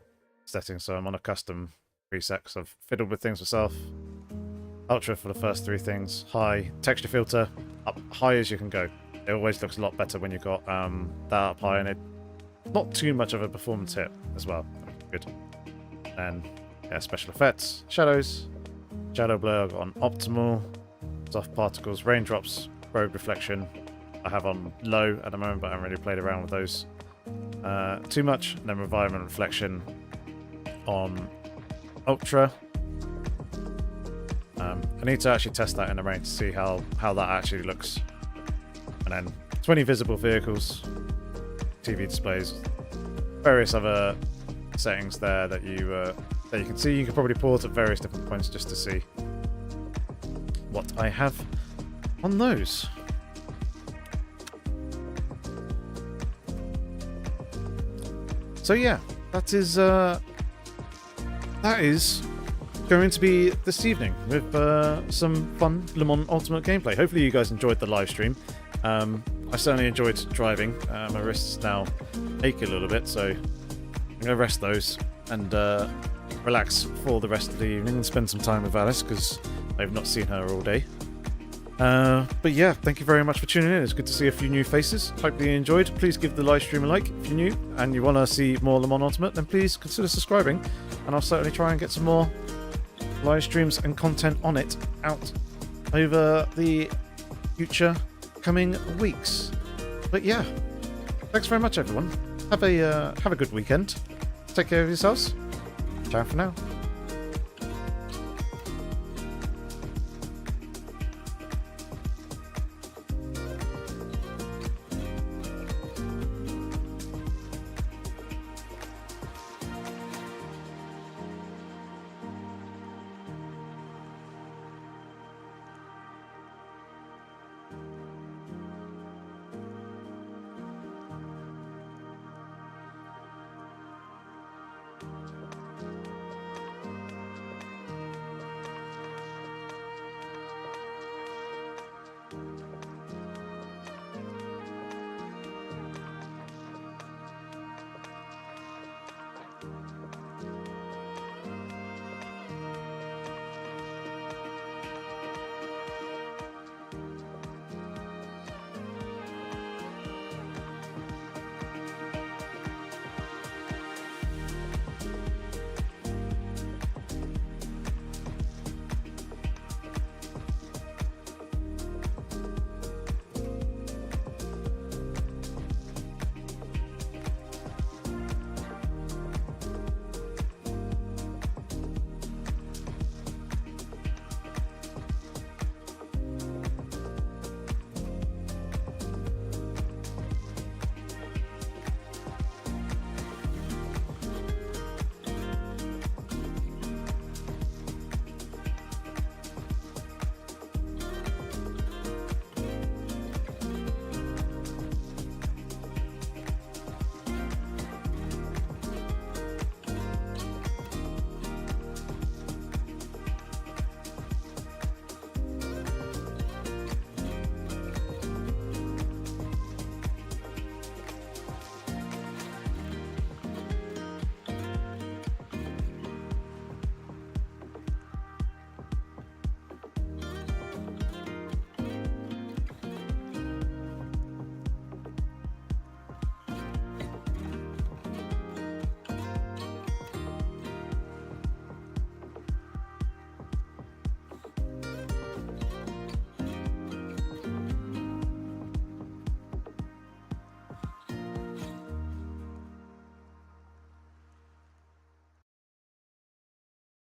settings. So I'm on a custom preset because I've fiddled with things myself. Ultra for the first three things. High texture filter up high as you can go. It always looks a lot better when you've got that up high, and it not too much of a performance hit as well. Good. And yeah, special effects, shadows, shadow blur I've got on optimal, soft particles, raindrops, road reflection I have on low at the moment, but I haven't really played around with those too much. And then environment reflection on ultra. I need to actually test that in the rain to see how that actually looks. And then 20 visible vehicles, TV displays, various other settings there that you can see. You can probably pause at various different points just to see what I have on those. So yeah, that is going to be this evening with some fun Le Mans Ultimate gameplay. Hopefully you guys enjoyed the live stream. I certainly enjoyed driving. My wrists now ache a little bit, so I'm going to rest those and relax for the rest of the evening and spend some time with Alice because I've not seen her all day. But yeah, thank you very much for tuning in. It's good to see a few new faces. Hope you enjoyed. Please give the live stream a like if you're new and you want to see more Le Mans Ultimate, then please consider subscribing and I'll certainly try and get some more live streams and content on it out over the future coming weeks. But yeah, thanks very much everyone. Have a good weekend. Take care of yourselves. Ciao for now.